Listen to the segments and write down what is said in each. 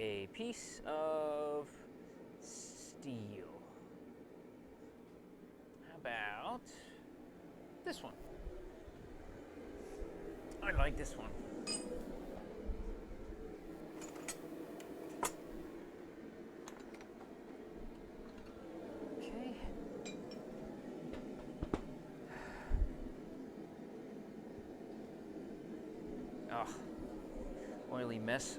a piece of steel. How about this one? I like this one. Okay. Oh, oily mess.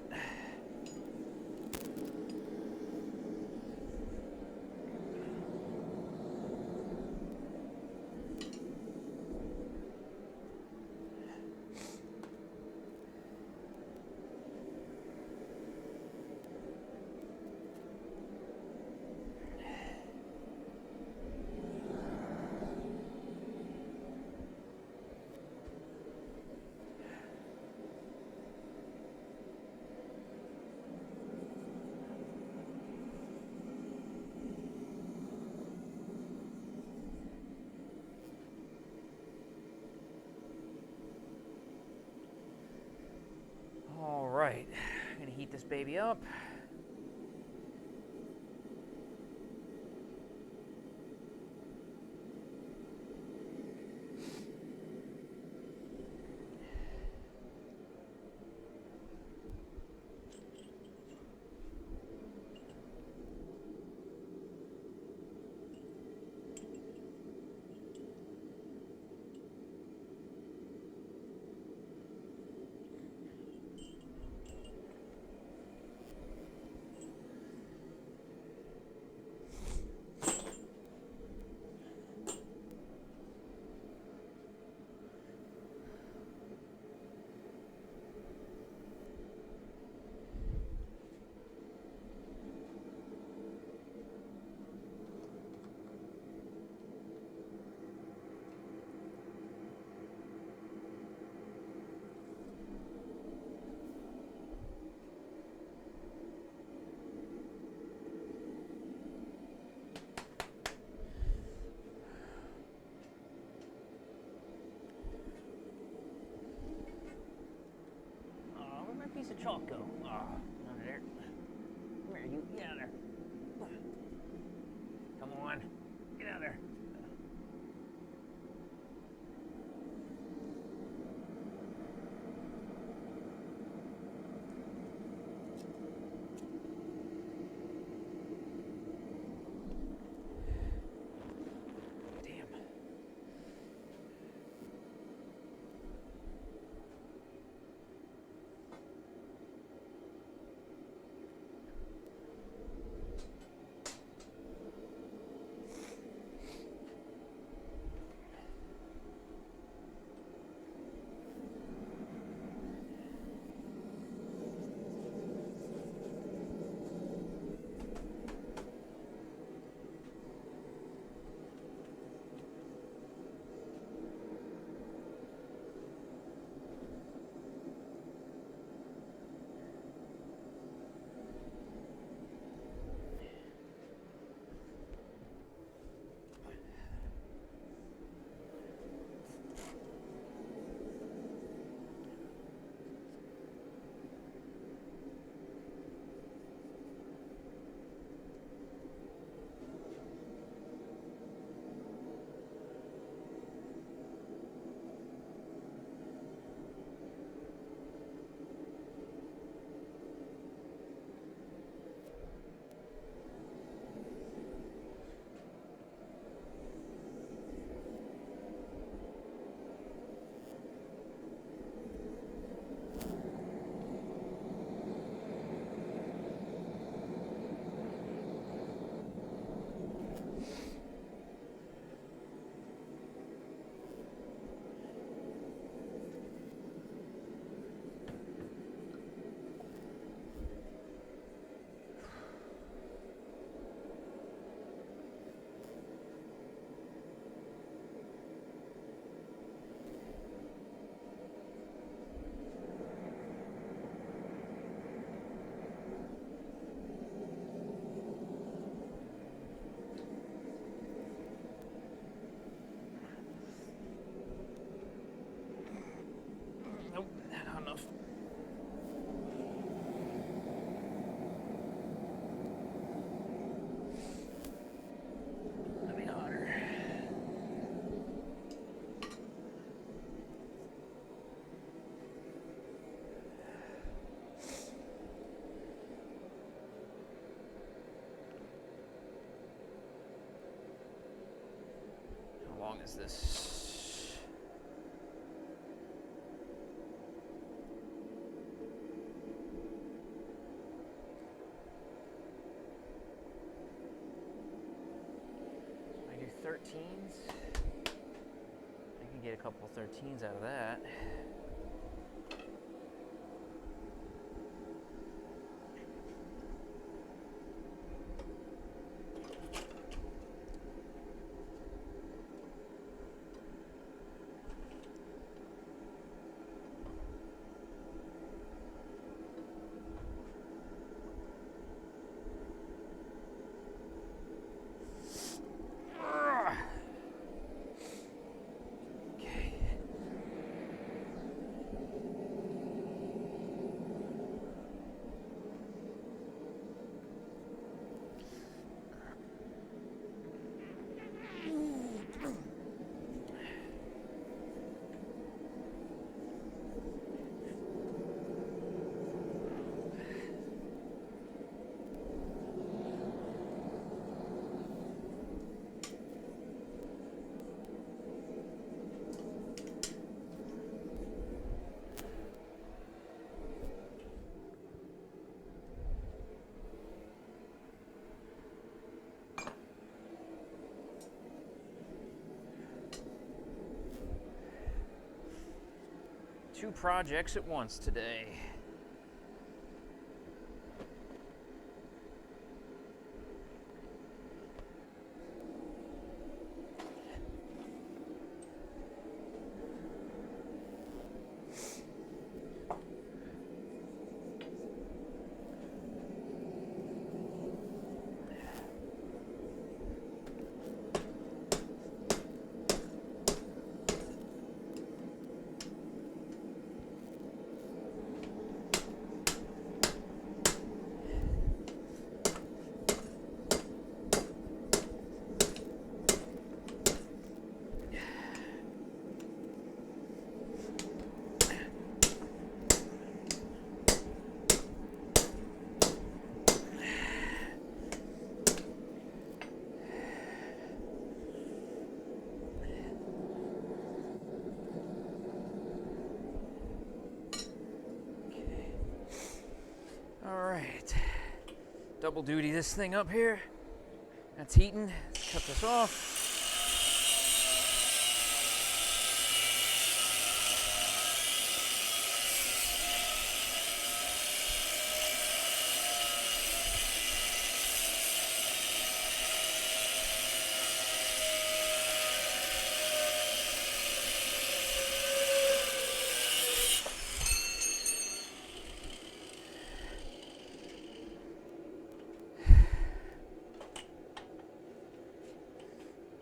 All right, I'm gonna heat this baby up. Where'd my piece of chalk go? Under there. Come here, you. Get out of there. Come on. Get out of there. Damn. is this? I do 13s. I can get a couple 13s out of that. Two projects at once today. Alright, double duty this thing up here. That's heating. Let's cut this off.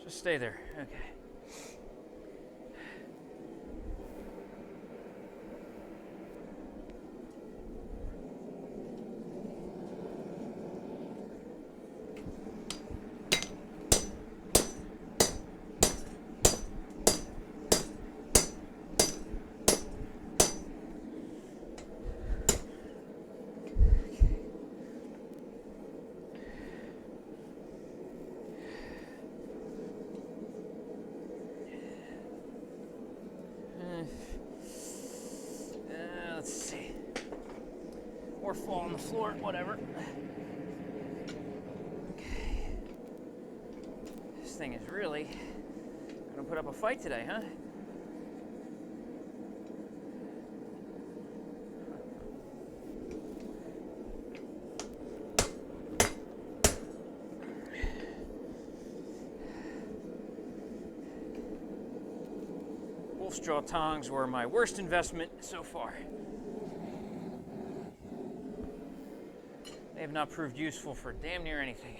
Stay there. Okay. Let's see. Or fall on the floor, whatever. Okay. This thing is really gonna put up a fight today, huh? Straw tongs were my worst investment so far. They have not proved useful for damn near anything.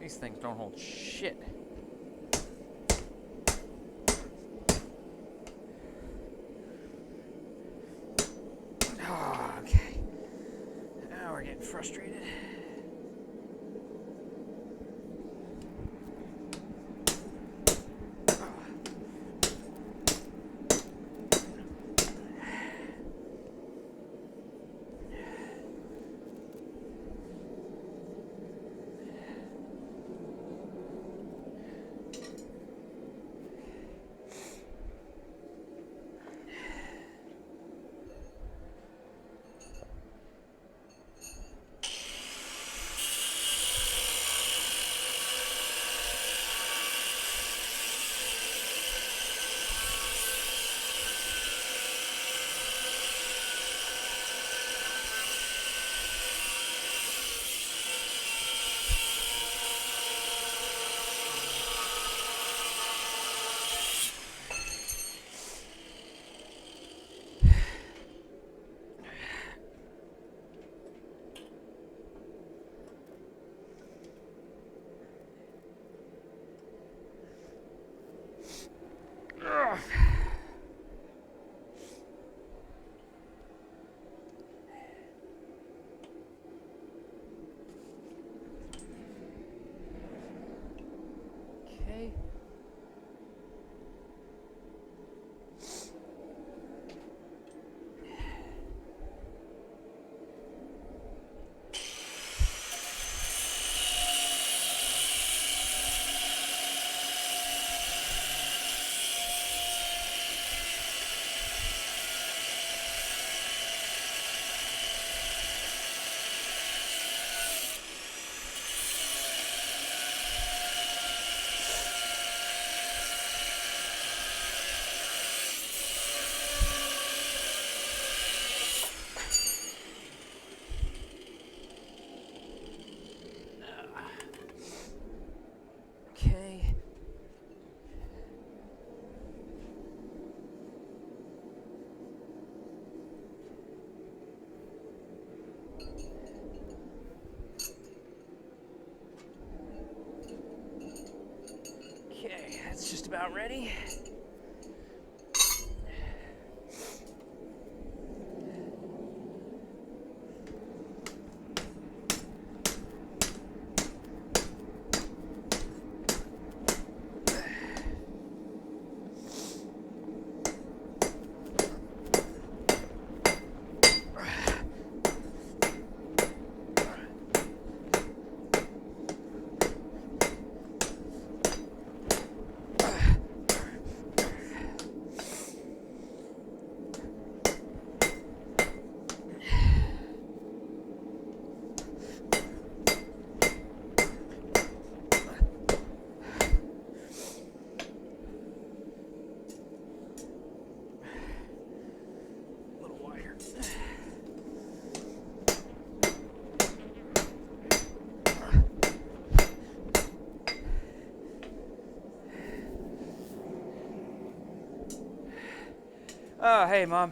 These things don't hold shit. Oh, okay. Now we're getting frustrated. Okay. Okay. Okay, that's just about ready. Oh, hey, Mom.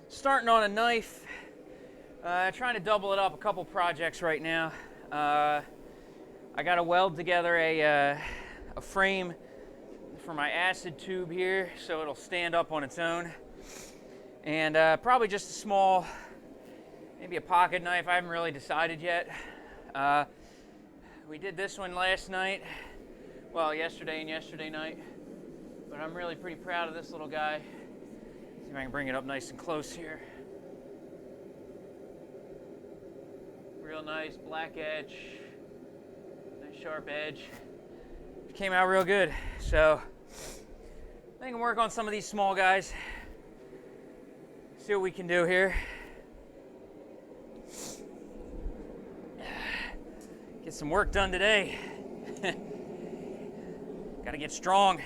Starting on a knife. Trying to double it up a couple projects right now. I got to weld together a frame for my acid tube here so it'll stand up on its own. And probably just a small, maybe a pocket knife. I haven't really decided yet. We did this one last night. Well, yesterday and yesterday night. But I'm really pretty proud of this little guy. See if I can bring it up nice and close here. Real nice black edge, nice sharp edge. Came out real good. So I can work on some of these small guys. See what we can do here. Get some work done today. Gotta get strong.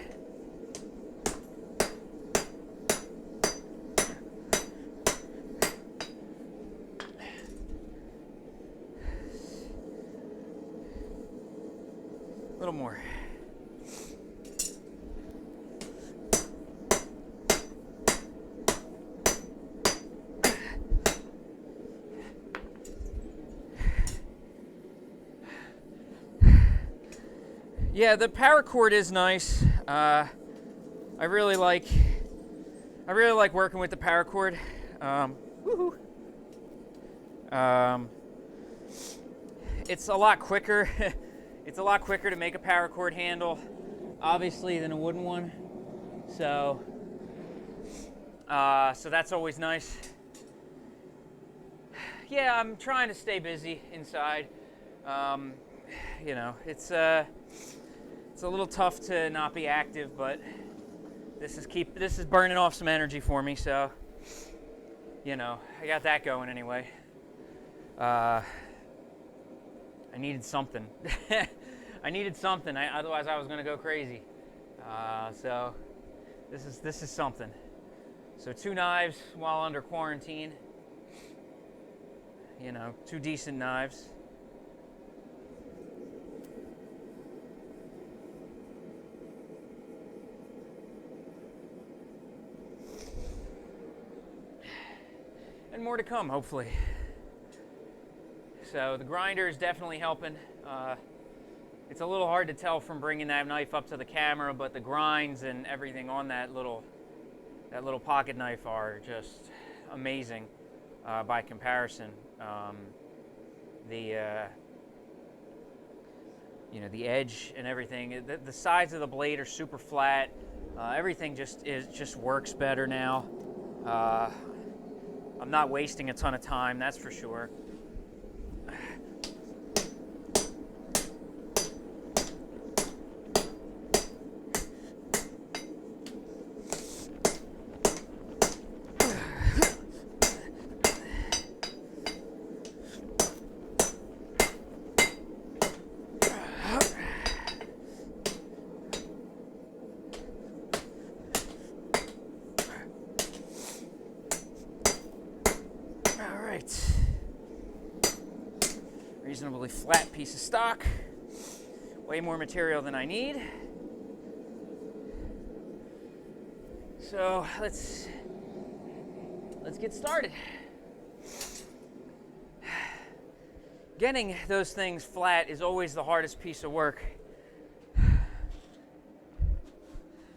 A little more. Yeah, the paracord is nice. I really like working with the paracord. Woohoo. It's a lot quicker. It's a lot quicker to make a paracord handle, obviously, than a wooden one. So that's always nice. Yeah, I'm trying to stay busy inside. You know, it's a little tough to not be active, but this is burning off some energy for me. So, you know, I got that going anyway. I needed something. I needed something. Otherwise, I was going to go crazy. So this is something. So 2 knives while under quarantine. You know, 2 decent knives. And more to come, hopefully. So the grinder is definitely helping. It's a little hard to tell from bringing that knife up to the camera, but the grinds and everything on that little pocket knife are just amazing by comparison. You know, the edge and everything. The sides of the blade are super flat. Everything just works better now. I'm not wasting a ton of time, that's for sure. Reasonably flat piece of stock. Way more material than I need. So let's get started. Getting those things flat is always the hardest piece of work.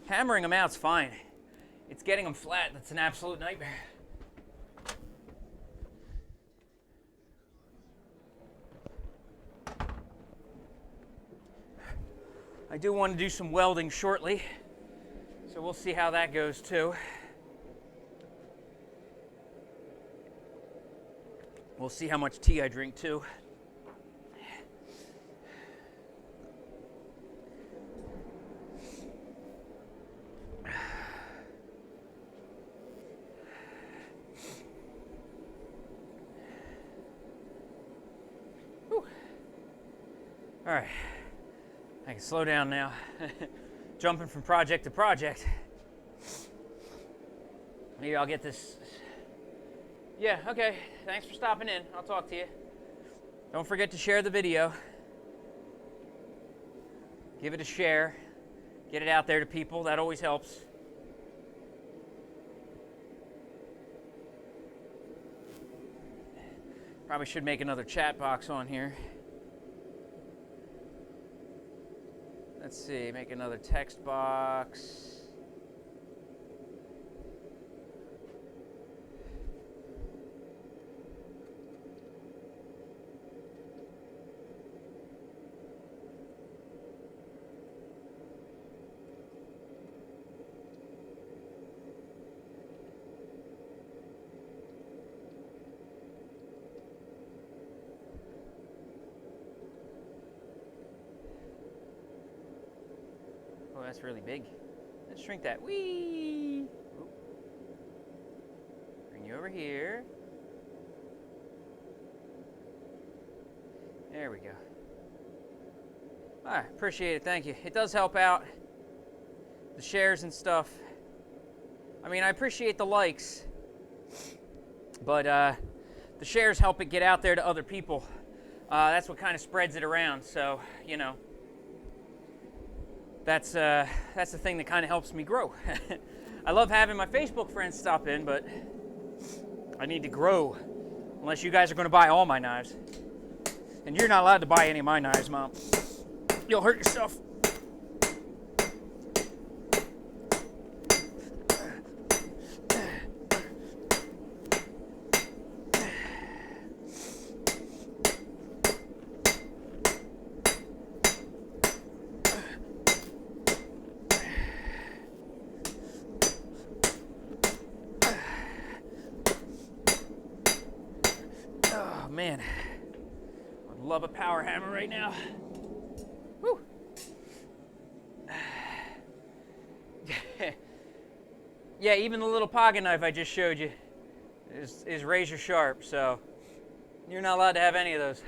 Hammering them out's fine. It's getting them flat that's an absolute nightmare. I do want to do some welding shortly, so we'll see how that goes too. We'll see how much tea I drink too. Whew. All right. I can slow down now. Jumping from project to project. Maybe I'll get this. Yeah, okay. Thanks for stopping in. I'll talk to you. Don't forget to share the video. Give it a share. Get it out there to people. That always helps. Probably should make another chat box on here. Let's see, make another text box. Oh, that's really big. Let's shrink that. Whee! Oop. Bring you over here. There we go. All right, appreciate it. Thank you. It does help out. The shares and stuff. I mean, I appreciate the likes, but the shares help it get out there to other people. That's what kind of spreads it around. So, you know. That's the thing that kind of helps me grow. I love having my Facebook friends stop in, but I need to grow. Unless you guys are going to buy all my knives. And you're not allowed to buy any of my knives, Mom. You'll hurt yourself. love a power hammer right now. Woo. Yeah, even the little pocket knife I just showed you is razor sharp, so you're not allowed to have any of those.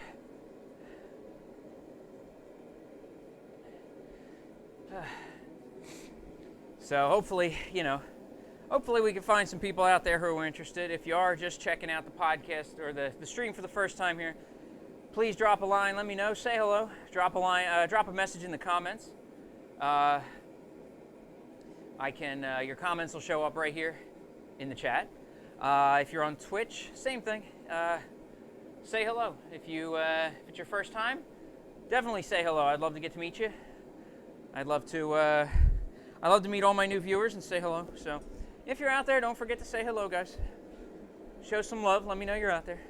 So hopefully, hopefully we can find some people out there who are interested. If you are just checking out the podcast or the stream for the first time here, please drop a line, let me know, say hello, drop a line, drop a message in the comments. Your comments will show up right here in the chat. If you're on Twitch, same thing. Say hello. If it's your first time, definitely say hello. I'd love to get to meet you. I'd love to meet all my new viewers and say hello. So, if you're out there, don't forget to say hello, guys. Show some love. Let me know you're out there.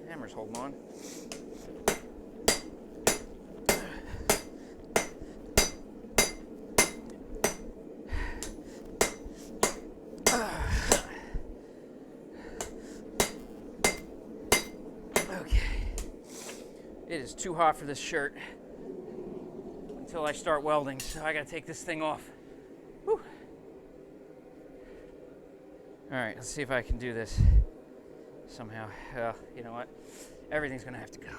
Hammer's holding on. It is too hot for this shirt until I start welding, so I gotta take this thing off. Whew. All right, let's see if I can do this somehow. You know what? Everything's gonna have to go.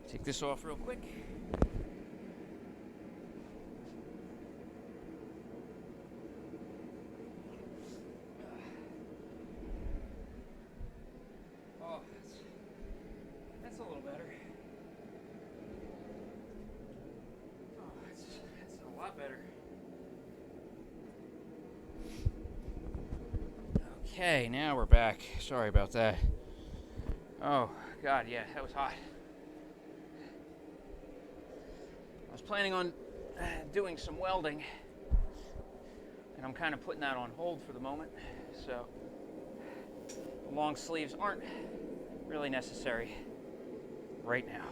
Take this off real quick. That's a little better. Oh, that's a lot better. Okay, now we're back. Sorry about that. Oh, God, yeah, that was hot. I was planning on doing some welding, and I'm kind of putting that on hold for the moment, so the long sleeves aren't really necessary right now.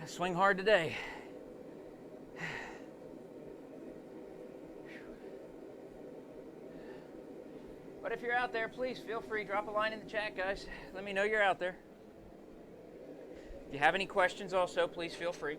Swing hard today. But if you're out there, please feel free, drop a line in the chat, guys. Let me know you're out there. If you have any questions also, please feel free.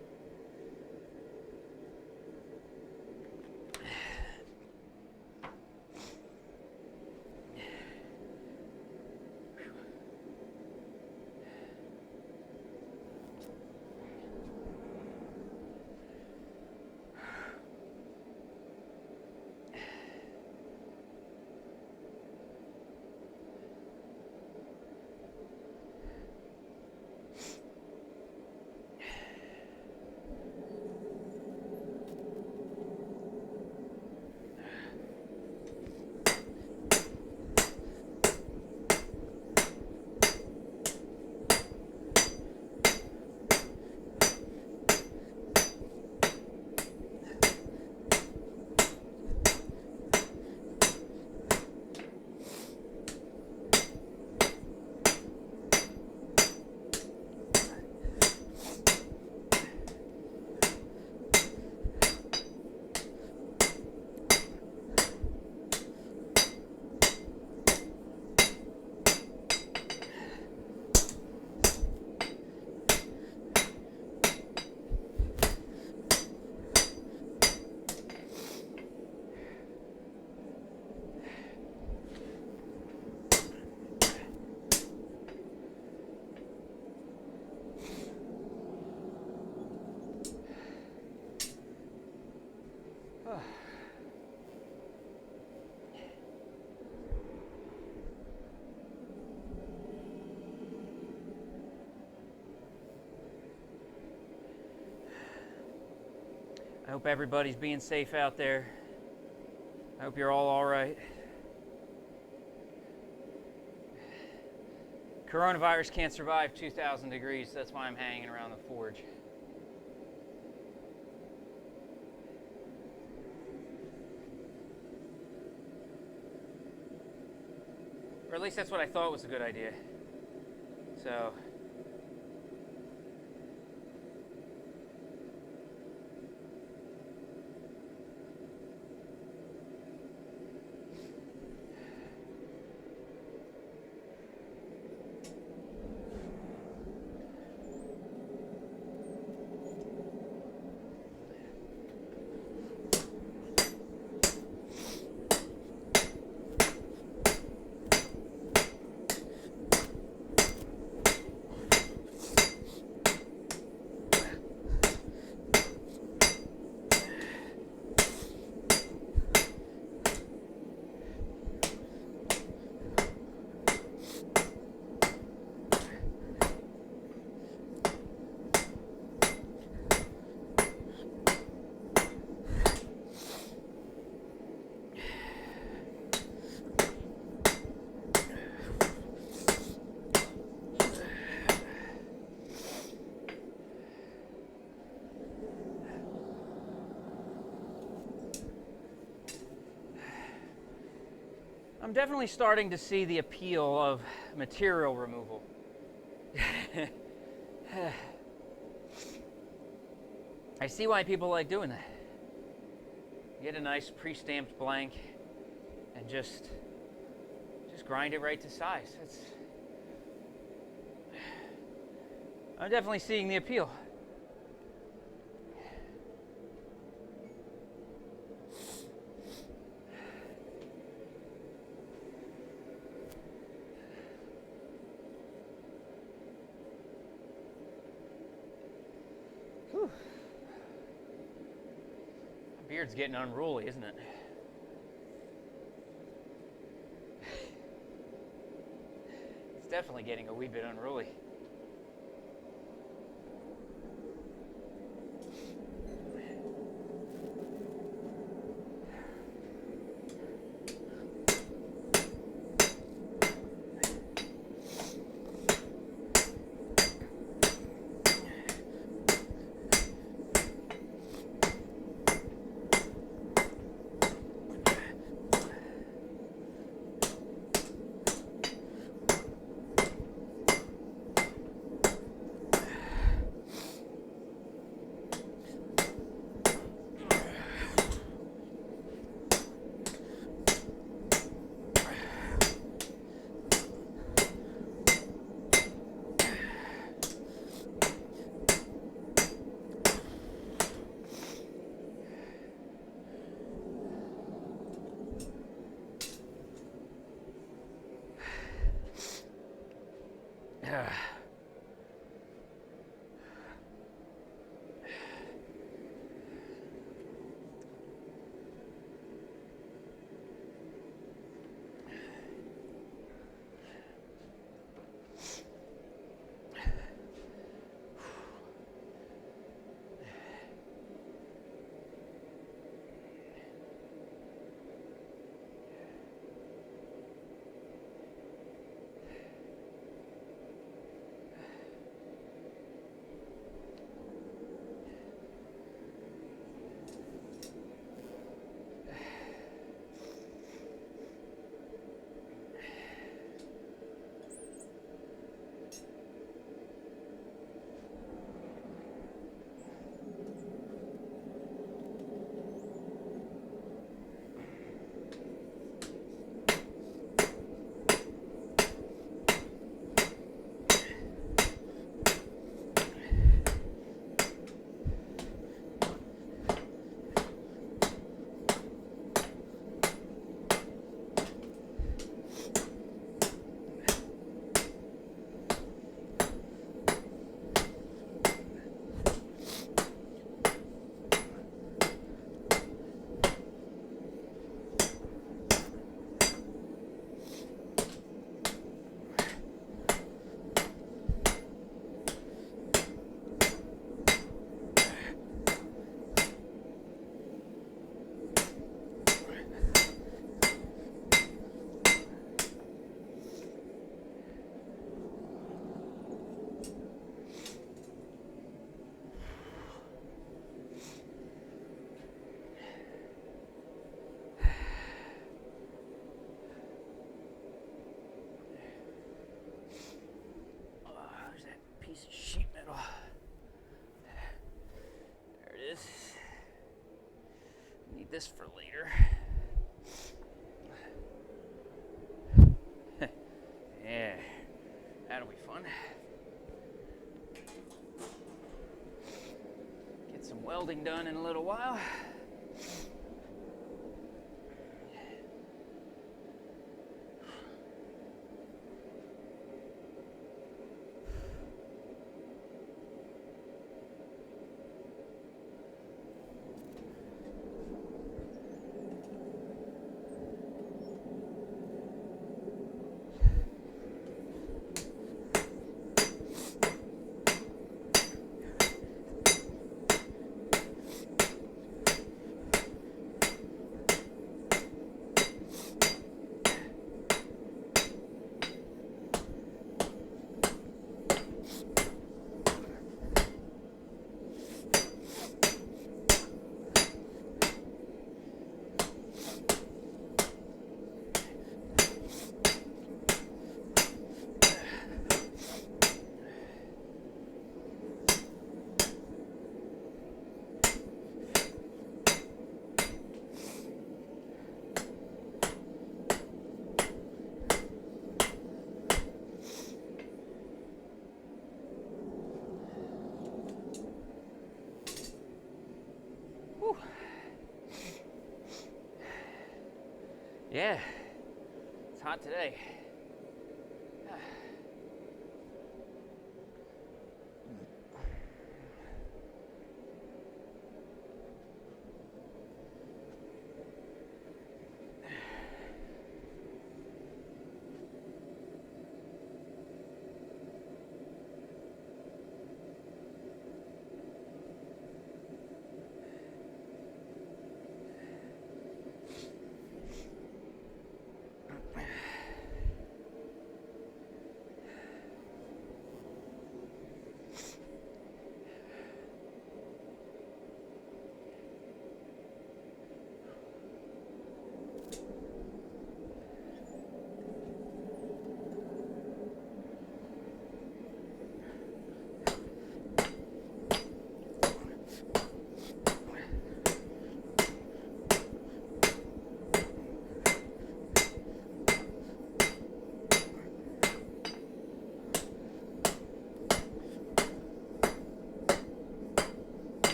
I hope everybody's being safe out there. I hope you're all right. Coronavirus can't survive 2,000 degrees. That's why I'm hanging around the forge. Or at least that's what I thought was a good idea. So, I'm definitely starting to see the appeal of material removal. I see why people like doing that. Get a nice pre-stamped blank and just grind it right to size. I'm definitely seeing the appeal. Whew. My beard's getting unruly, isn't it? It's definitely getting a wee bit unruly. this for later. Yeah, that'll be fun. Get some welding done in a little while. Yeah, it's hot today.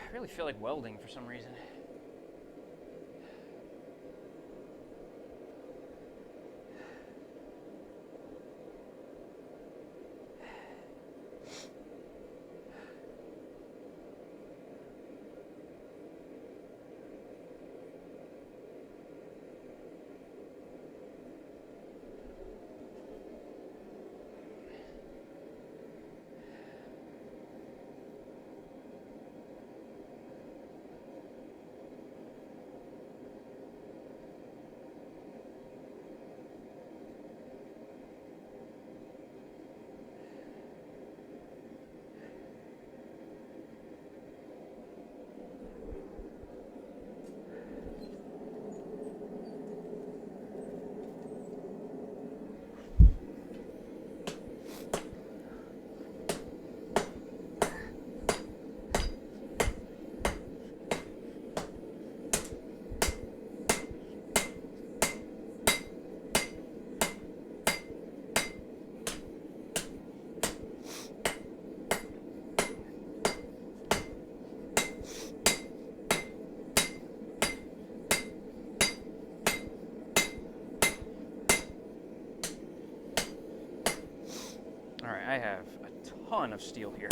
I really feel like welding for some reason. All right, I have a ton of steel here.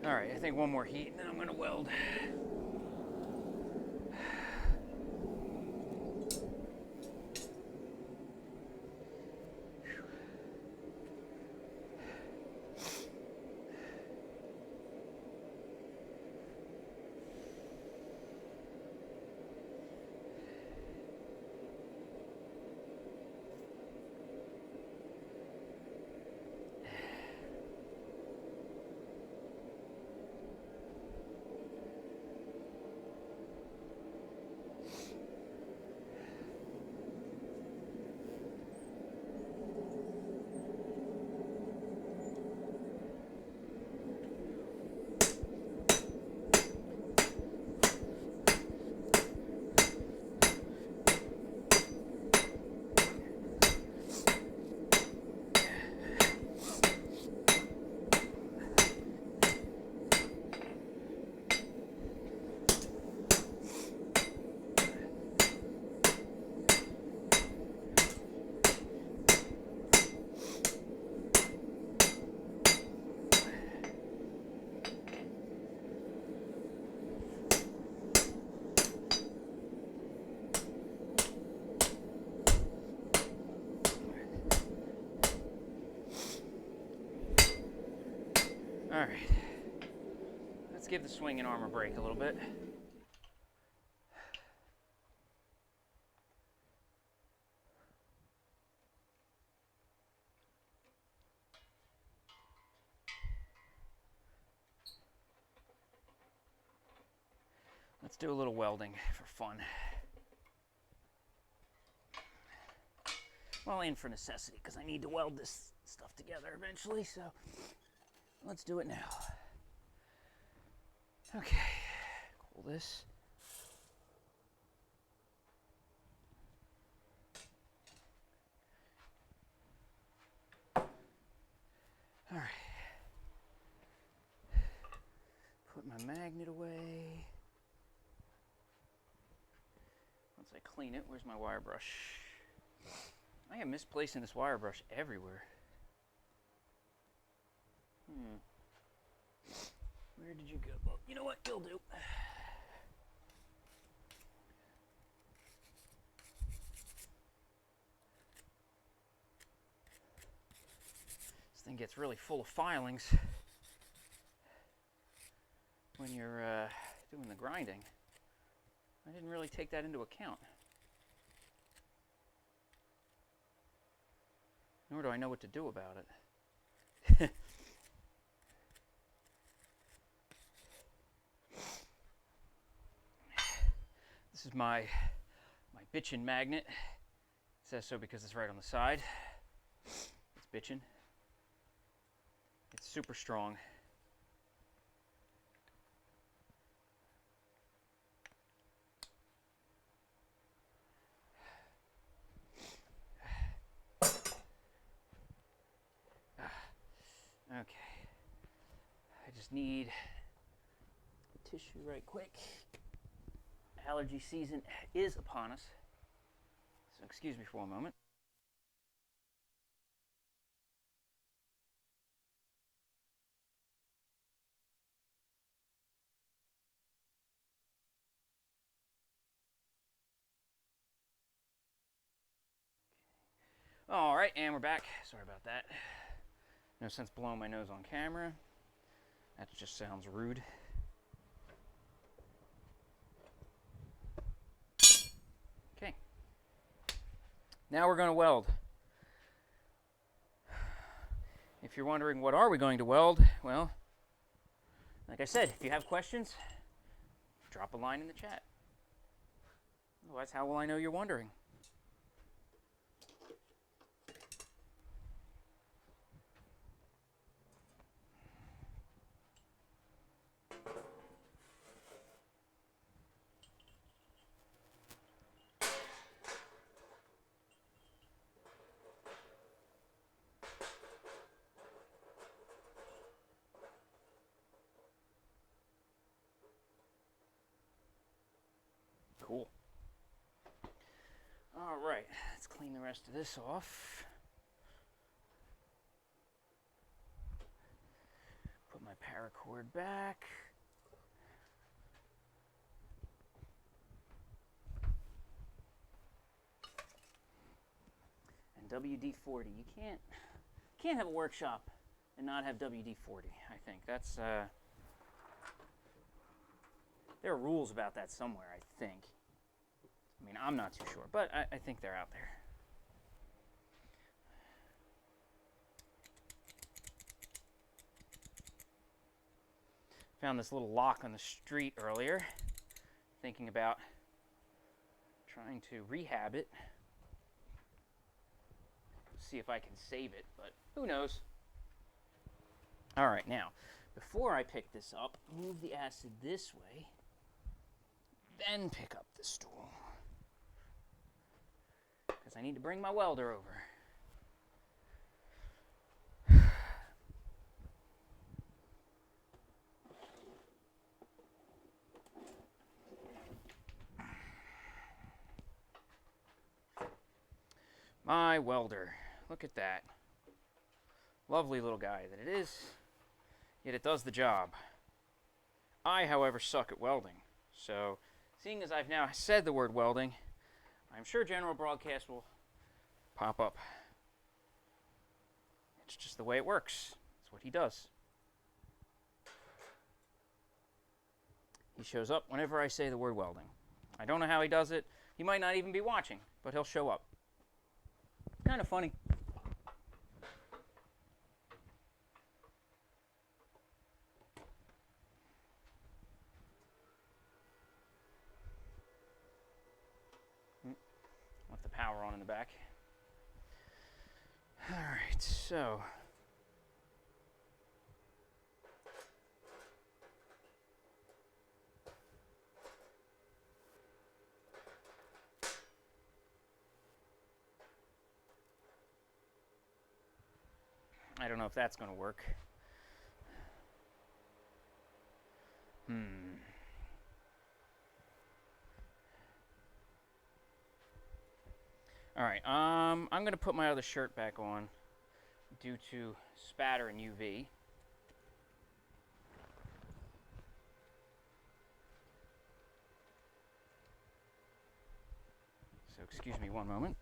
All right, I think one more heat and then I'm gonna weld. right. Let's give the swinging arm a break a little bit. Let's do a little welding for fun. Well, and for necessity, because I need to weld this stuff together eventually, so let's do it now. Okay, cool this. All right. Put my magnet away. Once I clean it, where's my wire brush? I am misplacing this wire brush everywhere. Where did you go? Well, you know what? You'll do. This thing gets really full of filings when you're doing the grinding. I didn't really take that into account. Nor do I know what to do about it. This is my bitchin' magnet. It says so because it's right on the side. It's bitchin'. It's super strong. Okay. I just need tissue right quick. Allergy season is upon us. So excuse me for one moment. All right, and we're back. Sorry about that. No sense blowing my nose on camera. That just sounds rude. Okay. Now we're going to weld. If you're wondering what are we going to weld, well, like I said, if you have questions, drop a line in the chat. Otherwise, how will I know you're wondering? Cool. All right, let's clean the rest of this off. Put my paracord back. And WD-40. You can't have a workshop and not have WD-40. I think that's there are rules about that somewhere. I think. I mean, I'm not too sure, but I think they're out there. Found this little lock on the street earlier, thinking about trying to rehab it. See if I can save it, but who knows. All right, now, before I pick this up, move the acid this way, then pick up the stool. Because I need to bring my welder over. My welder. Look at that. Lovely little guy that it is, yet it does the job. I, however, suck at welding. So, seeing as I've now said the word welding, I'm sure General Broadcast will pop up. It's just the way it works. It's what he does. He shows up whenever I say the word welding. I don't know how he does it. He might not even be watching, but he'll show up. Kind of funny. Left the power on in the back. All right, so I don't know if that's going to work. All right, I'm going to put my other shirt back on due to spatter and UV. So excuse me one moment.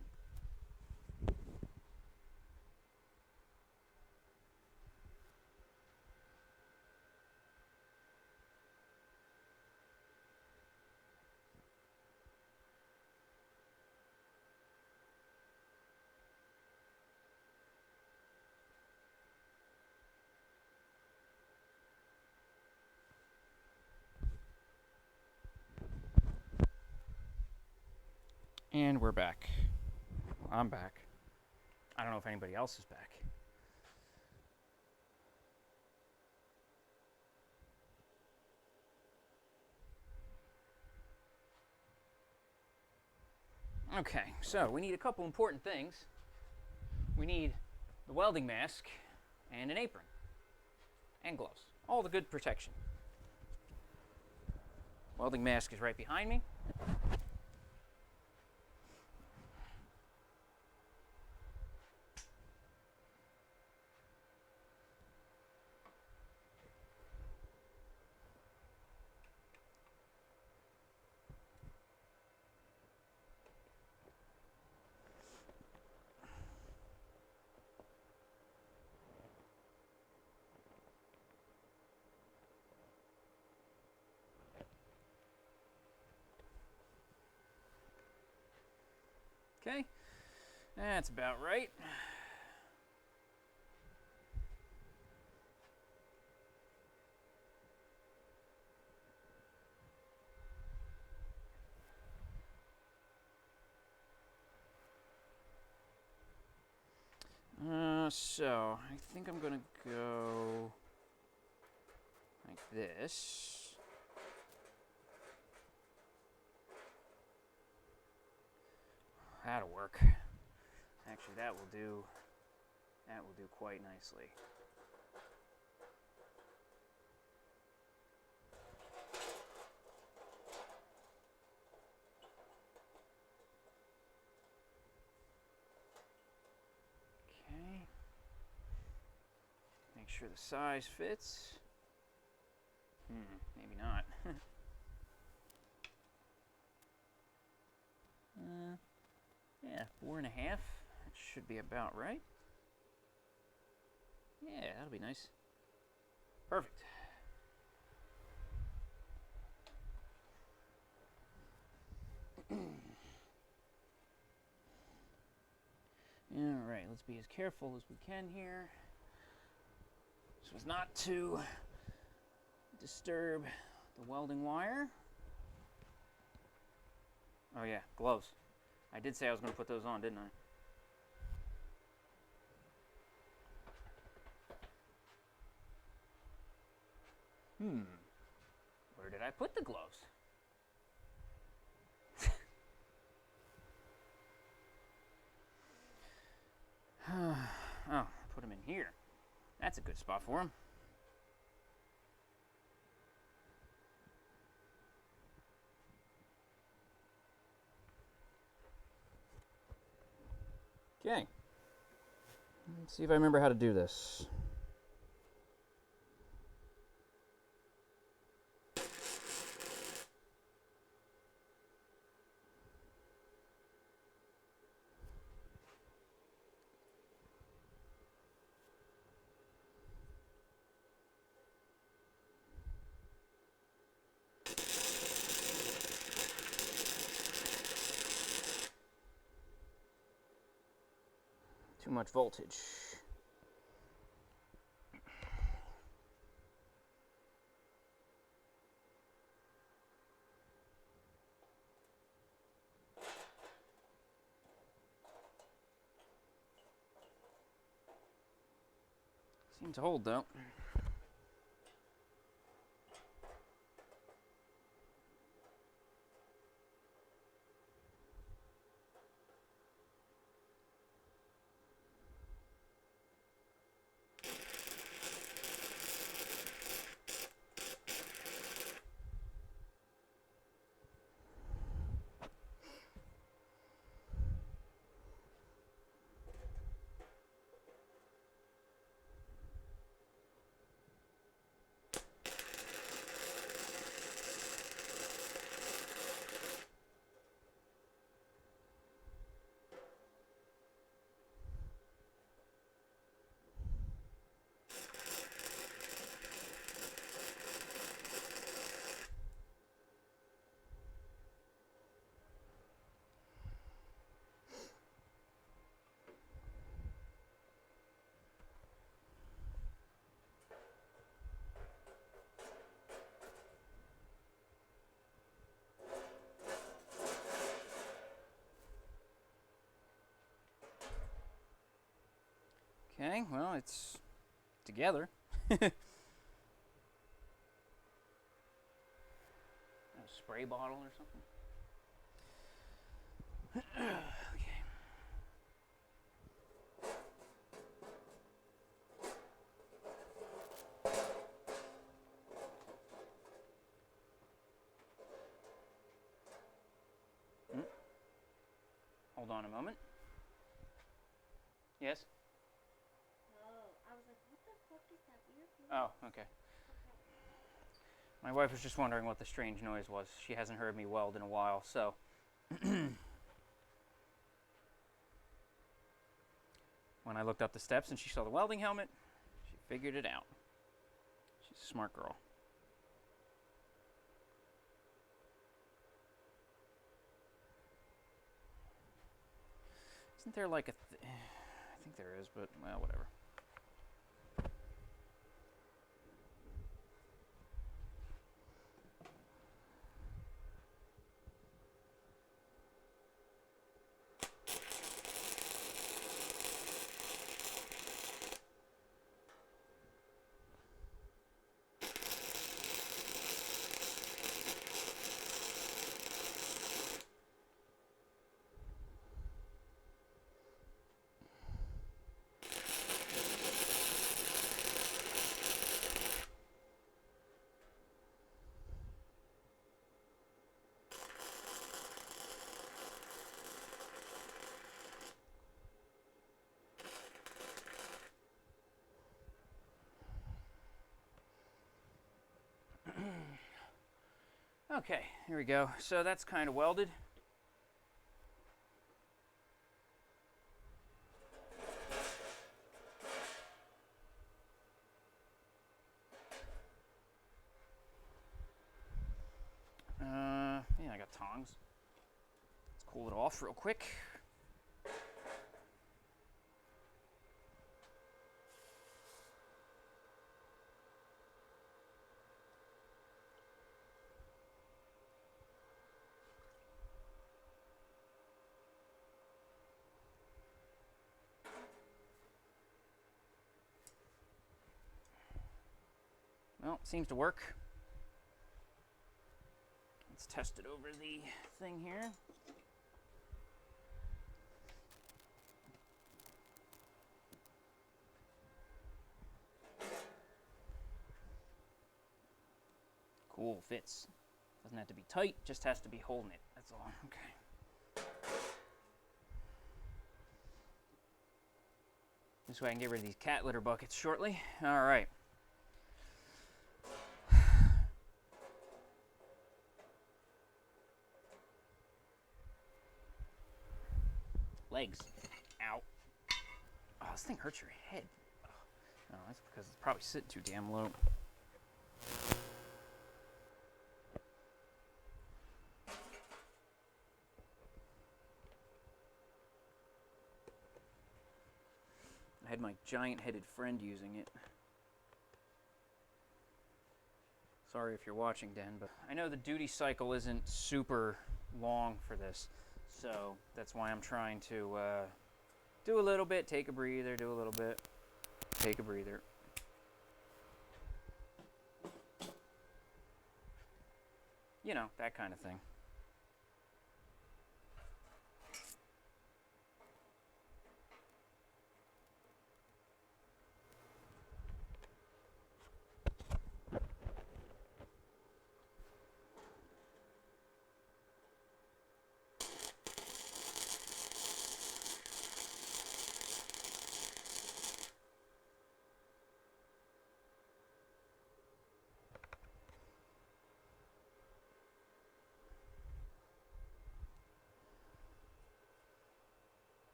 And we're back. Well, I'm back. I don't know if anybody else is back. Okay, so we need a couple important things. We need the welding mask and an apron and gloves. All the good protection. Welding mask is right behind me. Okay, that's about right. So I think I'm gonna go like this. That'll work. Actually, that will do quite nicely. Okay. Make sure the size fits. Maybe not. Yeah, 4.5. That should be about right. Yeah, that'll be nice. Perfect. All right, let's be as careful as we can here, so as not to disturb the welding wire. Oh yeah, gloves. I did say I was going to put those on, didn't I? Where did I put the gloves? Oh, I put them in here. That's a good spot for them. Okay. Let's see if I remember how to do this. Too much voltage. Seems to hold though. Okay, well, it's together. A spray bottle or something? Okay. Hold on a moment. Yes? I was like, what the fuck is that weird noise? Oh, okay. My wife was just wondering what the strange noise was. She hasn't heard me weld in a while, so. When I looked up the steps and she saw the welding helmet, she figured it out. She's a smart girl. Isn't there like a... I think there is, but, well, whatever. Okay, here we go. So that's kind of welded. Yeah, I got tongs. Let's cool it off real quick. Well, it seems to work. Let's test it over the thing here. Cool, fits. Doesn't have to be tight, just has to be holding it. That's all. Okay. This way I can get rid of these cat litter buckets shortly. All right. Legs. Ow. Oh, this thing hurts your head. Oh, that's because it's probably sitting too damn low. had my giant-headed friend using it. Sorry if you're watching, Den, but I know the duty cycle isn't super long for this, so that's why I'm trying to do a little bit, take a breather, do a little bit, take a breather. You know, that kind of thing.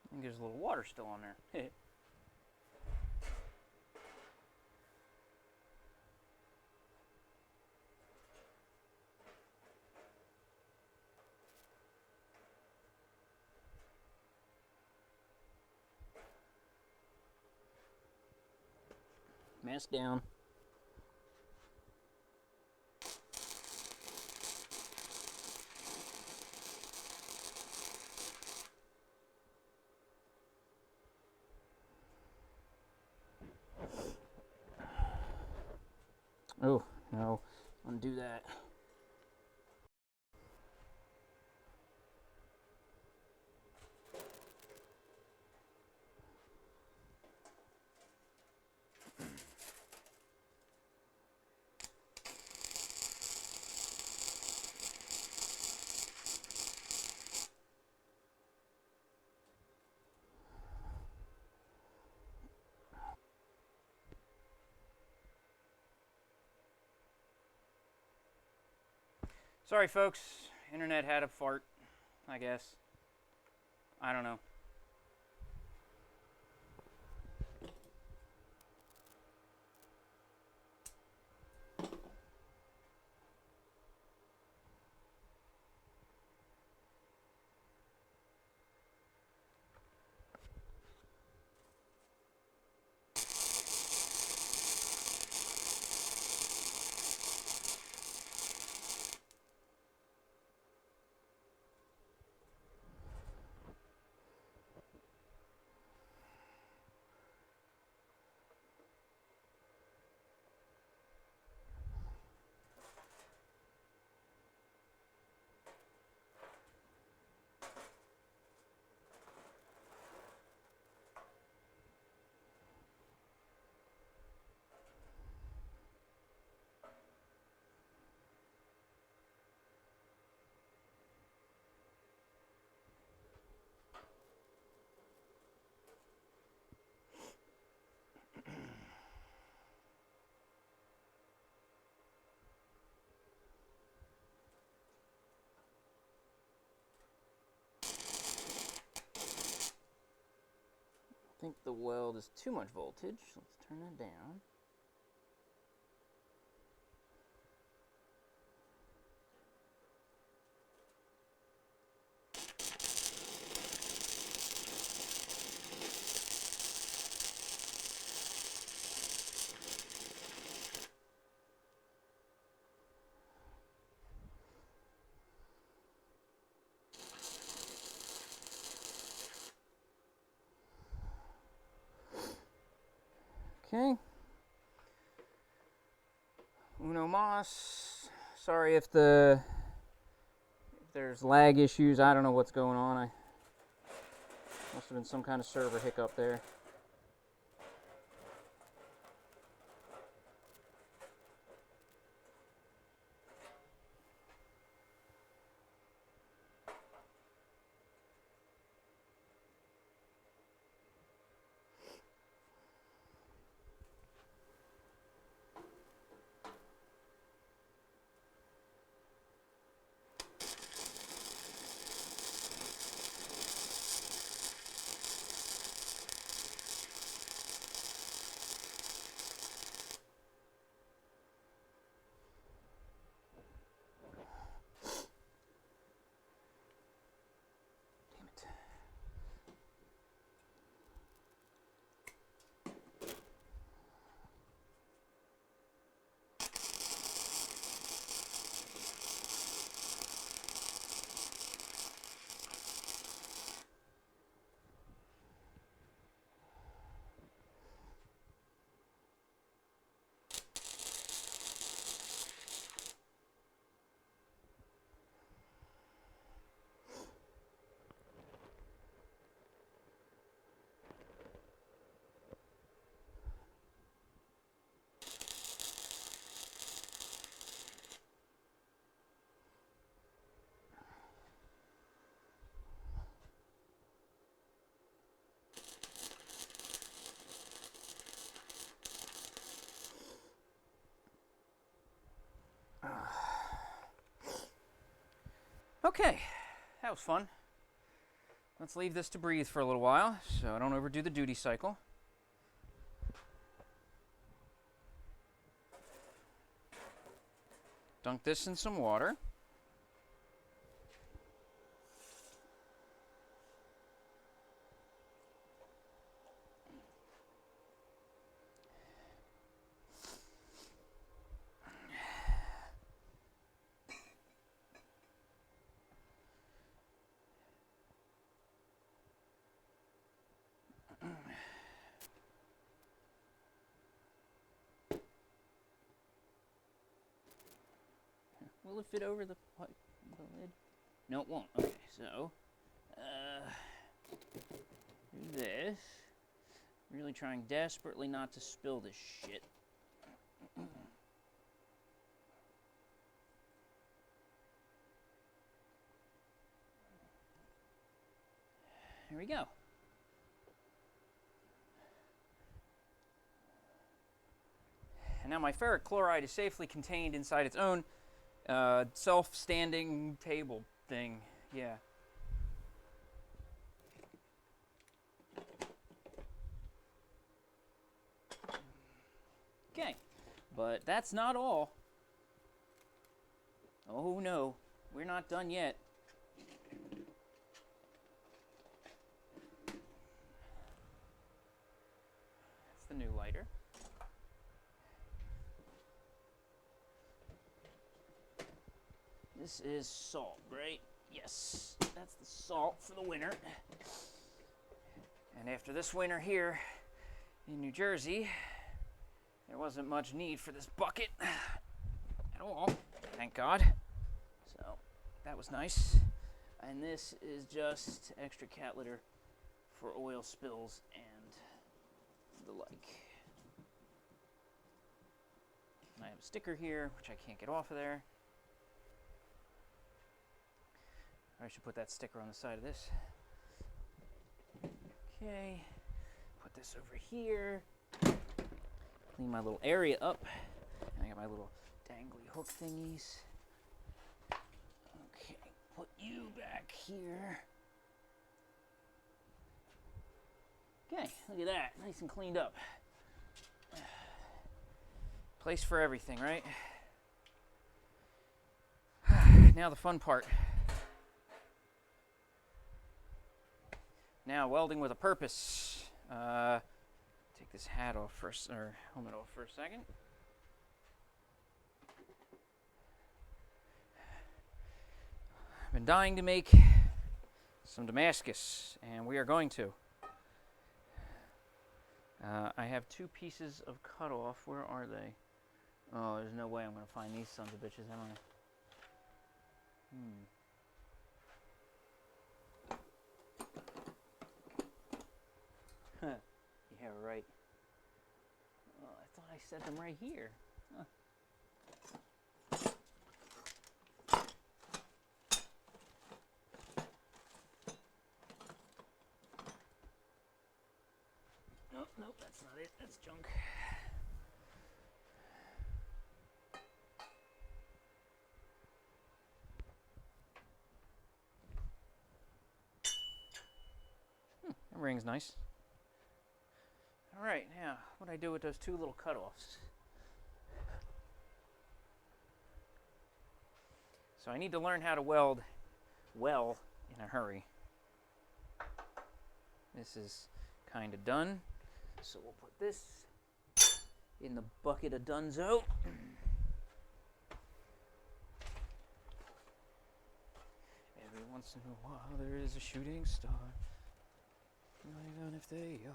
I think there's a little water still on there. Mask down. Oh, no. Undo that. Sorry, folks. Internet had a fart, I guess. I don't know. I think the weld is too much voltage. Let's turn it down. Okay. Uno mas. Sorry if there's lag issues. I don't know what's going on. I must have been some kind of server hiccup there. Okay, that was fun. Let's leave this to breathe for a little while so I don't overdo the duty cycle. Dunk this in some water. Will it fit over the lid? No, it won't. Okay, so do this. Really trying desperately not to spill this shit. Here we go. And now my ferric chloride is safely contained inside its own self-standing table thing. Yeah. Okay, but that's not all. Oh no, we're not done yet. That's the new lighter. This is salt, right? Yes, that's the salt for the winter. And after this winter here in New Jersey, there wasn't much need for this bucket at all, thank God. So that was nice. And this is just extra cat litter for oil spills and the like. And I have a sticker here, which I can't get off of there. I should put that sticker on the side of this. Okay, put this over here. Clean my little area up. I got my little dangly hook thingies. Okay, put you back here. Okay, look at that, nice and cleaned up. Place for everything, right? Now the fun part. Now, welding with a purpose. Take this hat off first, or helmet off for a second. I've been dying to make some Damascus, and we are going to. I have 2 pieces of cutoff. Where are they? Oh, there's no way I'm going to find these sons of bitches, am I? Yeah, right. Oh, I thought I set them right here. Huh. Nope, that's not it. That's junk. That ring's nice. All right, now, what do I do with those 2 little cutoffs? So I need to learn how to weld well in a hurry. This is kind of done, so we'll put this in the bucket of Dunzo. Every once in a while there is a shooting star, even if they are.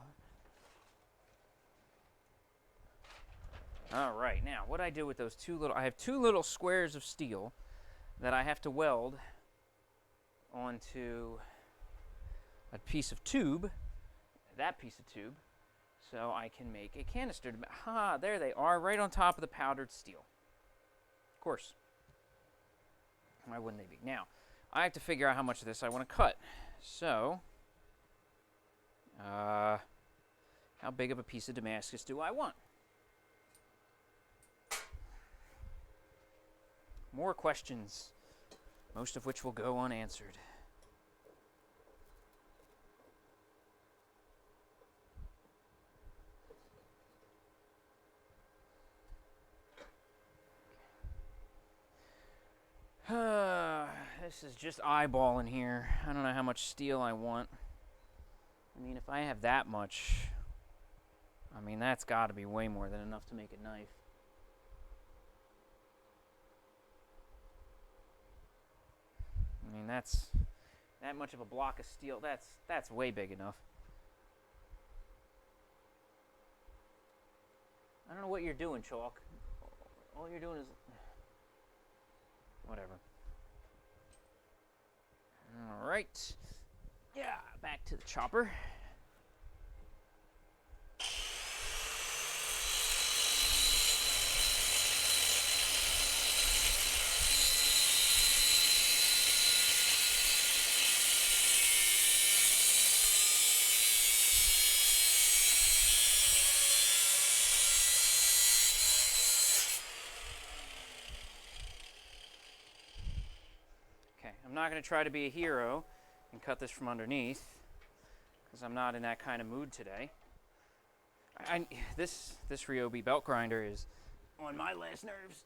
All right, now what I do with those 2 little, I have 2 little squares of steel that I have to weld onto a piece of tube, that piece of tube, so I can make a canister. There they are, right on top of the powdered steel. Of course. Why wouldn't they be? Now, I have to figure out how much of this I want to cut. So, how big of a piece of Damascus do I want? More questions most of which will go unanswered. This is just eyeballing here. I don't know how much steel I want. I mean, if I have that much, I mean, that's got to be way more than enough to make a knife. I mean, that's that much of a block of steel. That's way big enough. I don't know what you're doing, Chalk. All you're doing is whatever. All right. Yeah, back to the chopper. Okay, I'm not going to try to be a hero and cut this from underneath, because I'm not in that kind of mood today. This Ryobi belt grinder is on my last nerves.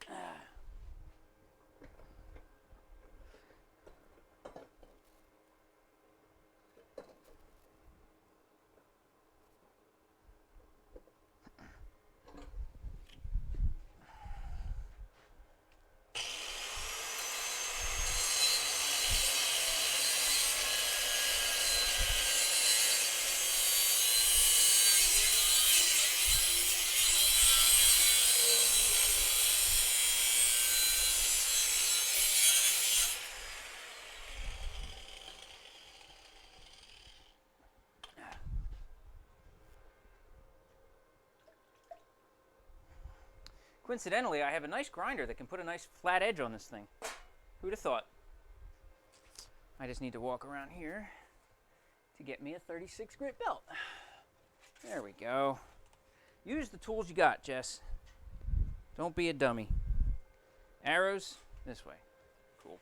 Coincidentally, I have a nice grinder that can put a nice flat edge on this thing. Who'd have thought? I just need to walk around here to get me a 36 grit belt. There we go. Use the tools you got, Jess. Don't be a dummy. Arrows, this way. Cool.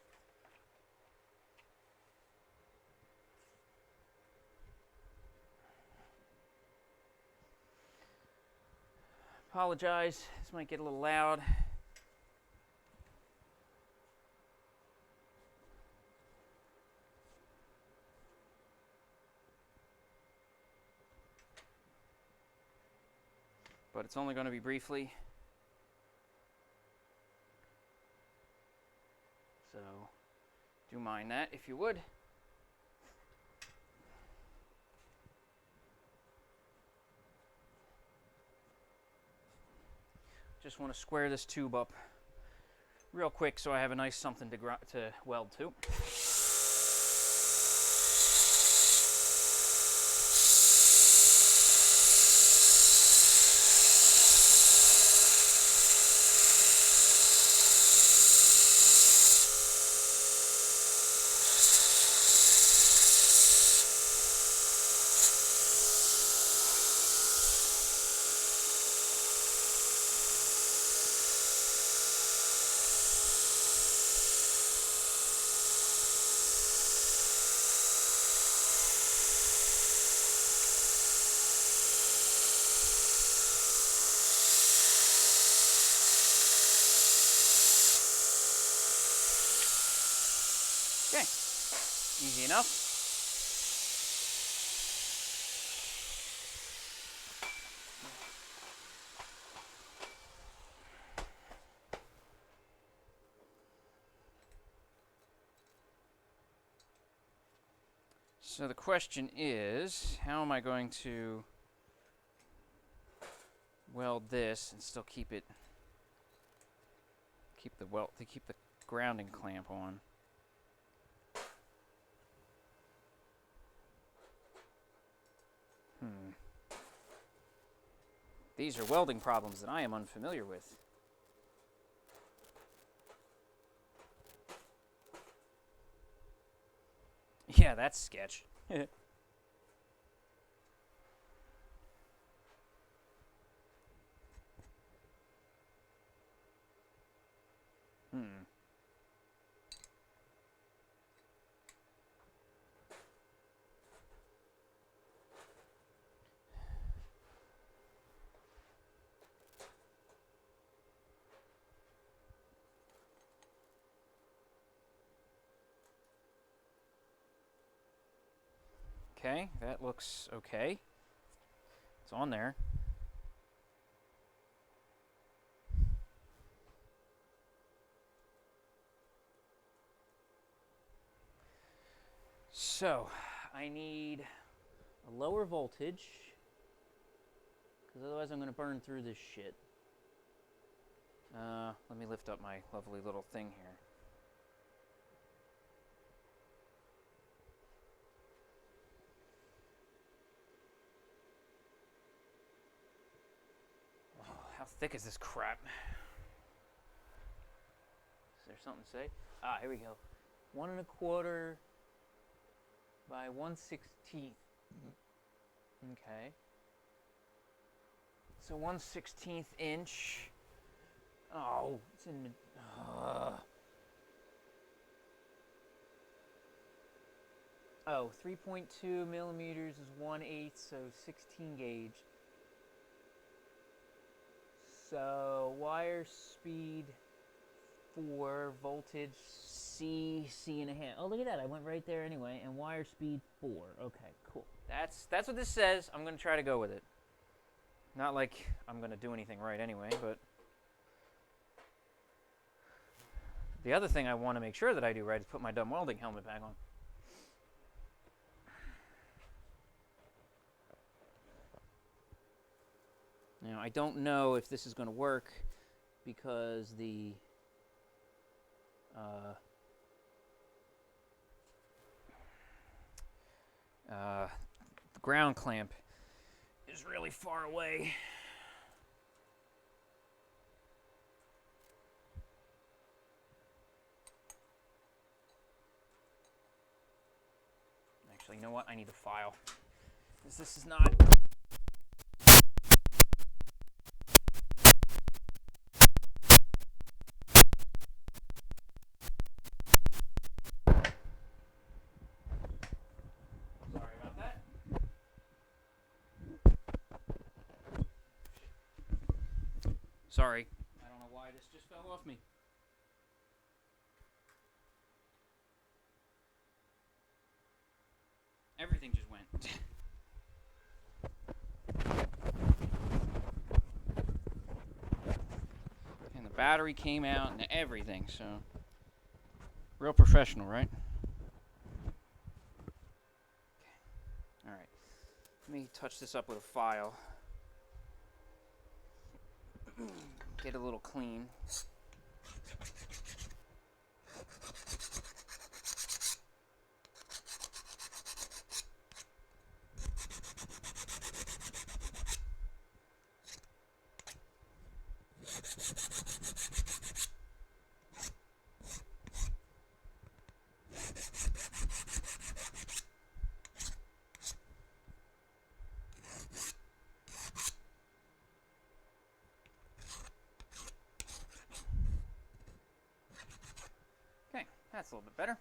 Apologize, this might get a little loud. But it's only going to be briefly. So, do mind that if you would. Just want to square this tube up real quick so I have a nice something to weld to. Okay, easy enough. So the question is, how am I going to weld this and still keep the grounding clamp on? These are welding problems that I am unfamiliar with. Yeah, that's sketch. Okay, that looks okay. It's on there. So, I need a lower voltage, because otherwise I'm going to burn through this shit. Let me lift up my lovely little thing here. Oh, how thick is this crap? Is there something to say? Ah, here we go. 1 1/4 by 1/16. Okay. So 1/16 inch. Oh, it's in the. Oh, 3.2 millimeters is 1/8, so 16 gauge. So wire speed 4, voltage C, C1/2. Oh, look at that! I went right there anyway. And wire speed 4. Okay, cool. That's what this says. I'm gonna try to go with it. Not like I'm gonna do anything right anyway, but the other thing I want to make sure that I do right is put my dumb welding helmet back on. Now, I don't know if this is going to work because the ground clamp is really far away. Actually, you know what? I need the file. Because this is not... Sorry about that. Sorry. I don't know why this just fell off me. Everything just went. And the battery came out and everything, so... Real professional, right? Okay. Alright. Let me touch this up with a file. Get a little clean. Okay, that's a little bit better.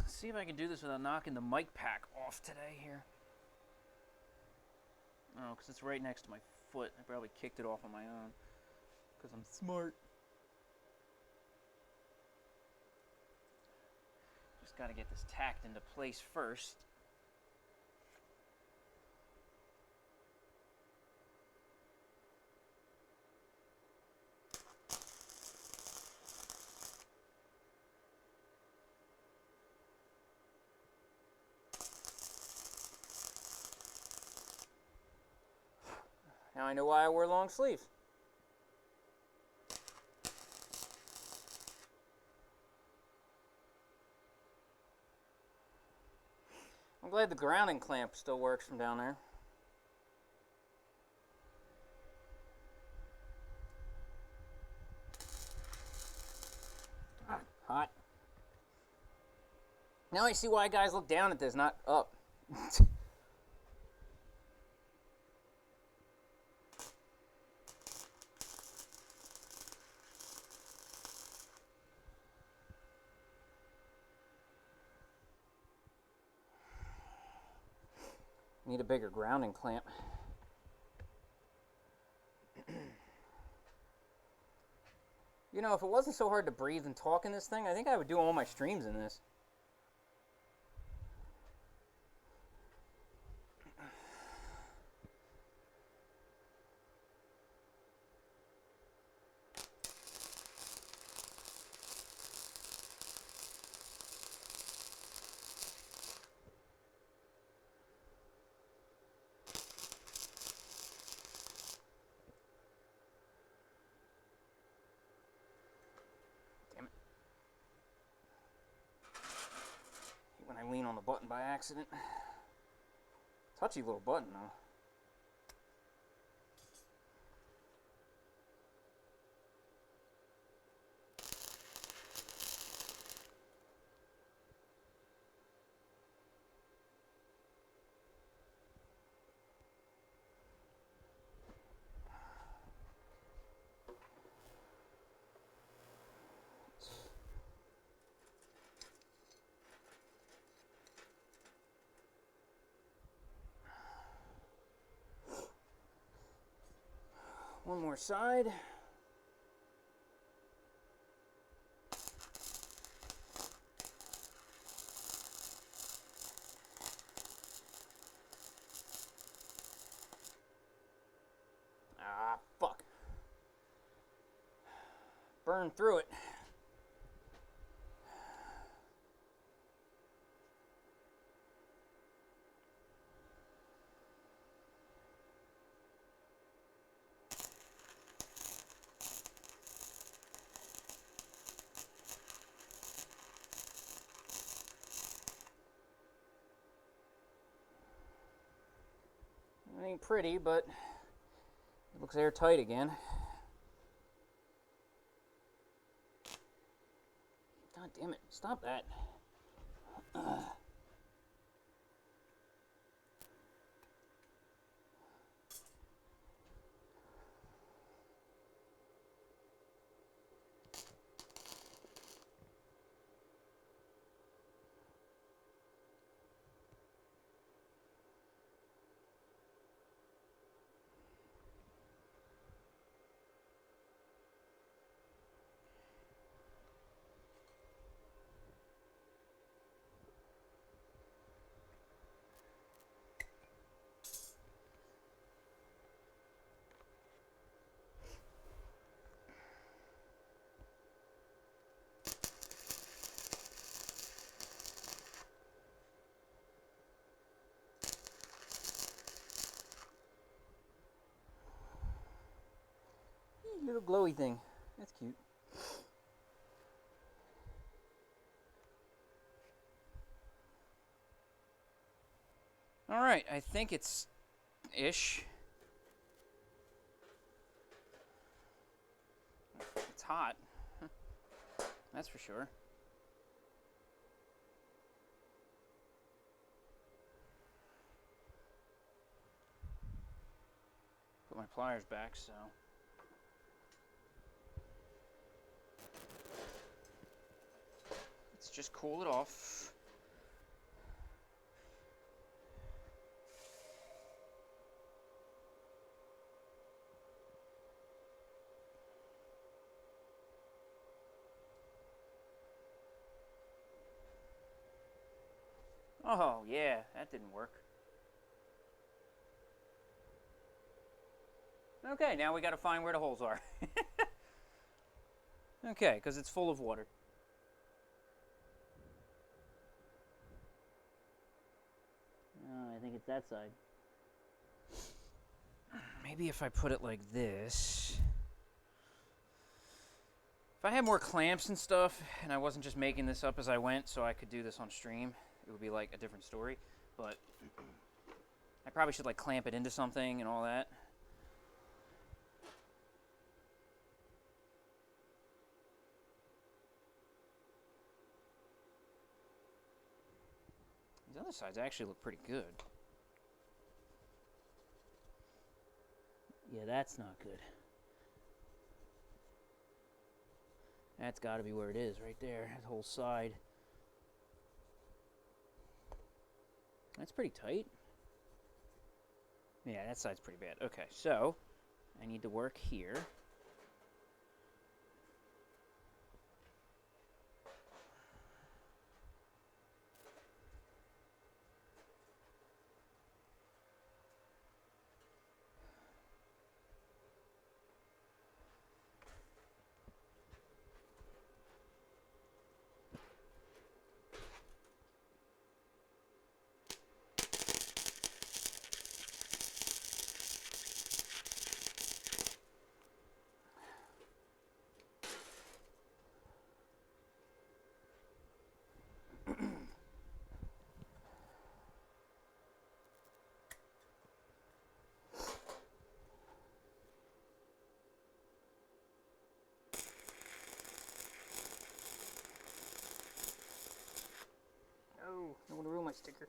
See if I can do this without knocking the mic pack off today here. Oh, because it's right next to my foot. I probably kicked it off on my own. Because I'm smart. Just got to get this tacked into place first. Now I know why I wear long sleeves. I'm glad the grounding clamp still works from down there. Hot. Now I see why guys look down at this, not up. Need a bigger grounding clamp. You know, if it wasn't so hard to breathe and talk in this thing, I think I would do all my streams in this. When I lean on the button by accident. Touchy little button though. One more side. Ah, fuck. Burn through it. It ain't pretty, but it looks airtight again. God damn it, stop that. Little glowy thing. That's cute. Alright, I think it's ish. It's hot. That's for sure. Put my pliers back, so. Let's just cool it off. Oh, yeah, that didn't work. Okay, now we got to find where the holes are. Okay, because it's full of water. Oh, I think it's that side. Maybe if I put it like this. If I had more clamps and stuff, and I wasn't just making this up as I went so I could do this on stream, it would be like a different story. But I probably should like clamp it into something and all that. These other sides actually look pretty good. Yeah, that's not good. That's got to be where it is, right there. That whole side. That's pretty tight. Yeah, that side's pretty bad. Okay, so I need to work here. Oh, I want to ruin my sticker.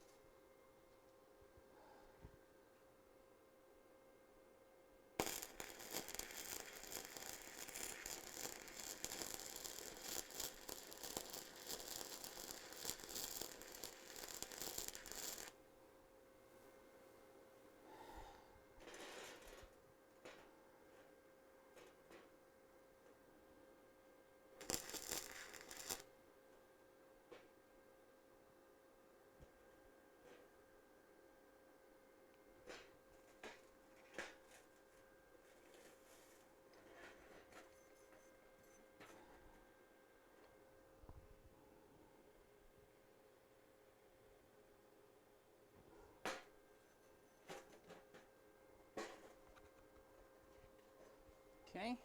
Okay,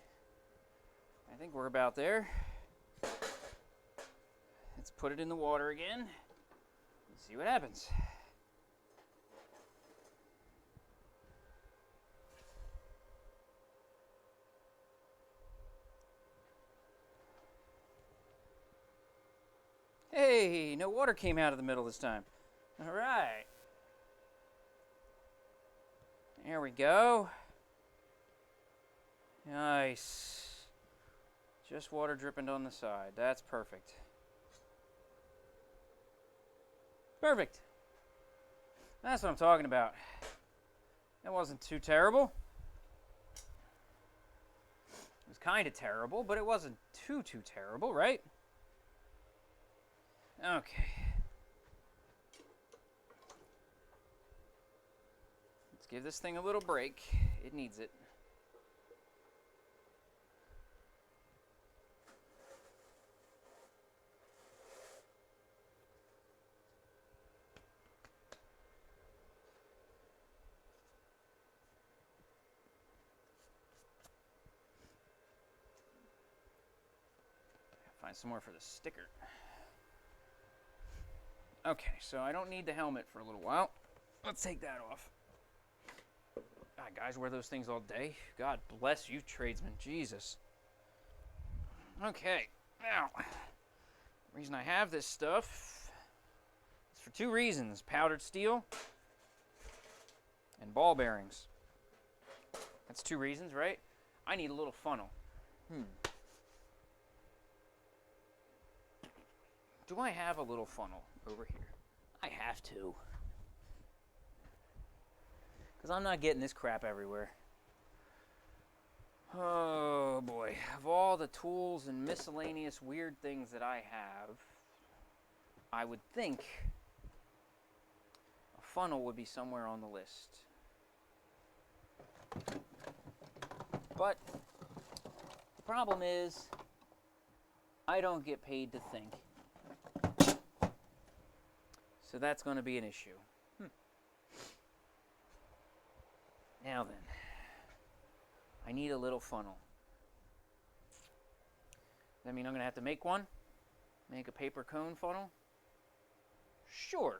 I think we're about there. Let's put it in the water again and see what happens. Hey, no water came out of the middle this time. All right. There we go. Nice. Just water dripping on the side. That's perfect. Perfect. That's what I'm talking about. That wasn't too terrible. It was kind of terrible, but it wasn't too terrible, right? Okay. Let's give this thing a little break. It needs it. Find some more for the sticker. Okay, so I don't need the helmet for a little while. Let's take that off. God, guys wear those things all day. God bless you, tradesmen. Jesus. Okay, now, the reason I have this stuff is for two reasons. Powdered steel and ball bearings. That's two reasons, right? I need a little funnel. Do I have a little funnel over here? I have to. Because I'm not getting this crap everywhere. Oh boy. Of all the tools and miscellaneous weird things that I have, I would think a funnel would be somewhere on the list. But the problem is, I don't get paid to think. So that's going to be an issue. Now then, I need a little funnel. Does that mean I'm going to have to make one? Make a paper cone funnel? Sure.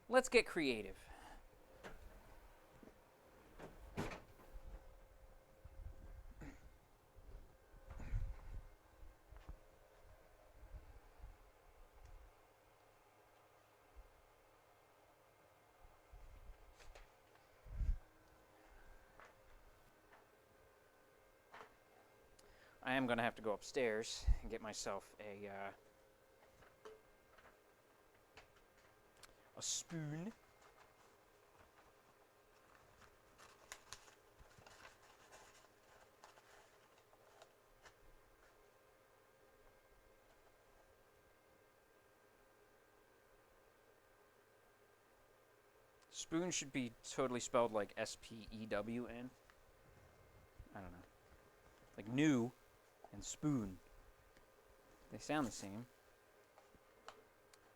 Let's get creative. I am going to have to go upstairs and get myself a spoon. Spoon should be totally spelled like S-P-E-W-N. I don't know. Like new and spoon. They sound the same.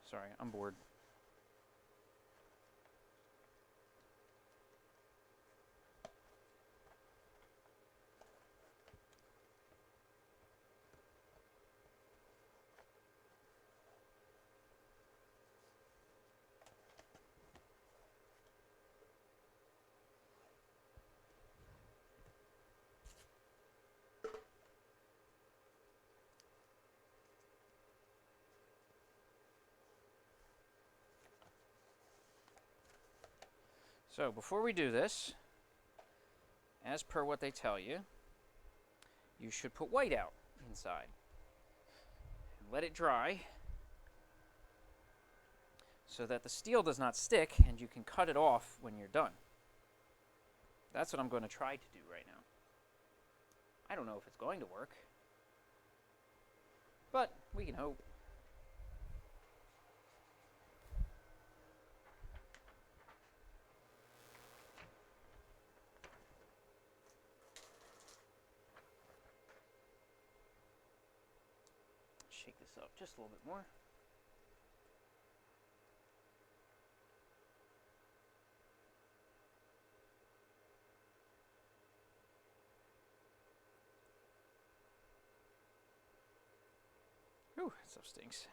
Sorry, I'm bored. So before we do this, as per what they tell you, you should put white out inside. And let it dry so that the steel does not stick and you can cut it off when you're done. That's what I'm going to try to do right now. I don't know if it's going to work, but we can hope. Shake this up just a little bit more. Whew, that stuff stinks.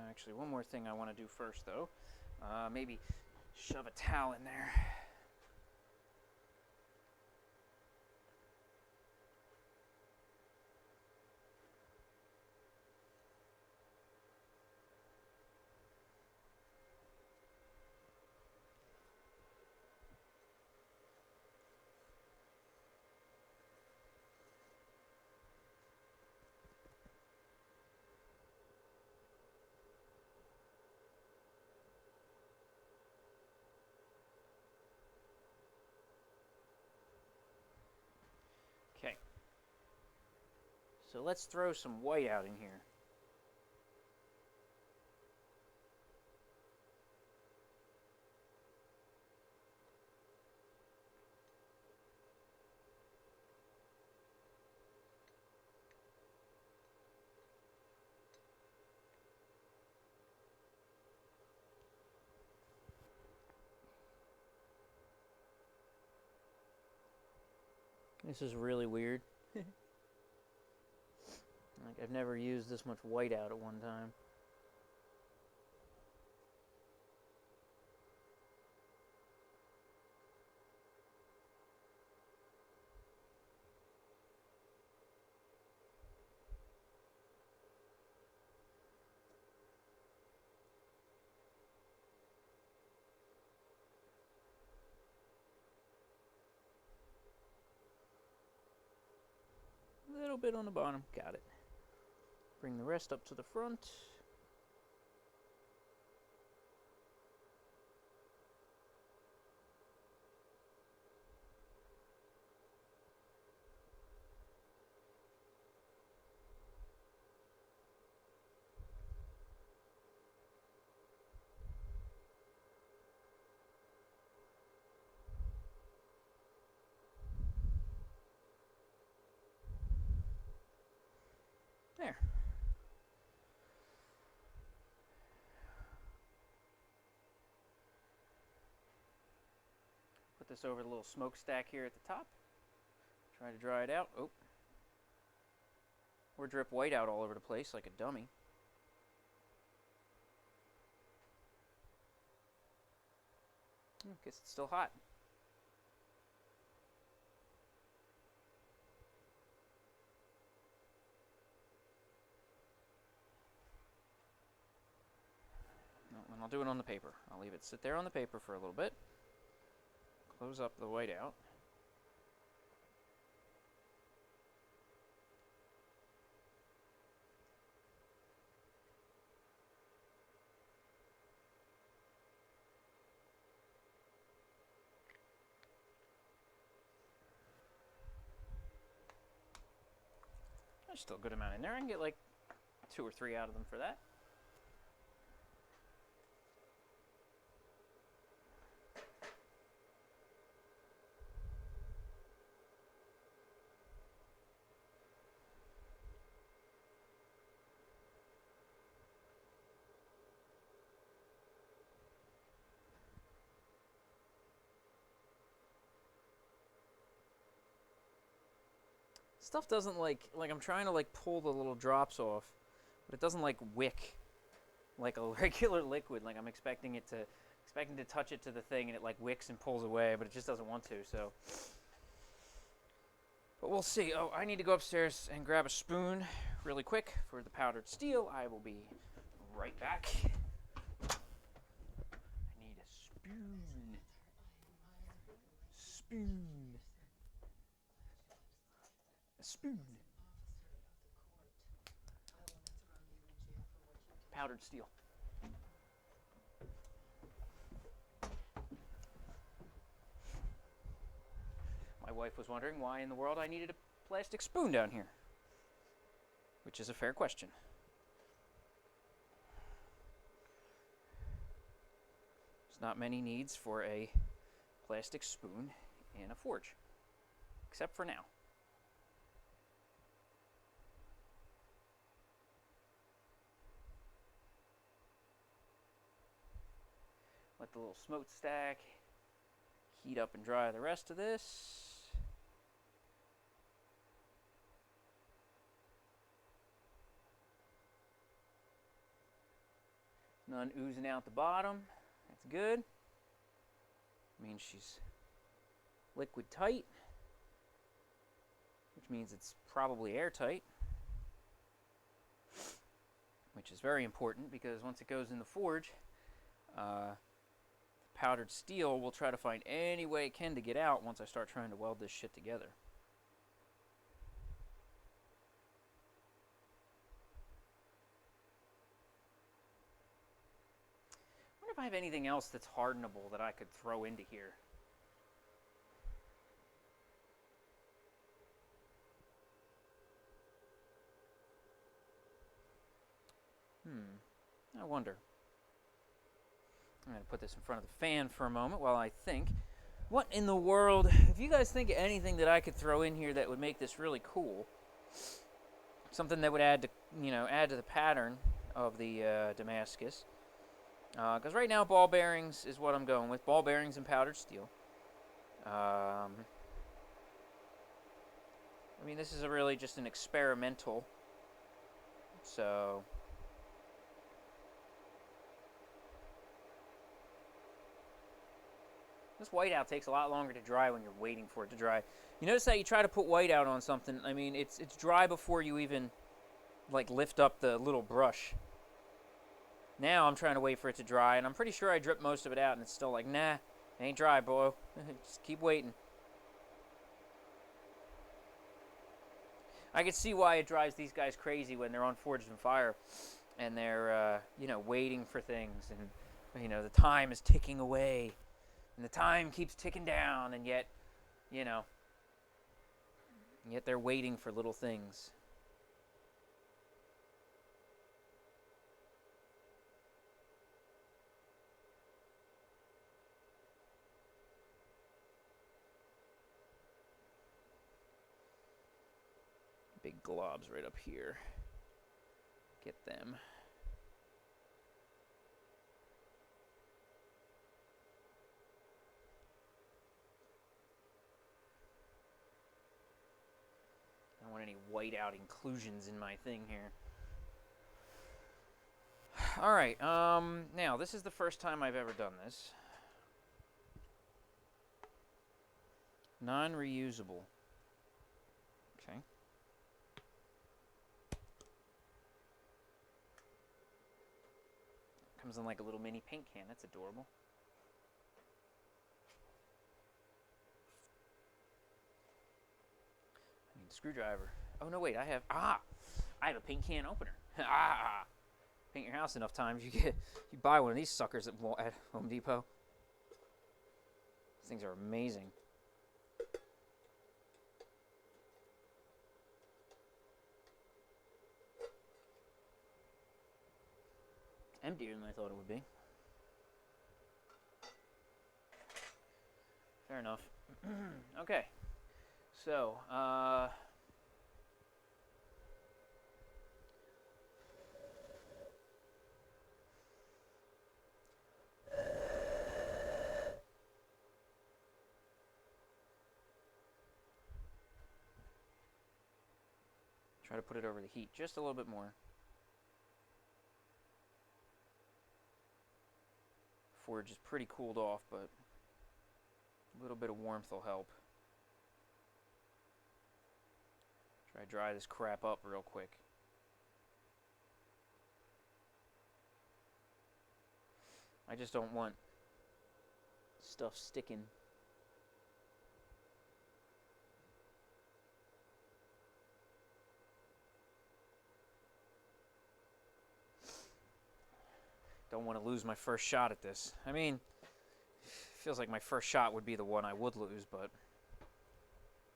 Actually, one more thing I want to do first, though. Maybe shove a towel in there. Okay. So let's throw some white out in here. This is really weird. Like, I've never used this much white out at one time. A little bit on the bottom. Got it. Bring the rest up to the front. There. Put this over the little smokestack here at the top. Try to dry it out. Oh. Or drip white out all over the place like a dummy. Guess it's still hot. No, and I'll do it on the paper. I'll leave it sit there on the paper for a little bit. Close up the white out. There's still a good amount in there. I can get like 2 or 3 out of them for that. Stuff doesn't like I'm trying to like pull the little drops off, but it doesn't like wick like a regular liquid. Like I'm expecting to touch it to the thing and it like wicks and pulls away, but it just doesn't want to. So, but we'll see. Oh, I need to go upstairs and grab a spoon really quick for the powdered steel. I will be right back. I need a spoon. Spoon. A spoon. Powdered steel. My wife was wondering why in the world I needed a plastic spoon down here, which is a fair question. There's not many needs for a plastic spoon in a forge, except for now. Let the little smokestack heat up and dry the rest of this. None oozing out the bottom. That's good. Means she's liquid tight, which means it's probably airtight, which is very important because once it goes in the forge, powdered steel will try to find any way it can to get out once I start trying to weld this shit together. I wonder if I have anything else that's hardenable that I could throw into here. I wonder. I'm going to put this in front of the fan for a moment while I think. What in the world, if you guys think of anything that I could throw in here that would make this really cool, something that would add to the pattern of the Damascus. Because right now ball bearings is what I'm going with. Ball bearings and powdered steel. I mean, this is really just an experimental. So this whiteout takes a lot longer to dry when you're waiting for it to dry. You notice how you try to put whiteout on something, I mean, it's dry before you even, like, lift up the little brush. Now I'm trying to wait for it to dry, and I'm pretty sure I dripped most of it out, and it's still like, nah, it ain't dry, boy. Just keep waiting. I can see why it drives these guys crazy when they're on Forged in Fire, and they're, waiting for things, and, the time is ticking away. And the time keeps ticking down, and yet, yet they're waiting for little things. Big globs right up here. Get them. I don't want any whiteout inclusions in my thing here. Alright, now this is the first time I've ever done this. Non-reusable. Okay. Comes in like a little mini paint can. That's adorable. I need a screwdriver. Oh no, wait, I have a paint can opener. Paint your house enough times, you buy one of these suckers at Home Depot. These things are amazing. Emptier than I thought it would be. Fair enough. Okay. So, Try to put it over the heat just a little bit more. Forge is pretty cooled off, but a little bit of warmth will help. Try to dry this crap up real quick. I just don't want stuff sticking. Don't want to lose my first shot at this. I mean, feels like my first shot would be the one I would lose, but,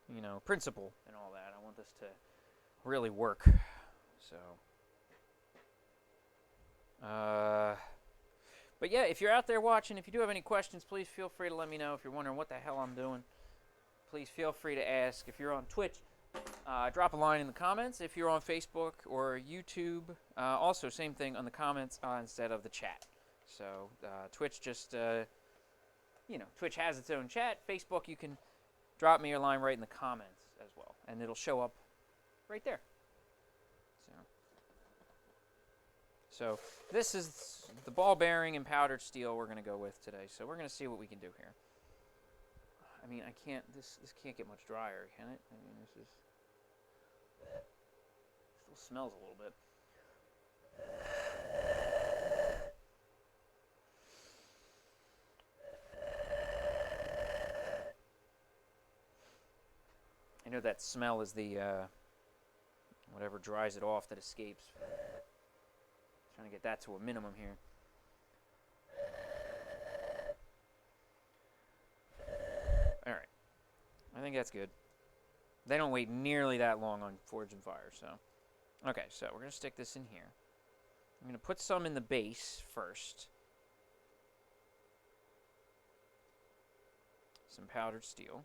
you know, principle and all that. I want this to really work. So, but yeah, if you're out there watching, if you do have any questions, please feel free to let me know. If you're wondering what the hell I'm doing, please feel free to ask. If you're on Twitch, drop a line in the comments. If you're on Facebook or YouTube, also same thing on the comments instead of the chat. So Twitch just, you know, Twitch has its own chat. Facebook, you can drop me your line right in the comments as well, and it'll show up right there. So this is the ball bearing and powdered steel we're going to go with today. So we're going to see what we can do here. I mean, I can't, this can't get much drier, can it? I mean, this is, still smells a little bit. I know that smell is the, whatever dries it off that escapes. Trying to get that to a minimum here. Alright. I think that's good. They don't wait nearly that long on Forge and Fire, so. Okay, so we're going to stick this in here. I'm going to put some in the base first. Some powdered steel.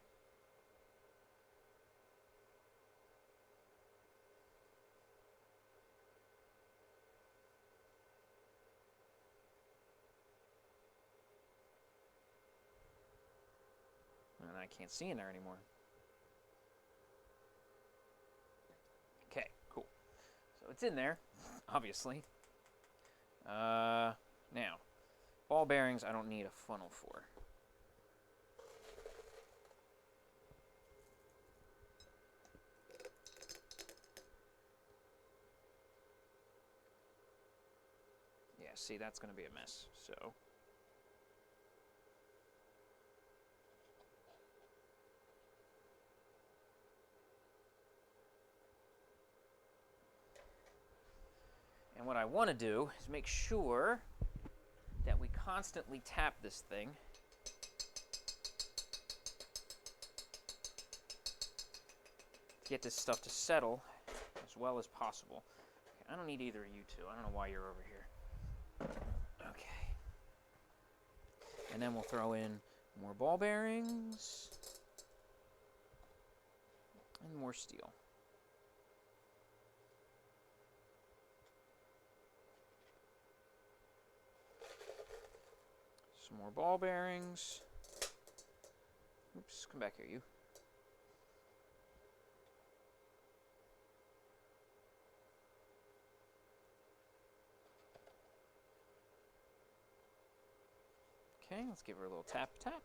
And I can't see in there anymore. Okay, cool. So it's in there, obviously. Now, ball bearings I don't need a funnel for. Yeah, see, that's going to be a mess, so. And what I want to do is make sure that we constantly tap this thing. To get this stuff to settle as well as possible. Okay, I don't need either of you two. I don't know why you're over here. Okay. And then we'll throw in more ball bearings and more steel. Some more ball bearings. Oops, come back here, you. Okay, let's give her a little tap. Okay.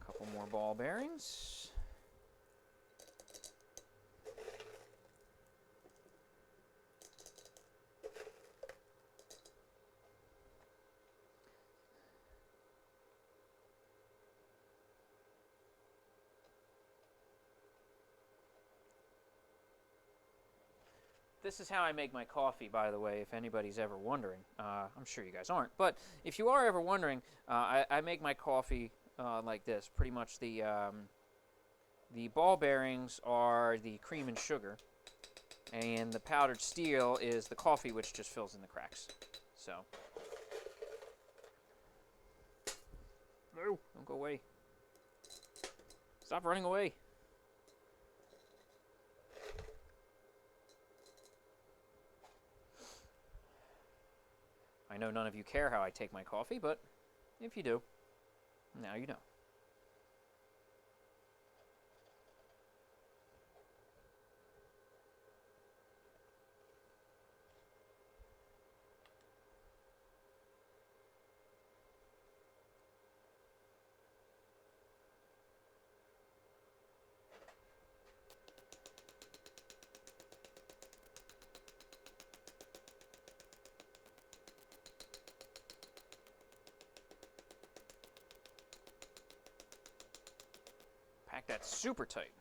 A couple more ball bearings. This is how I make my coffee, by the way, if anybody's ever wondering. I'm sure you guys aren't. But if you are ever wondering, I make my coffee like this. Pretty much the ball bearings are the cream and sugar. And the powdered steel is the coffee, which just fills in the cracks. So. No, don't go away. Stop running away. I know none of you care how I take my coffee, but if you do, now you know. Pack that super tight.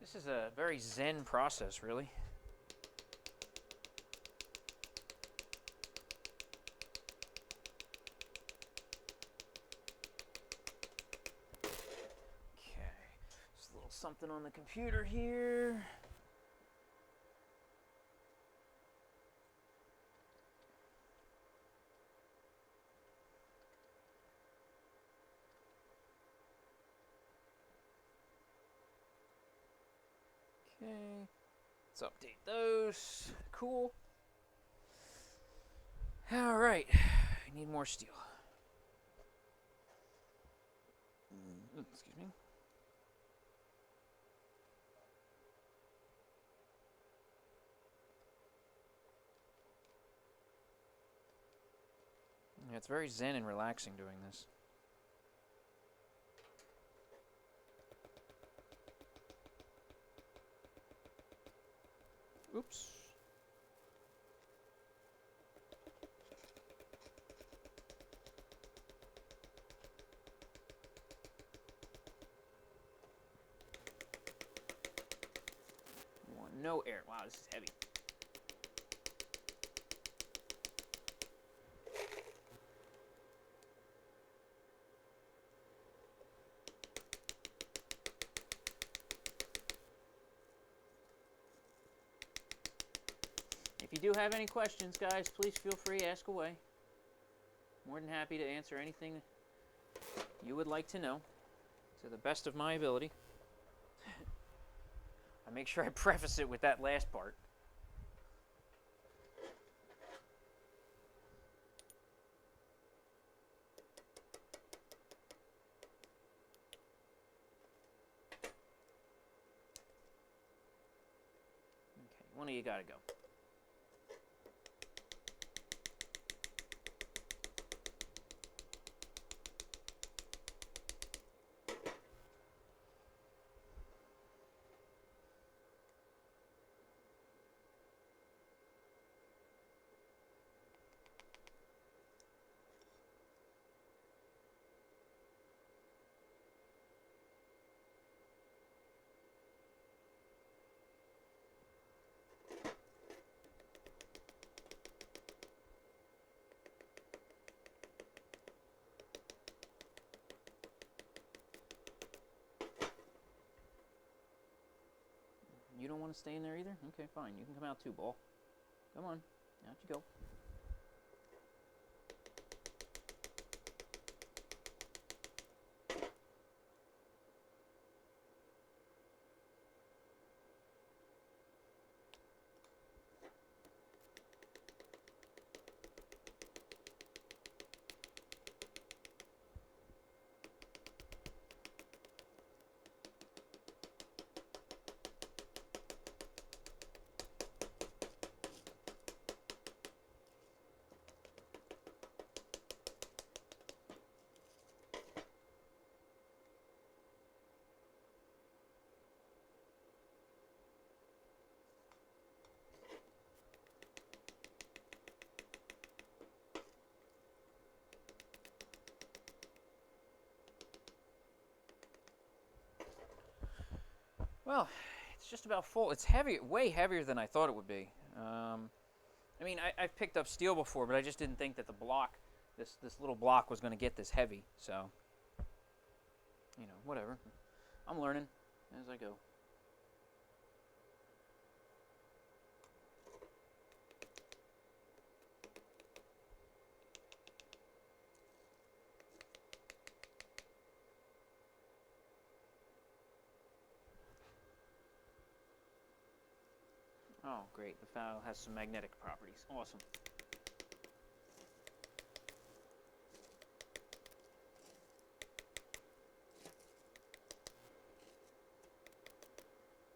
This is a very zen process, really. Okay, just a little something on the computer here. Okay, let's update those. Cool. All right, I need more steel. Excuse me. Yeah, it's very zen and relaxing doing this. Oops. No air. Wow, this is heavy. If you do have any questions, guys, please feel free to ask away. More than happy to answer anything you would like to know to the best of my ability. I make sure I preface it with that last part. Okay, one of you gotta go. You don't want to stay in there either? Okay, fine. You can come out too, Ball. Come on. Out you go. Well, it's just about full. It's heavy, way heavier than I thought it would be. I mean, I've picked up steel before, but I just didn't think that the block, this little block, was going to get this heavy. So, you know, whatever. I'm learning as I go. Oh, great. The file has some magnetic properties. Awesome.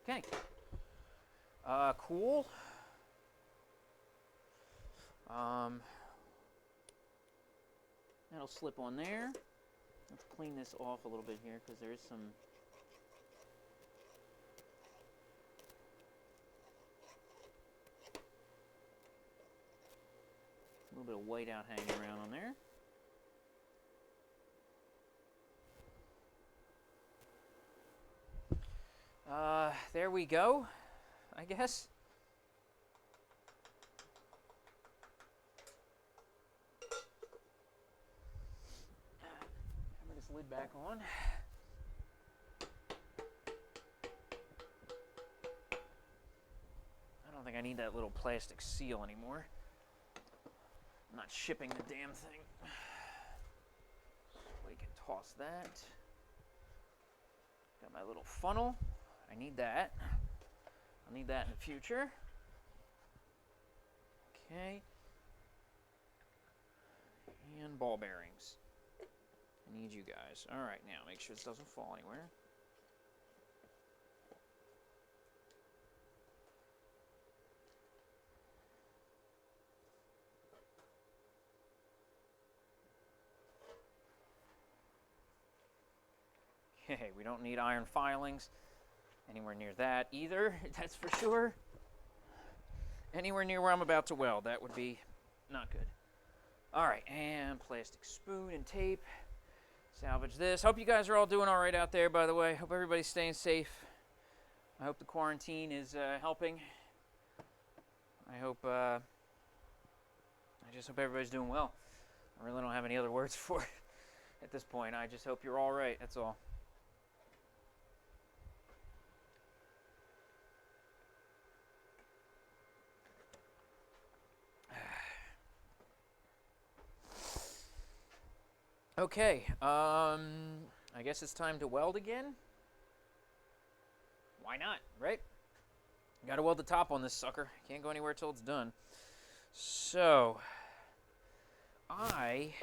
Okay. Cool. That'll slip on there. Let's clean this off a little bit here because there is some a little bit of whiteout hanging around on there. There we go, I guess. Hammer this lid back on. I don't think I need that little plastic seal anymore. I'm not shipping the damn thing. So we can toss that. Got my little funnel. I need that. I'll need that in the future. Okay. And ball bearings. I need you guys. All right, now make sure this doesn't fall anywhere. Okay, we don't need iron filings anywhere near that either, that's for sure. Anywhere near where I'm about to weld, that would be not good. All right, and plastic spoon and tape. Salvage this. Hope you guys are all doing all right out there, by the way. Hope everybody's staying safe. I hope the quarantine is helping. I just hope everybody's doing well. I really don't have any other words for it at this point. I just hope you're all right, that's all. Okay, I guess it's time to weld again. Why not, right? Gotta weld the top on this sucker. Can't go anywhere till it's done. So, I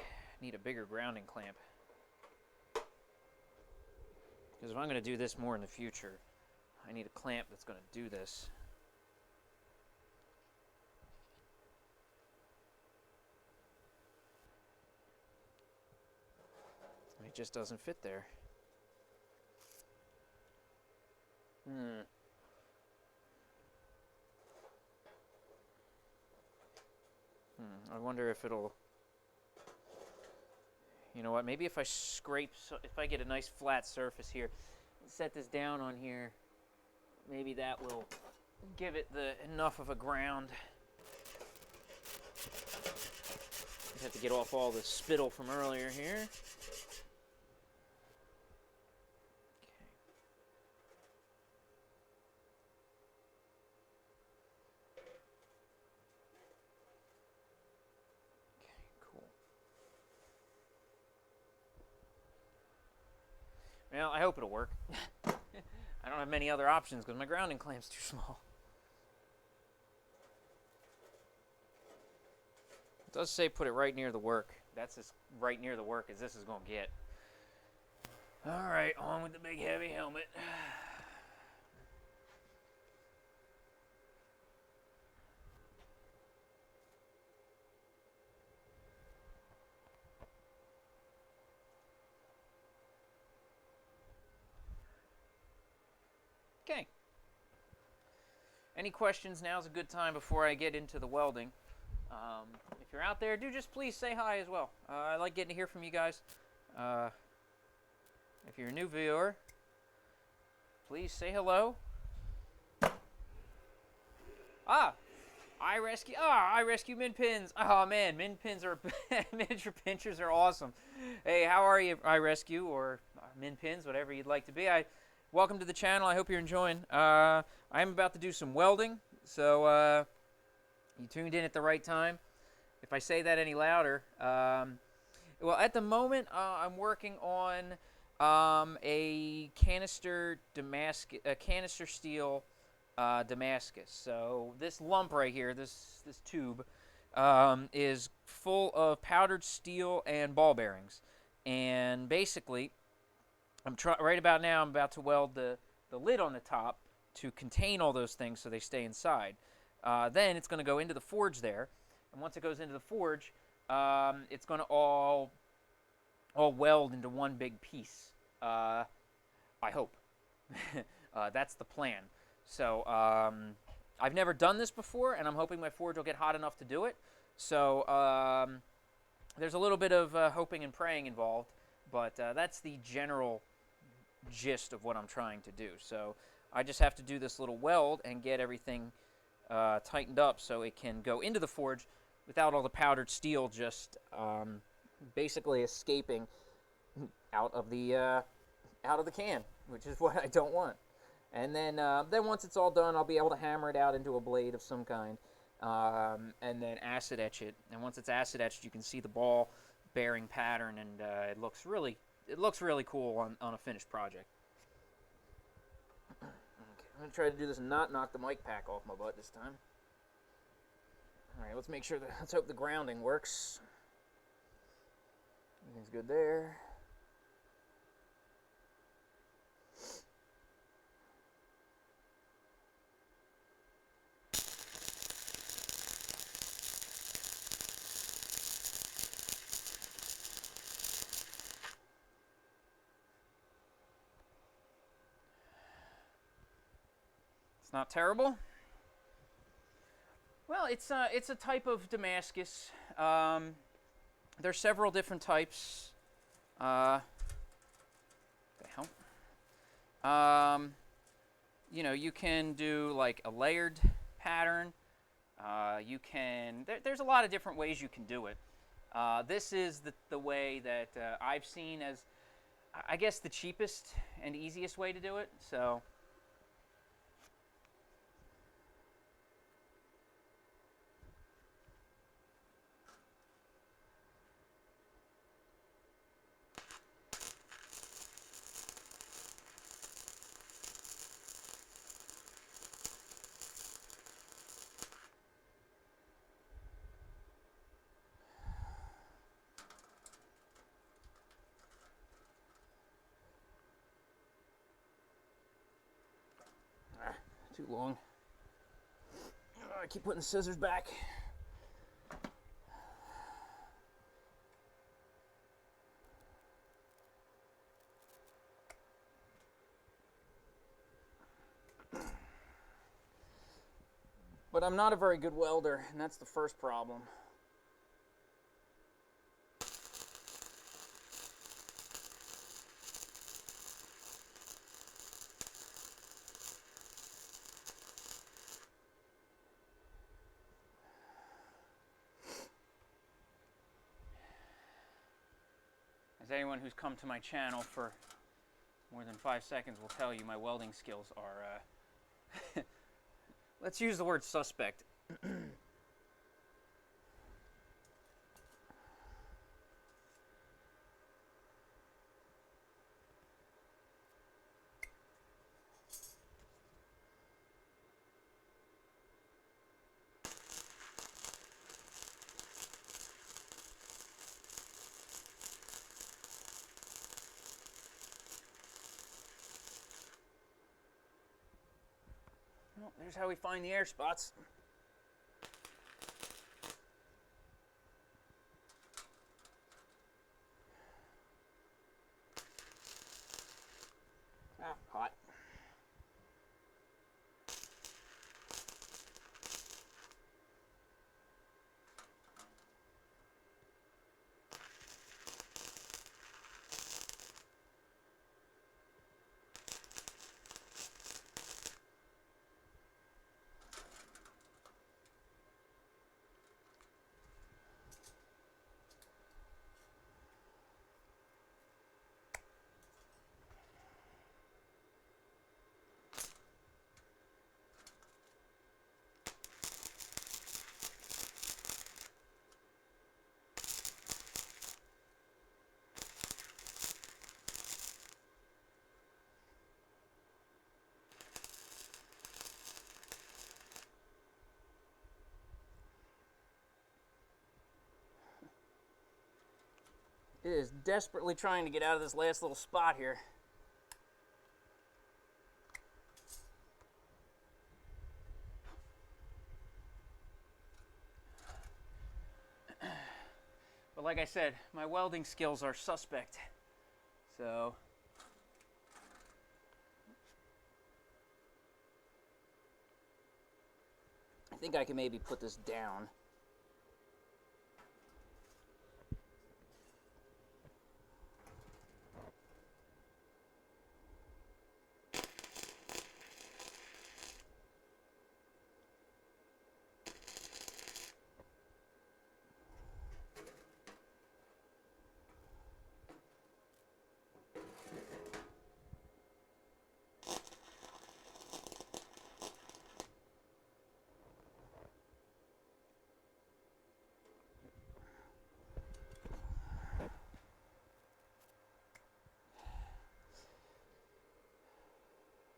need a bigger grounding clamp. Because if I'm going to do this more in the future, I need a clamp that's going to do this. It just doesn't fit there. I wonder if it'll... You know what, maybe if I scrape, if I get a nice flat surface here, set this down on here, maybe that will give it enough of a ground. Just have to get off all the spittle from earlier here. Well, I hope it'll work. I don't have many other options because my grounding clamp's too small. It does say put it right near the work. That's as right near the work as this is going to get. All right, on with the big heavy helmet. Okay. Any questions? Now's a good time before I get into the welding. If you're out there, do just please say hi as well. I like getting to hear from you guys. If you're a new viewer, Please say hello. I rescue min pins. Oh man, min pins are miniature pinchers are awesome. Hey, how are you, I rescue or min pins, whatever you'd like to be. Welcome to the channel. I hope you're enjoying. I'm about to do some welding, so you tuned in at the right time. If I say that any louder, well, at the moment I'm working on a canister steel Damascus. So this lump right here, this tube, is full of powdered steel and ball bearings. And basically, right about now I'm about to weld the lid on the top to contain all those things so they stay inside. Then it's going to go into the forge there, and once it goes into the forge, it's going to all weld into one big piece. I hope. That's the plan. So I've never done this before, and I'm hoping my forge will get hot enough to do it. So there's a little bit of hoping and praying involved, but that's the general gist of what I'm trying to do. So I just have to do this little weld and get everything tightened up so it can go into the forge without all the powdered steel just basically escaping out of the can, which is what I don't want. And then once it's all done, I'll be able to hammer it out into a blade of some kind, and then acid etch it. And once it's acid etched, you can see the ball bearing pattern, and it looks really cool on a finished project. Okay, I'm gonna try to do this and not knock the mic pack off my butt this time. All right, let's hope the grounding works. Everything's good there. It's not terrible. Well, it's a type of Damascus. There's several different types. The hell? You know, you can do like a layered pattern. There's a lot of different ways you can do it. This is the way that I've seen as, I guess, the cheapest and easiest way to do it. So. Too long. I keep putting the scissors back. But I'm not a very good welder, and that's the first problem. As anyone who's come to my channel for more than 5 seconds will tell you, my welding skills are, let's use the word suspect. Well, there's how we find the air spots. Ah, hot. It is desperately trying to get out of this last little spot here. But like I said, my welding skills are suspect. So I think I can maybe put this down.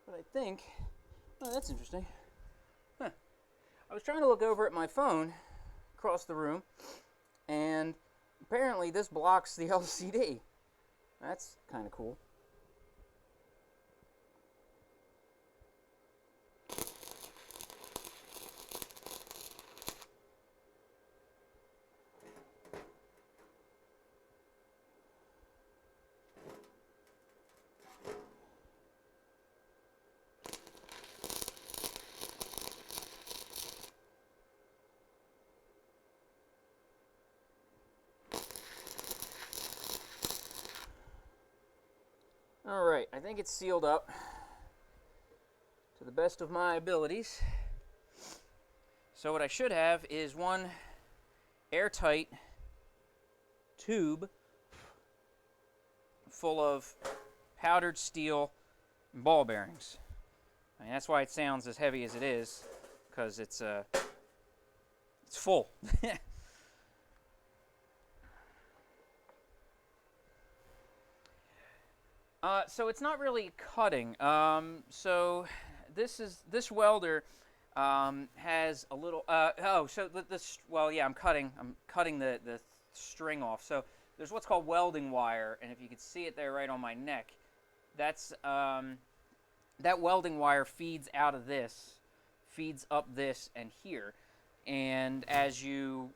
But I think, oh, that's interesting. Huh. I was trying to look over at my phone across the room, and apparently this blocks the LCD. That's kind of cool. Alright, I think it's sealed up to the best of my abilities. So what I should have is one airtight tube full of powdered steel and ball bearings. I mean, that's why it sounds as heavy as it is, because it's full. So it's not really cutting. So this welder has a little. Well, yeah, I'm cutting the string off. So there's what's called welding wire, and if you can see it there right on my neck, that's that welding wire feeds out of this, feeds up this and here, and as you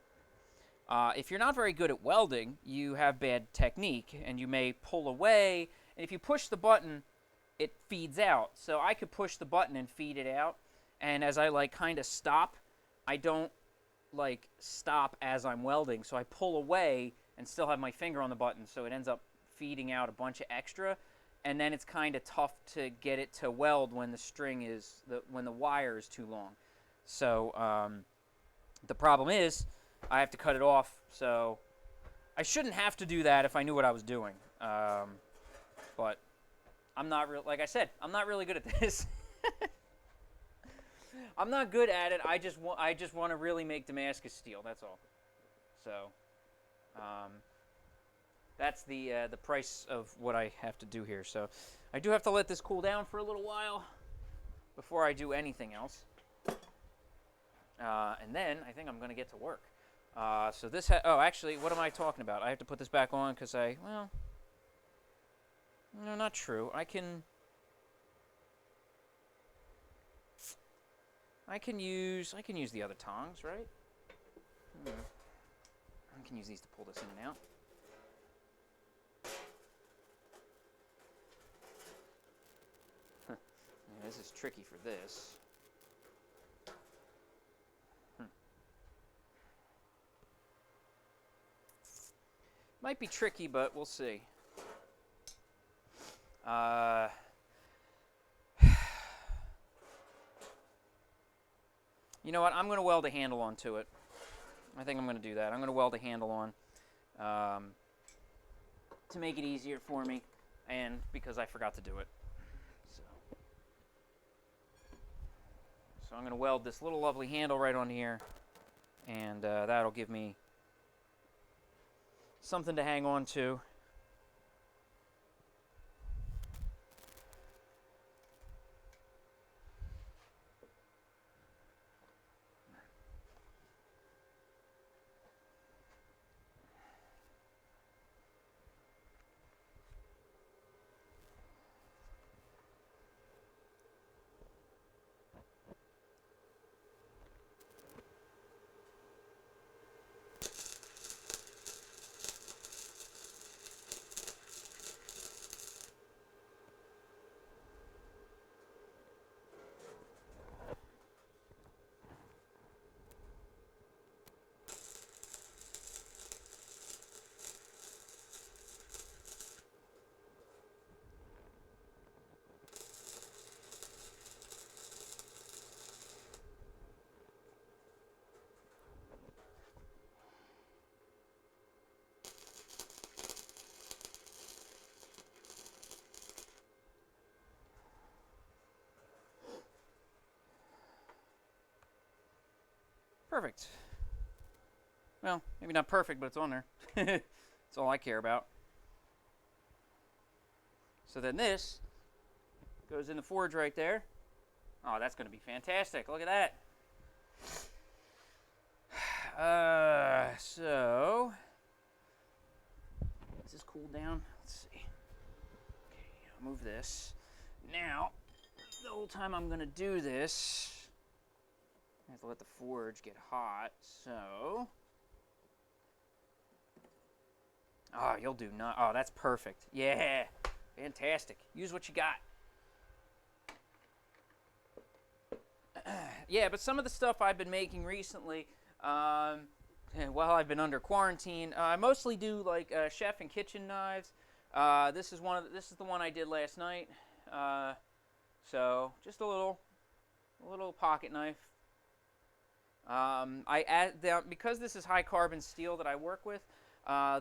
if you're not very good at welding, you have bad technique, and you may pull away. And if you push the button, it feeds out. So I could push the button and feed it out. And as I like kind of stop, I don't like stop as I'm welding. So I pull away and still have my finger on the button. So it ends up feeding out a bunch of extra. And then it's kind of tough to get it to weld when when the wire is too long. So the problem is I have to cut it off. So I shouldn't have to do that if I knew what I was doing. But I'm not like I said, I'm not really good at this. I'm not good at it. I just want to really make Damascus steel. That's all. So that's the price of what I have to do here. So I do have to let this cool down for a little while before I do anything else. And then I think I'm going to get to work. So this actually, what am I talking about? I have to put this back on because no, not true. I can use the other tongs, right? I can use these to pull this in and out. Yeah, this is tricky for this. Might be tricky, but we'll see. You know what? I'm going to weld a handle onto it. I think I'm going to do that. I'm going to weld a handle on to make it easier for me, and because I forgot to do it. So I'm going to weld this little lovely handle right on here, and that'll give me something to hang on to. Perfect. Well, maybe not perfect, but it's on there. That's all I care about. So then this goes in the forge right there. Oh, that's going to be fantastic. Look at that. So, does this cool down? Let's see. Okay, I'll move this. Now, the whole time I'm going to do this, I have to let the forge get hot. So, oh, you'll do not. Oh, that's perfect. Yeah, fantastic. Use what you got. Yeah, but some of the stuff I've been making recently, while I've been under quarantine, I mostly do like chef and kitchen knives. This is the one I did last night. So just a little pocket knife. Because this is high carbon steel that I work with.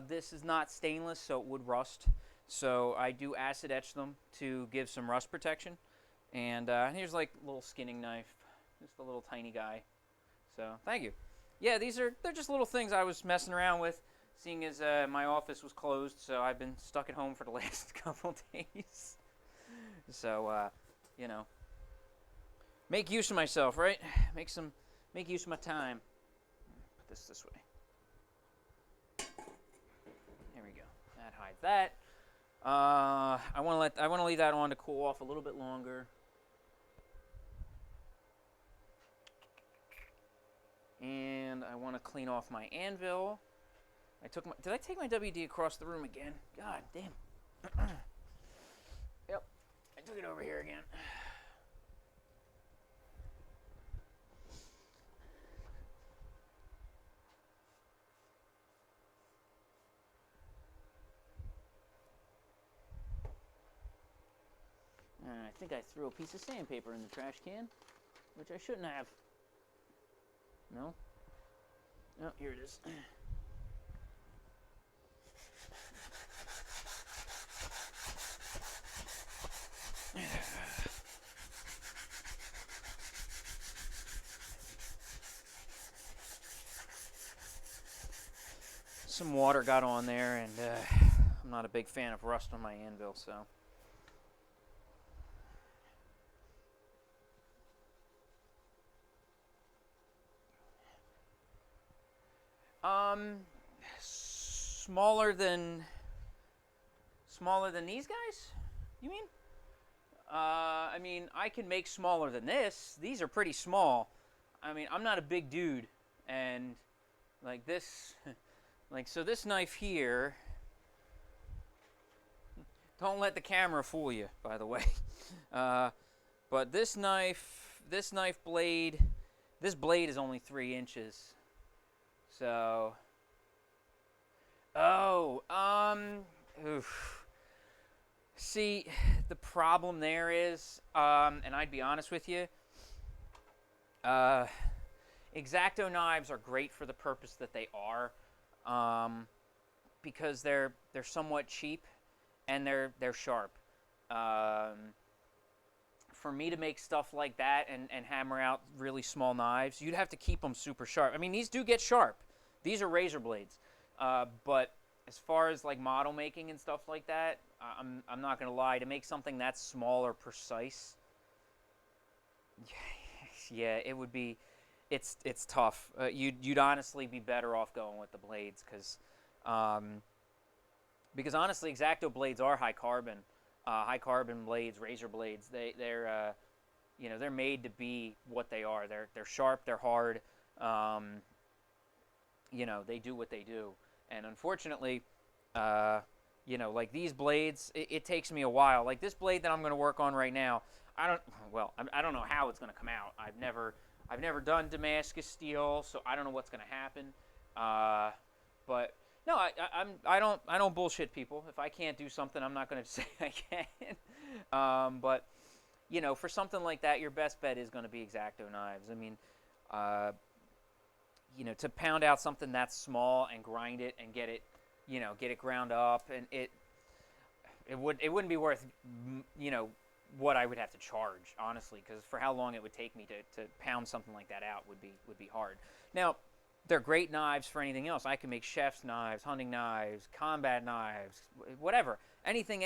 This is not stainless, so it would rust. So I do acid etch them to give some rust protection. And here's like a little skinning knife. Just a little tiny guy. So, thank you. Yeah, they're just little things I was messing around with, seeing as my office was closed, so I've been stuck at home for the last couple days. So, make use of myself, right? Make use of my time. Put this way. There we go. That hides that. I want to leave that on to cool off a little bit longer. And I want to clean off my anvil. Did I take my WD across the room again? God damn. Yep, I took it over here again. I think I threw a piece of sandpaper in the trash can, which I shouldn't have. No? Oh, here it is. Some water got on there, and I'm not a big fan of rust on my anvil, so. Smaller than these guys? You mean? I mean, I can make smaller than this. These are pretty small. I mean, I'm not a big dude, and like this, so this knife here. Don't let the camera fool you, by the way. But this blade is only 3 inches. So, see, the problem there is, and I'd be honest with you, X-Acto knives are great for the purpose that they are, because they're somewhat cheap and they're sharp. For me to make stuff like that and hammer out really small knives, you'd have to keep them super sharp. I mean, these do get sharp. These are razor blades. But as far as like model making and stuff like that, I'm not gonna lie, to make something that's small or precise, yeah, it would be, it's tough. You'd honestly be better off going with the blades, because honestly, X-Acto blades are high carbon blades, razor blades. They're made to be what they are. They're sharp, they're hard. They do what they do. And unfortunately, like these blades, it takes me a while. Like this blade that I'm going to work on right now, I don't know how it's going to come out. I've never done Damascus steel, so I don't know what's going to happen. But no, I don't bullshit people. If I can't do something, I'm not going to say I can. But for something like that, your best bet is going to be X-Acto knives. I mean, to pound out something that's small and grind it and get it ground up, and it wouldn't be worth what I would have to charge, honestly, because for how long it would take me to pound something like that out would be hard. Now, they're great knives for anything else. I can make chef's knives, hunting knives, combat knives, whatever. Anything,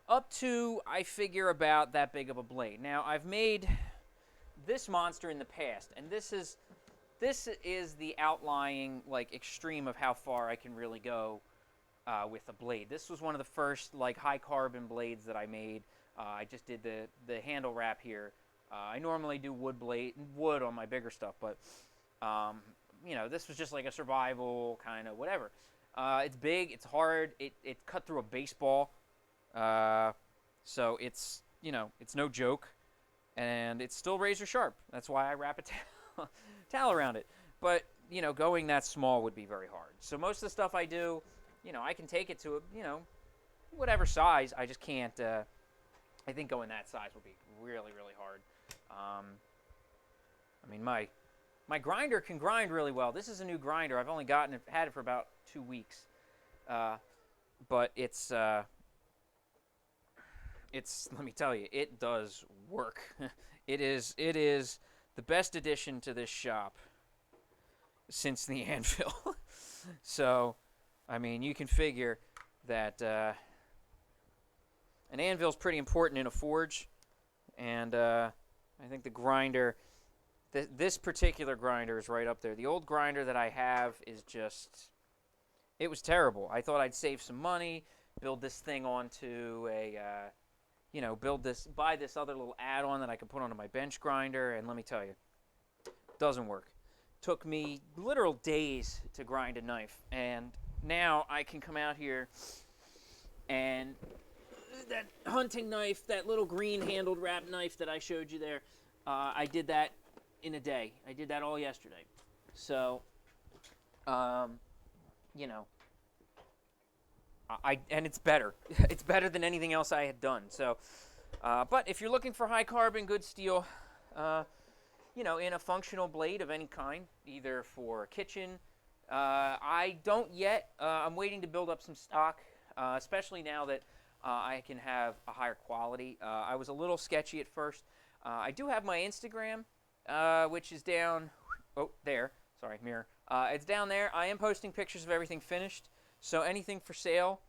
up to, I figure, about that big of a blade. Now, I've made this monster in the past, and this is the outlying, like, extreme of how far I can really go with a blade. This was one of the first, like, high carbon blades that I made. I just did the handle wrap here. I normally do wood on my bigger stuff, but this was just like a survival kind of whatever. It's big, it's hard, it cut through a baseball, so it's no joke, and it's still razor sharp. That's why I wrap a towel around it. But going that small would be very hard. So most of the stuff I do, I can take it to a whatever size. I just can't. I think going that size would be really, really hard. My grinder can grind really well. This is a new grinder. I've only had it for about 2 weeks, but it's let me tell you, it does work. It is the best addition to this shop since the anvil. So, you can figure that an anvil is pretty important in a forge, and I think the grinder, this particular grinder is right up there. The old grinder that I have is it was terrible. I thought I'd save some money, build this thing onto buy this other little add-on that I could put onto my bench grinder, and let me tell you, it doesn't work. Took me literal days to grind a knife, and now I can come out here and that hunting knife, that little green handled wrap knife that I showed you there, I did that in a day. I did that all yesterday. So, and it's better. It's better than anything else I had done. So, but if you're looking for high carbon, good steel, in a functional blade of any kind, either for a kitchen, I don't yet. I'm waiting to build up some stock, especially now that I can have a higher quality. I was a little sketchy at first. I do have my Instagram, which is down, there, sorry, mirror. It's down there. I am posting pictures of everything finished, so anything for sale,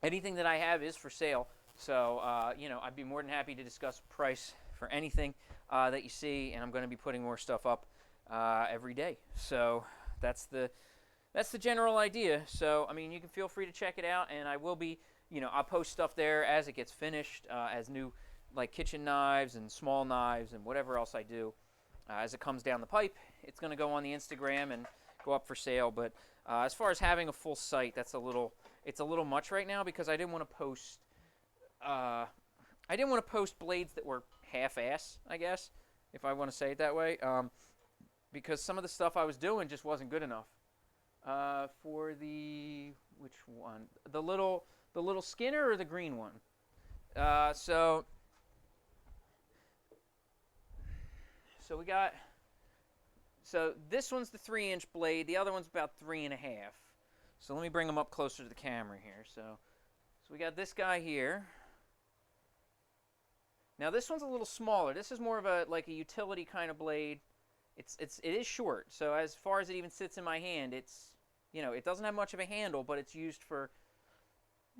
anything that I have is for sale. So, I'd be more than happy to discuss price for anything that you see, and I'm going to be putting more stuff up every day. So that's the general idea. So, you can feel free to check it out, and I will be, I'll post stuff there as it gets finished, as new, like, kitchen knives and small knives and whatever else I do. As it comes down the pipe, it's going to go on the Instagram and go up for sale. But as far as having a full site, it's a little much right now, because I didn't want to post blades that were half-ass, I guess, if I want to say it that way, because some of the stuff I was doing just wasn't good enough. For which one? The little Skinner or the green one? So we got. So this one's the 3-inch blade. The other one's about 3.5. So let me bring them up closer to the camera here. So we got this guy here. Now this one's a little smaller. This is more of a utility kind of blade. It is short. So as far as it even sits in my hand, it's it doesn't have much of a handle, but it's used for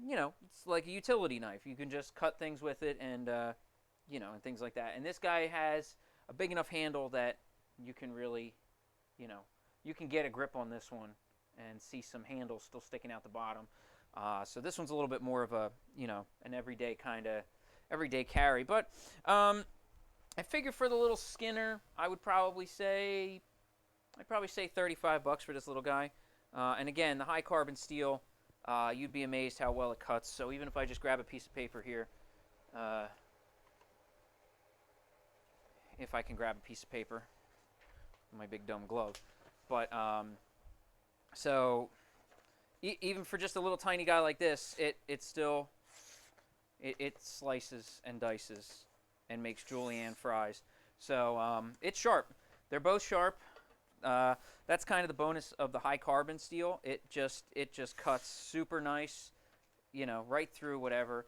it's like a utility knife. You can just cut things with it and and things like that. And this guy has a big enough handle that you can really you can get a grip on this one and see some handles still sticking out the bottom. So this one's a little bit more of a an everyday carry. But I figure for the little Skinner, I'd probably say $35 for this little guy. And again, the high carbon steel, you'd be amazed how well it cuts. So even if I just grab a piece of paper here, if I can grab a piece of paper, my big dumb glove. But so even for just a little tiny guy like this, it still slices and dices and makes julienne fries. So it's sharp. They're both sharp. That's kind of the bonus of the high carbon steel. It just cuts super nice, right through whatever.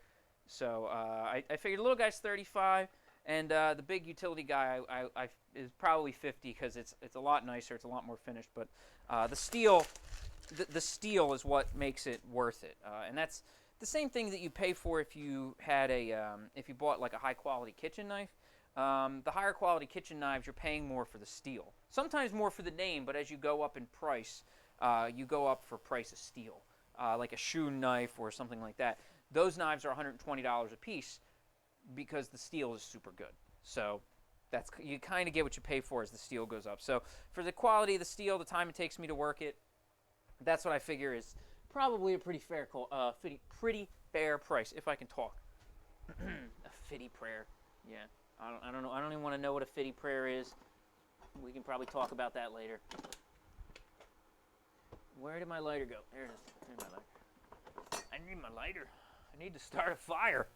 So I figured the little guy's 35, and the big utility guy is probably 50 because it's a lot nicer, it's a lot more finished. But the steel, the steel is what makes it worth it, and that's the same thing that you pay for if you had if you bought like a high quality kitchen knife. The higher quality kitchen knives, you're paying more for the steel. Sometimes more for the name, but as you go up in price, you go up for price of steel. Like a shoe knife or something like that. Those knives are $120 a piece because the steel is super good. So that's, you kind of get what you pay for as the steel goes up. So for the quality of the steel, the time it takes me to work it, that's what I figure is probably a pretty fair price if I can talk. A fitty prayer, yeah. I don't know. I don't even want to know what a fitty prayer is. We can probably talk about that later. Where did my lighter go? There it is. There's my lighter. I need my lighter. I need to start a fire.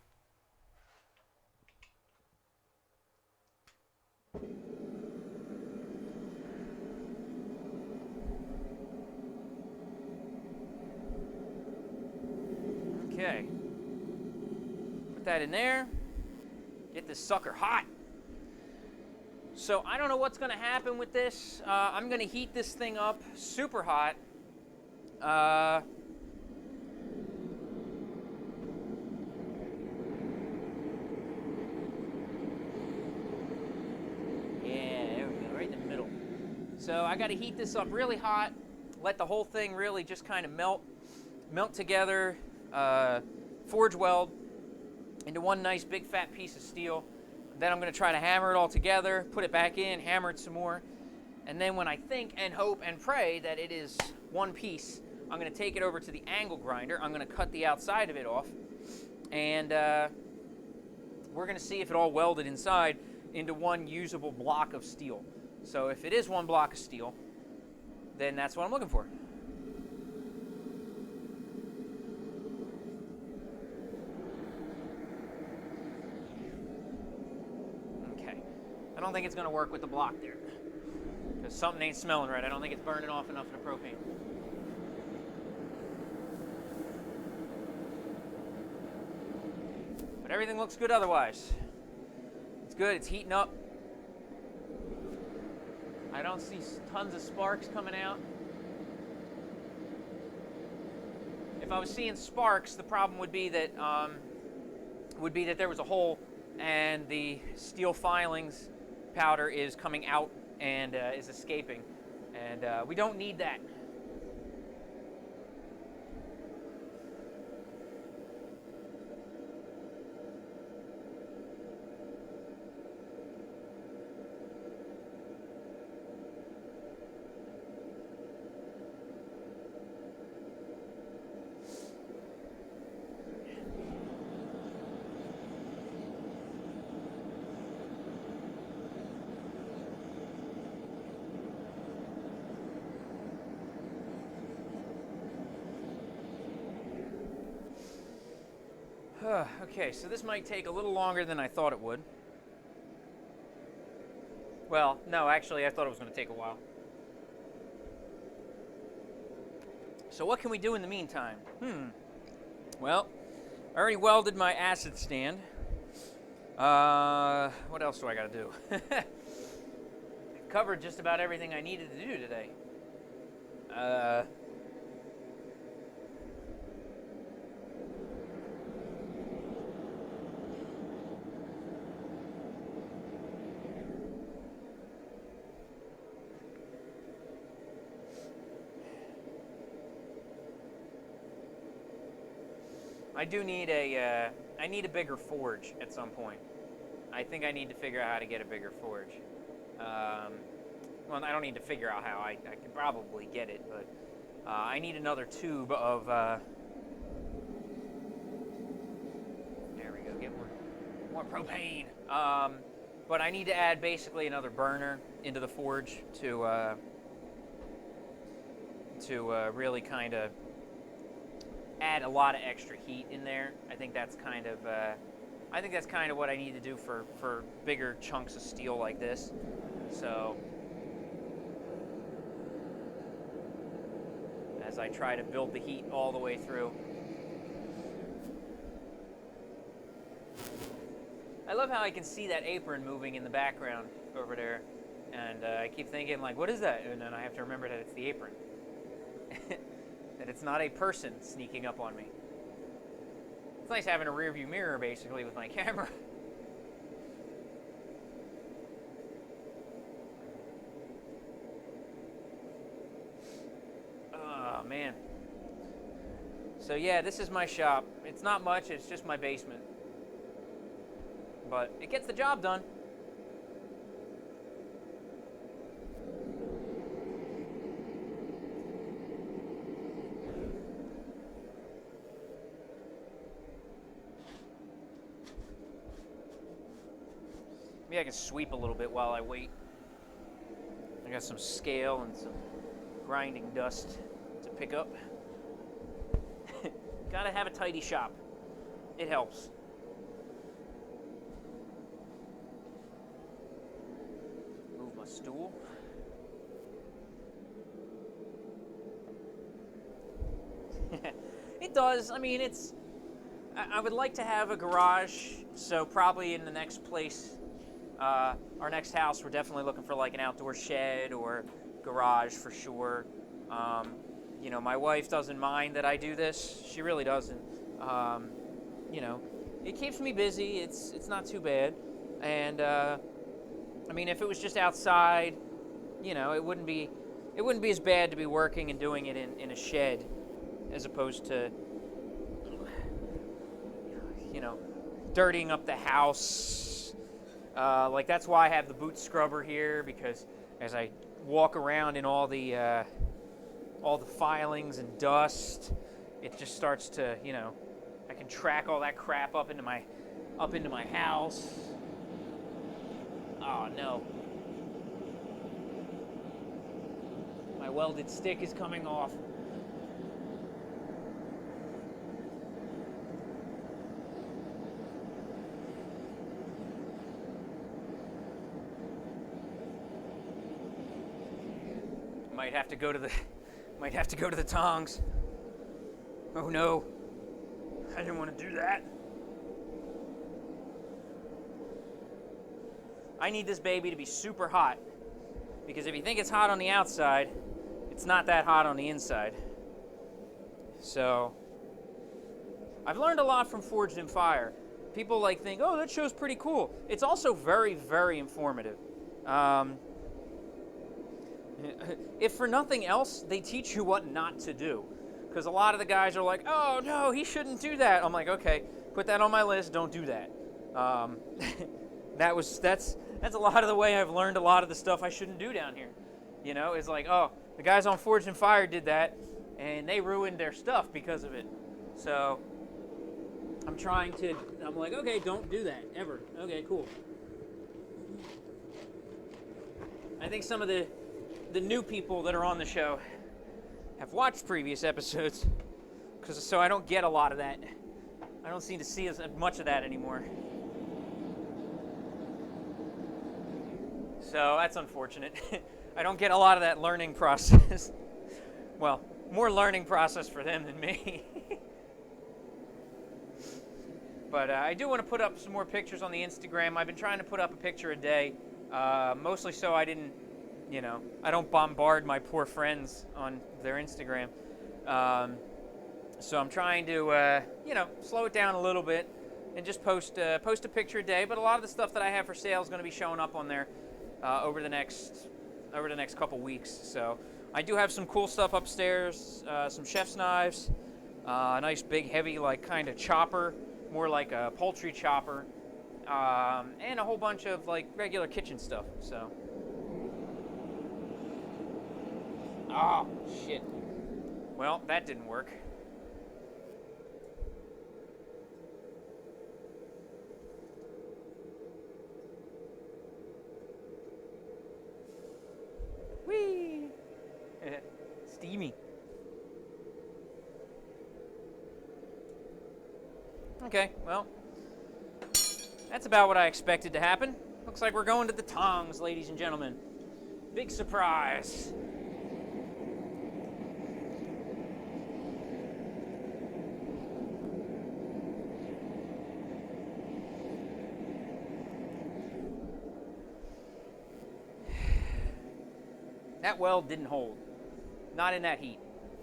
Okay. Put that in there. Get this sucker hot. So I don't know what's going to happen with this. I'm going to heat this thing up super hot. Yeah, there we go, right in the middle. So I got to heat this up really hot, let the whole thing really just kind of melt together, forge weld into one nice big fat piece of steel. Then I'm going to try to hammer it all together, put it back in, hammer it some more. And then when I think and hope and pray that it is one piece, I'm going to take it over to the angle grinder. I'm going to cut the outside of it off. And we're going to see if it all welded inside into one usable block of steel. So if it is one block of steel, then that's what I'm looking for. Okay. I don't think it's going to work with the block there, because something ain't smelling right. I don't think it's burning off enough of the propane. But everything looks good otherwise. It's good. It's heating up. I don't see tons of sparks coming out. If I was seeing sparks, the problem would be that there was a hole and the steel filings powder is coming out and is escaping, and we don't need that. Okay, so this might take a little longer than I thought it would. Well, no, actually, I thought it was going to take a while. So what can we do in the meantime? Well, I already welded my acid stand. What else do I got to do? I've covered just about everything I needed to do today. I do need I need a bigger forge at some point. I think I need to figure out how to get a bigger forge. Well, I don't need to figure out how. I can probably get it, but I need another tube of. There we go. Get more propane. But I need to add basically another burner into the forge to really kind of add a lot of extra heat in there. I think that's kind of what I need to do for bigger chunks of steel like this. So as I try to build the heat all the way through. love how I can see that apron moving in the background over there. And I keep thinking, like, what is that? And then I have to remember that it's the apron. That it's not a person sneaking up on me. It's nice having a rear view mirror, basically, with my camera. Oh, man. So, yeah, this is my shop. It's not much, it's just my basement. But it gets the job done. Maybe I can sweep a little bit while I wait. I got some scale and some grinding dust to pick up. Gotta have a tidy shop. It helps. Move my stool. It does. I mean, it's... I would like to have a garage, so probably in the next place, our next house, we're definitely looking for like an outdoor shed or garage for sure. You know, my wife doesn't mind that I do this. She really doesn't. You know, it keeps me busy. It's not too bad. And I mean, if it was just outside, you know, it wouldn't be as bad to be working and doing it in a shed as opposed to, you know, dirtying up the house. Like, that's why I have the boot scrubber here, because as I walk around in all the filings and dust, it just starts to, you know, I can track all that crap up into my house. Oh no. My welded stick is coming off. Might have to go to the tongs. Oh no. I didn't want to do that. I need this baby to be super hot, because if you think it's hot on the outside, it's not that hot on the inside. So, I've learned a lot from Forged in Fire. People like think, oh, that show's pretty cool. It's also very, very informative. If for nothing else, they teach you what not to do. Because a lot of the guys are like, oh, no, he shouldn't do that. I'm like, okay, put that on my list, don't do that. That's a lot of the way I've learned a lot of the stuff I shouldn't do down here. You know, it's like, oh, the guys on Forged in Fire did that, and they ruined their stuff because of it. So, I'm like, okay, don't do that, ever. Okay, cool. I think some of the new people that are on the show have watched previous episodes, so I don't get a lot of that. I don't seem to see as much of that anymore. So that's unfortunate. I don't get a lot of that learning process. Well, more learning process for them than me. But I do want to put up some more pictures on the Instagram. I've been trying to put up a picture a day, mostly so I don't bombard my poor friends on their Instagram. So I'm trying to, slow it down a little bit and just post a picture a day. But a lot of the stuff that I have for sale is going to be showing up on there over the next couple weeks. So I do have some cool stuff upstairs, some chef's knives, a nice big heavy kind of chopper, more like a poultry chopper, and a whole bunch of regular kitchen stuff. So. Oh, shit. Well, that didn't work. Whee! Steamy. Okay, well, that's about what I expected to happen. Looks like we're going to the tongs, ladies and gentlemen. Big surprise. That weld didn't hold. Not in that heat.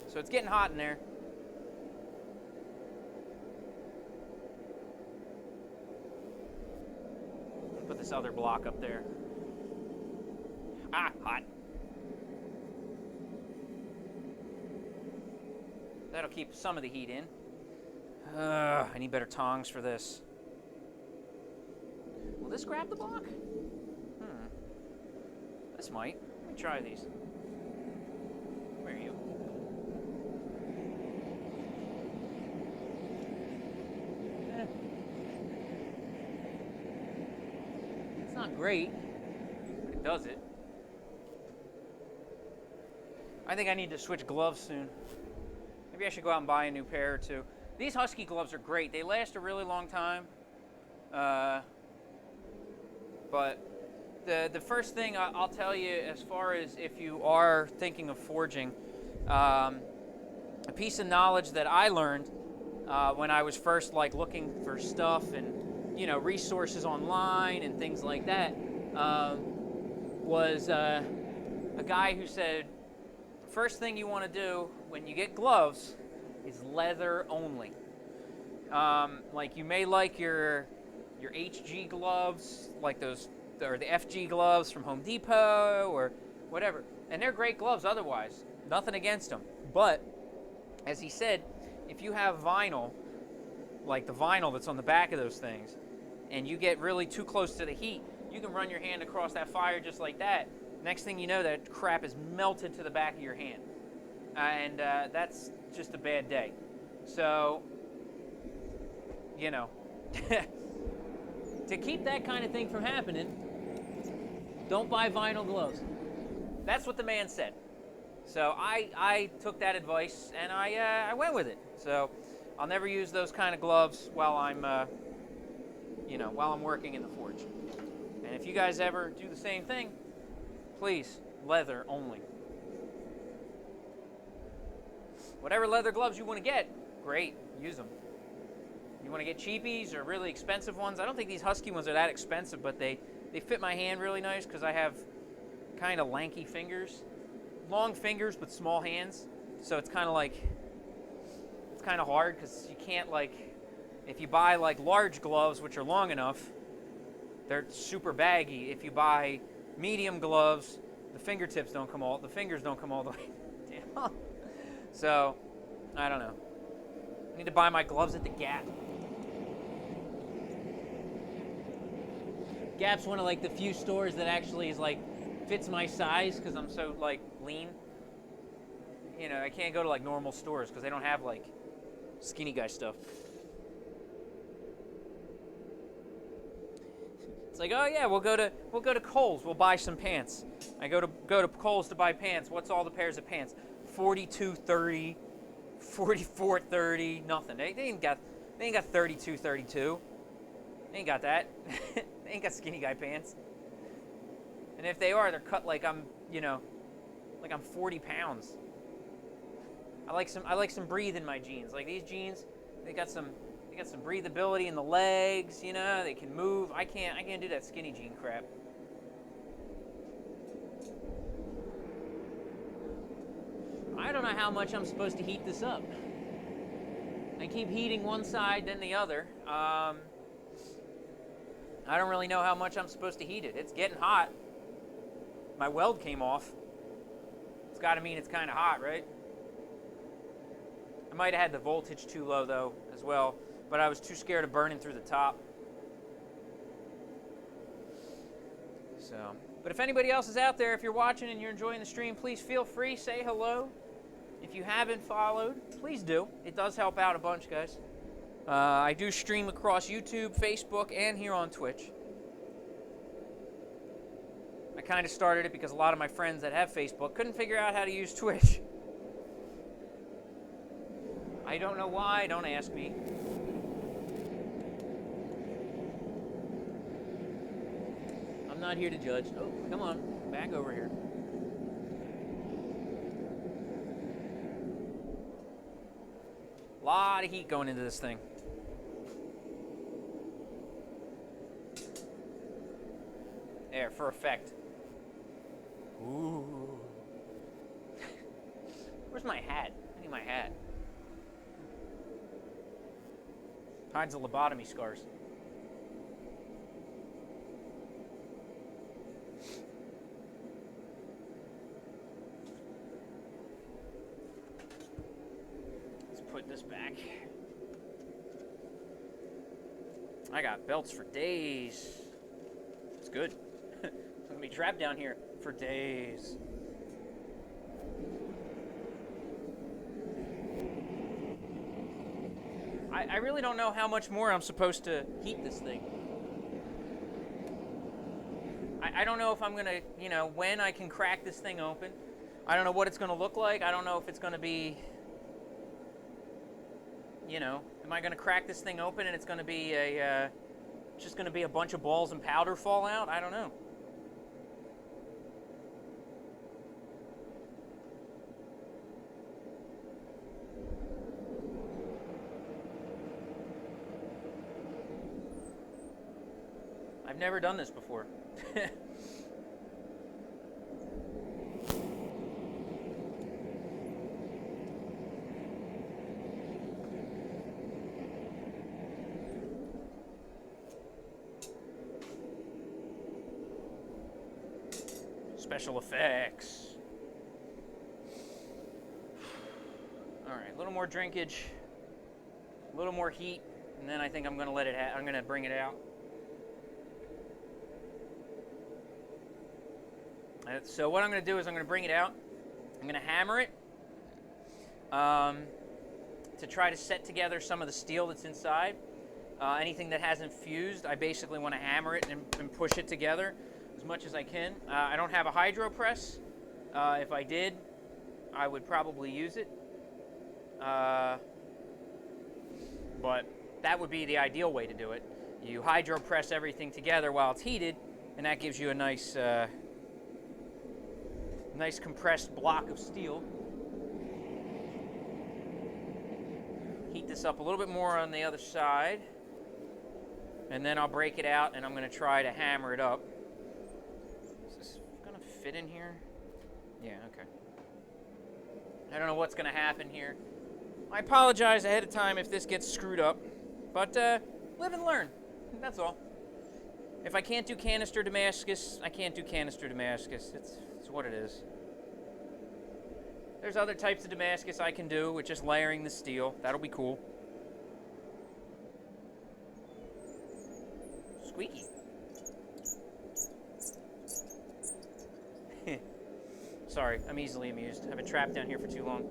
So it's getting hot in there. Put this other block up there. Ah, hot. That'll keep some of the heat in. I need better tongs for this. Will this grab the block? This might. Let me try these. Where are you? It's not great, but it does it. I think I need to switch gloves soon. Maybe I should go out and buy a new pair or two. These Husky gloves are great. They last a really long time. But the first thing I'll tell you, as far as if you are thinking of forging, a piece of knowledge that I learned when I was first looking for stuff and resources online and things like that was a guy who said, first thing you want to do when you get gloves is leather only. You may like your HG gloves, like those, or the FG gloves from Home Depot or whatever. And they're great gloves otherwise. Nothing against them. But, as he said, if you have vinyl, like the vinyl that's on the back of those things, and you get really too close to the heat, you can run your hand across that fire just like that. Next thing you know, that crap is melted to the back of your hand. And that's just a bad day. So, to keep that kind of thing from happening, don't buy vinyl gloves. That's what the man said. So I took that advice and I went with it. So I'll never use those kind of gloves while I'm while I'm working in the forge. And if you guys ever do the same thing, please, leather only. Whatever leather gloves you want to get, great, use them. You want to get cheapies or really expensive ones? I don't think these Husky ones are that expensive, but they fit my hand really nice because I have kind of lanky fingers. Long fingers but small hands. So it's kind of hard because you can't if you buy large gloves which are long enough, they're super baggy. If you buy medium gloves, the fingers don't come all the way down. So, I don't know. I need to buy my gloves at the Gap. Gap's one of the few stores that actually is fits my size because I'm so lean. I can't go to normal stores because they don't have skinny guy stuff. It's oh yeah, we'll go to Kohl's. We'll buy some pants. I go to Kohl's to buy pants. What's all the pairs of pants? $42.30, $44.30, nothing. They ain't got $32.32. They ain't got that. They ain't got skinny guy pants. And if they are, they're cut I'm 40 pounds. I like some breathe in my jeans. These jeans, they got some breathability in the legs, they can move. I can't do that skinny jean crap. I don't know how much I'm supposed to heat this up. I keep heating one side, then the other. I don't really know how much I'm supposed to heat it. It's getting hot. My weld came off. It's got to mean it's kind of hot, right? I might have had the voltage too low, though, as well. But I was too scared of burning through the top. So, but if anybody else is out there, if you're watching and you're enjoying the stream, please feel free, say hello. If you haven't followed, please do. It does help out a bunch, guys. I do stream across YouTube, Facebook, and here on Twitch. I kind of started it because a lot of my friends that have Facebook couldn't figure out how to use Twitch. I don't know why, don't ask me. I'm not here to judge. Oh, come on, back over here. A lot of heat going into this thing. There, for effect. Ooh. Where's my hat? I need my hat. Hides the lobotomy scars. Let's put this back. I got belts for days. It's good. I'm gonna be trapped down here for days. I really don't know how much more I'm supposed to heat this thing. I don't know if I'm gonna, when I can crack this thing open. I don't know what it's gonna look like. I don't know if it's gonna be, am I gonna crack this thing open and it's gonna be just gonna be a bunch of balls and powder fall out? I don't know. I've never done this before. Special effects. All right, a little more drinkage, a little more heat, and then I think I'm going to I'm going to bring it out. So what I'm going to do is I'm going to bring it out. I'm going to hammer it to try to set together some of the steel that's inside. Anything that hasn't fused, I basically want to hammer it and push it together as much as I can. I don't have a hydro press. If I did, I would probably use it. But that would be the ideal way to do it. You hydro press everything together while it's heated, and that gives you a nice compressed block of steel. Heat this up a little bit more on the other side, and then I'll break it out and I'm going to try to hammer it up. Is this going to fit in here? Yeah, okay. I don't know what's going to happen here. I apologize ahead of time if this gets screwed up, but live and learn. That's all. If I can't do canister Damascus, I can't do canister Damascus. It's what it is. There's other types of Damascus I can do with just layering the steel. That'll be cool. Squeaky. Sorry, I'm easily amused. I've been trapped down here for too long.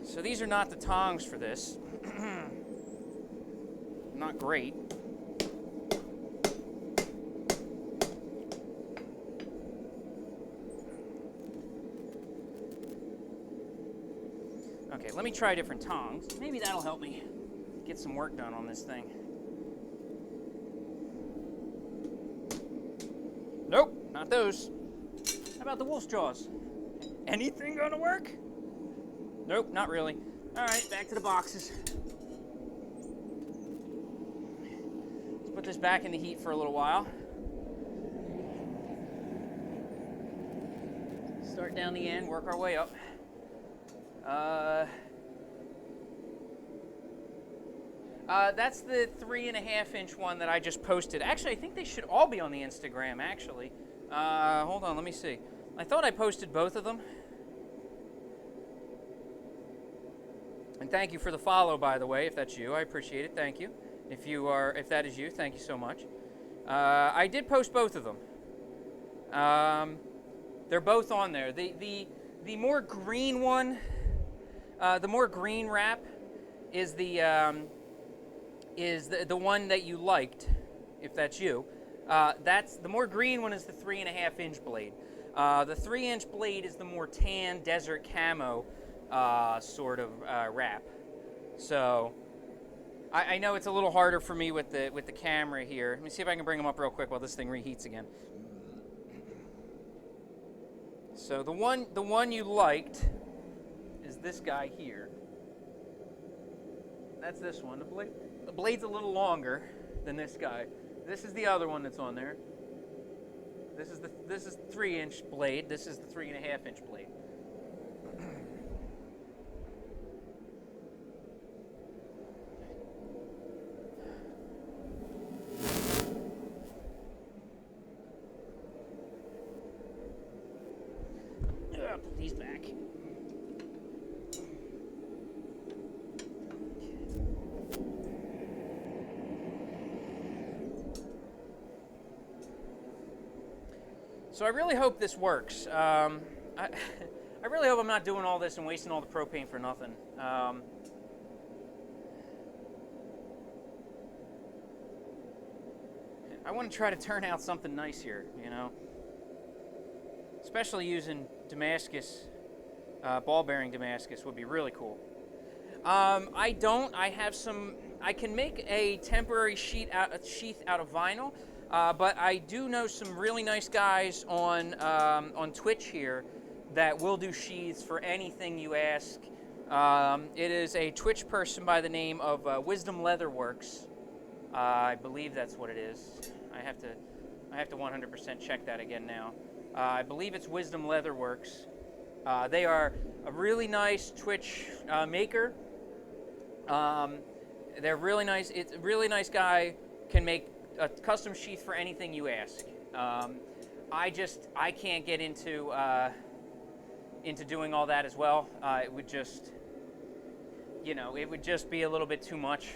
So these are not the tongs for this. Not great. Okay, let me try different tongs. Maybe that'll help me get some work done on this thing. Nope, not those. How about the wolf's jaws? Anything gonna work? Nope, not really. All right, back to the boxes. Let's put this back in the heat for a little while. Start down the end, work our way up. That's the 3.5-inch one that I just posted. Actually, I think they should all be on the Instagram, actually. Hold on, let me see. I thought I posted both of them. And thank you for the follow, by the way, if that's you. I appreciate it. Thank you. If that is you, thank you so much. I did post both of them. They're both on there. The more green one, the more green wrap is the one that you liked, if that's you. That's the more green one is the 3.5-inch blade. The 3-inch blade is the more tan desert camo. sort of wrap. So I know it's a little harder for me with the camera here. Let me see if I can bring them up real quick while this thing reheats again. So the one you liked is this guy here. That's this one. The blade's a little longer than this guy. This is the other one that's on there. This is 3-inch blade. This is the 3.5-inch blade. Put these back. So I really hope this works. I really hope I'm not doing all this and wasting all the propane for nothing. I want to try to turn out something nice here, you know. Especially using Damascus, ball bearing Damascus would be really cool. I can make a temporary sheath out of vinyl. But I do know some really nice guys on Twitch here that will do sheaths for anything you ask. It is a Twitch person by the name of Wisdom Leatherworks. I believe that's what it is. I have to 100% check that again now. I believe it's Wisdom Leatherworks. They are a really nice Twitch maker. They're really nice. It's a really nice guy. Can make a custom sheath for anything you ask. I can't get into doing all that as well. It would just, it would just be a little bit too much.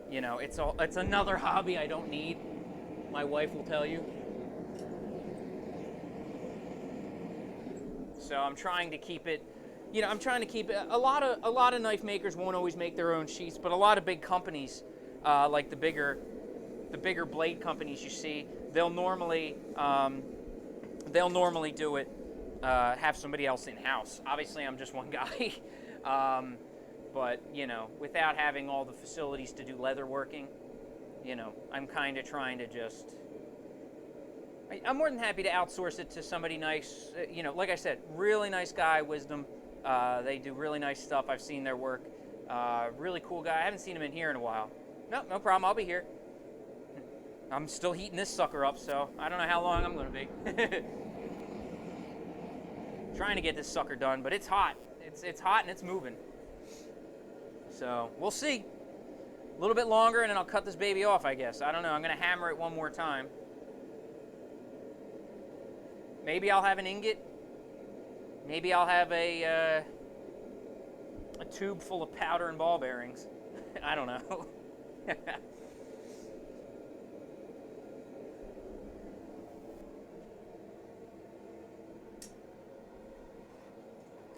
It's another hobby I don't need. My wife will tell you. So I'm trying to keep it. I'm trying to keep it. A lot of knife makers won't always make their own sheaths, but a lot of big companies, like the bigger blade companies you see, they'll normally do it, have somebody else in house. Obviously, I'm just one guy, but without having all the facilities to do leather working, I'm kind of trying to just. I'm more than happy to outsource it to somebody nice. Like I said, really nice guy, Wisdom. They do really nice stuff. I've seen their work. Really cool guy. I haven't seen him in here in a while. No problem. I'll be here. I'm still heating this sucker up, so I don't know how long I'm going to be. Trying to get this sucker done, but it's hot. It's hot and it's moving. So we'll see. A little bit longer, and then I'll cut this baby off, I guess. I don't know. I'm going to hammer it one more time. Maybe I'll have an ingot. Maybe I'll have a tube full of powder and ball bearings. I don't know. I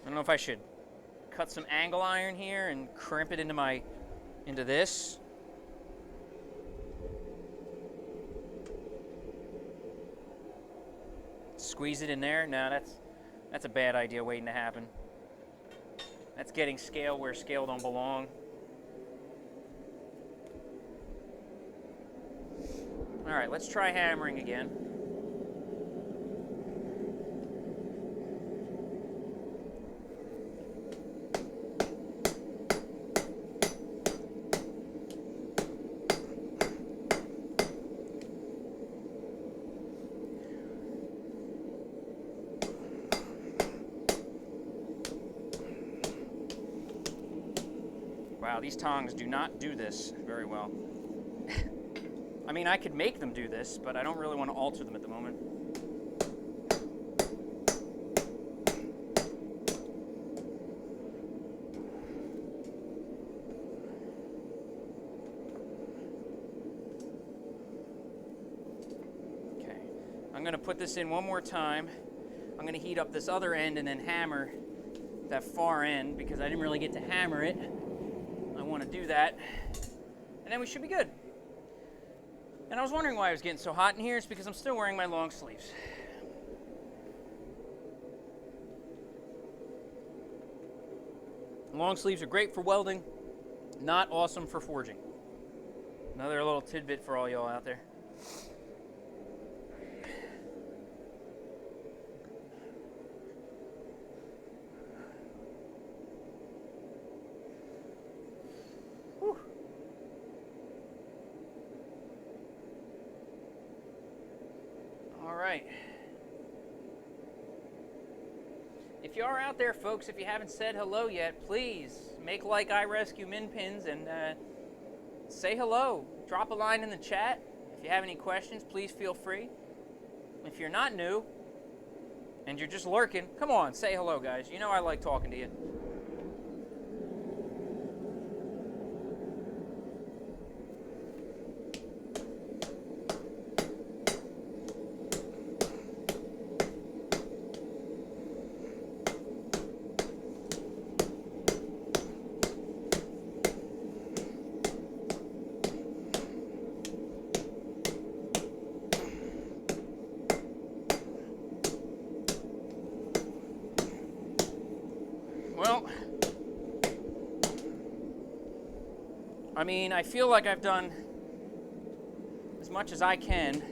don't know if I should cut some angle iron here and crimp it into this. Squeeze it in there. No, that's a bad idea waiting to happen. That's getting scale where scale don't belong. All right, let's try hammering again. Wow, these tongs do not do this very well. I mean, I could make them do this, but I don't really want to alter them at the moment. Okay, I'm going to put this in one more time. I'm going to heat up this other end and then hammer that far end because I didn't really get to hammer it. I want to do that, and then we should be good. And I was wondering why I was getting so hot in here. It's because I'm still wearing my long sleeves. Long sleeves are great for welding, not awesome for forging. Another little tidbit for all y'all out there. Whew. All right. If you are out there, folks, if you haven't said hello yet, please make like I Rescue Min Pins and say hello. Drop a line in the chat. If you have any questions, please feel free. If you're not new and you're just lurking, come on, say hello, guys. You know I like talking to you. Well, I mean, I feel like I've done as much as I can.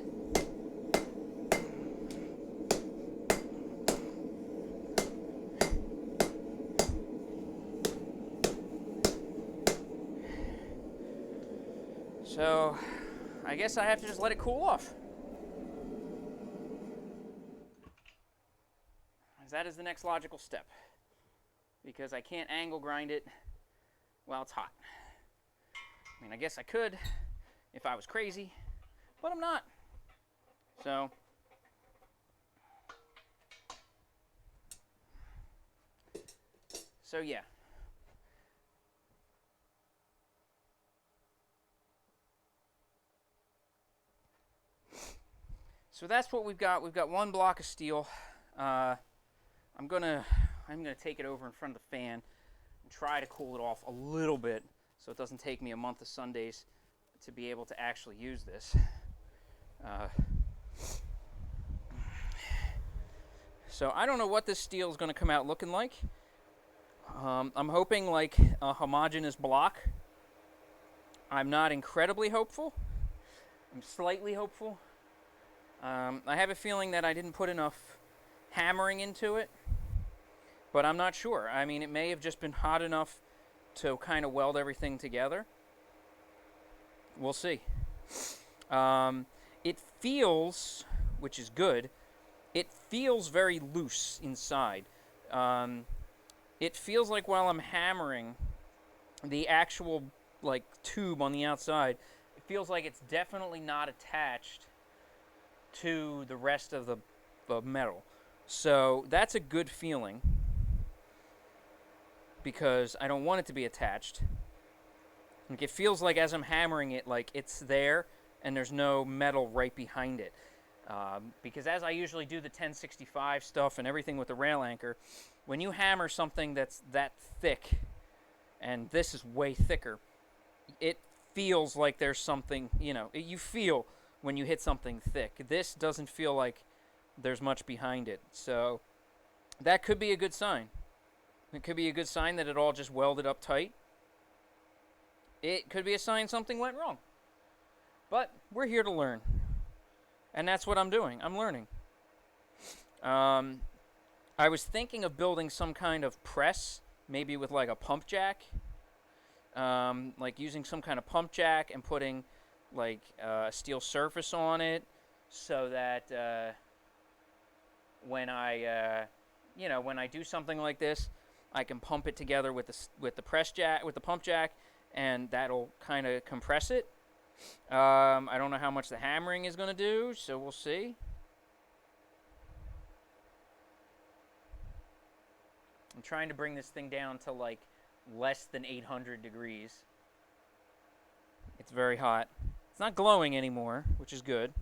So, I guess I have to just let it cool off. That is the next logical step, because I can't angle grind it while it's hot. I mean, I guess I could if I was crazy, but I'm not. So yeah. So that's what we've got. We've got one block of steel. I'm gonna take it over in front of the fan and try to cool it off a little bit, so it doesn't take me a month of Sundays to be able to actually use this. So I don't know what this steel is going to come out looking like. I'm hoping like a homogeneous block. I'm not incredibly hopeful. I'm slightly hopeful. I have a feeling that I didn't put enough hammering into it, but I'm not sure. I mean, it may have just been hot enough to kind of weld everything together. We'll see. It feels, which is good, it feels very loose inside. It feels like while I'm hammering the actual like tube on the outside, it feels like it's definitely not attached to the rest of the metal. So that's a good feeling, because I don't want it to be attached. Like, it feels like as I'm hammering it, like it's there and there's no metal right behind it. Because as I usually do the 1065 stuff and everything with the rail anchor, when you hammer something that's that thick, and this is way thicker, it feels like there's something, you feel when you hit something thick. This doesn't feel like there's much behind it. So that could be a good sign. It could be a good sign that it all just welded up tight. It could be a sign something went wrong. But we're here to learn. And that's what I'm doing. I'm learning. I was thinking of building some kind of press, maybe with like a pump jack. Like using some kind of pump jack and putting like a steel surface on it, so that when I do something like this, I can pump it together with the press jack, with the pump jack, and that'll kind of compress it. I don't know how much the hammering is going to do, so we'll see. I'm trying to bring this thing down to like less than 800 degrees. It's very hot. It's not glowing anymore, which is good.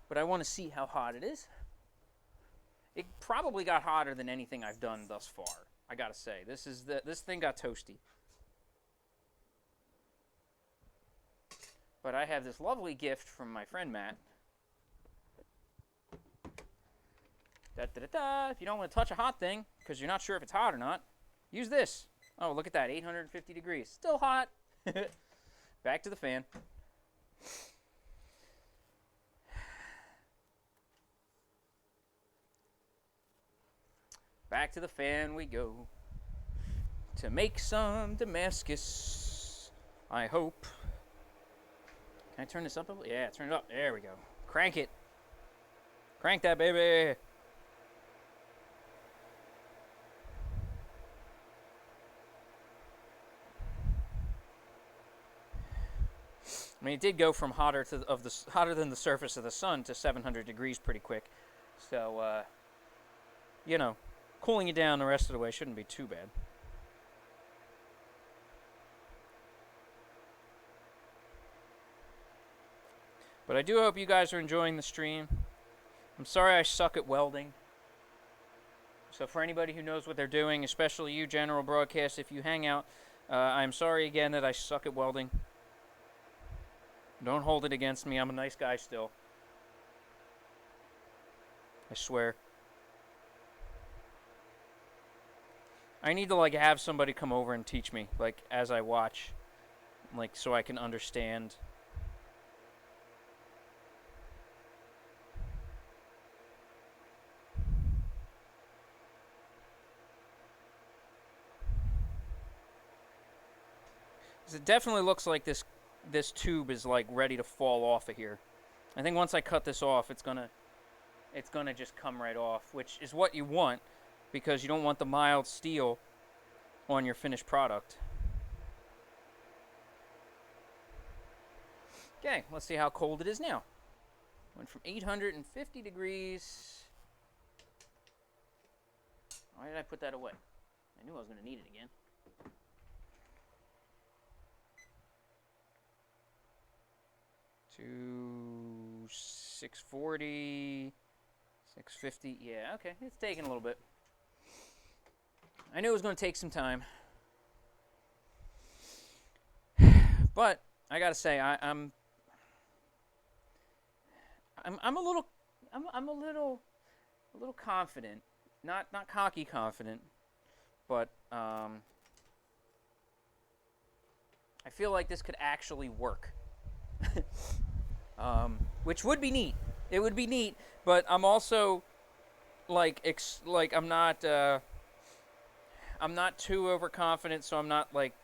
But I want to see how hot it is. It probably got hotter than anything I've done thus far, I gotta say. This thing got toasty. But I have this lovely gift from my friend Matt. If you don't want to touch a hot thing because you're not sure if it's hot or not, use this. Oh, look at that, 850 degrees. Still hot. Back to the fan. Back to the fan we go to make some Damascus, I hope. Can I turn this up a little? Yeah, turn it up. There we go. Crank it. Crank that, baby. I mean, it did go from hotter than the surface of the sun to 700 degrees pretty quick. So, you know, cooling it down the rest of the way shouldn't be too bad. But I do hope you guys are enjoying the stream. I'm sorry I suck at welding. So for anybody who knows what they're doing, especially you, General Broadcast, if you hang out, I'm sorry again that I suck at welding. Don't hold it against me. I'm a nice guy still. I swear. I need to, like, have somebody come over and teach me, like, as I watch. Like, so I can understand. It definitely looks like this tube is, like, ready to fall off of here. I think once I cut this off, it's gonna just come right off, which is what you want, because you don't want the mild steel on your finished product. Okay, let's see how cold it is now. Went from 850 degrees. Why did I put that away? I knew I was going to need it again. To 640, 650. Yeah, okay, it's taking a little bit. I knew it was going to take some time, but I gotta say I'm a little confident, not cocky confident, but I feel like this could actually work, which would be neat. It would be neat, but I'm also like I'm not too overconfident, so I'm not, like,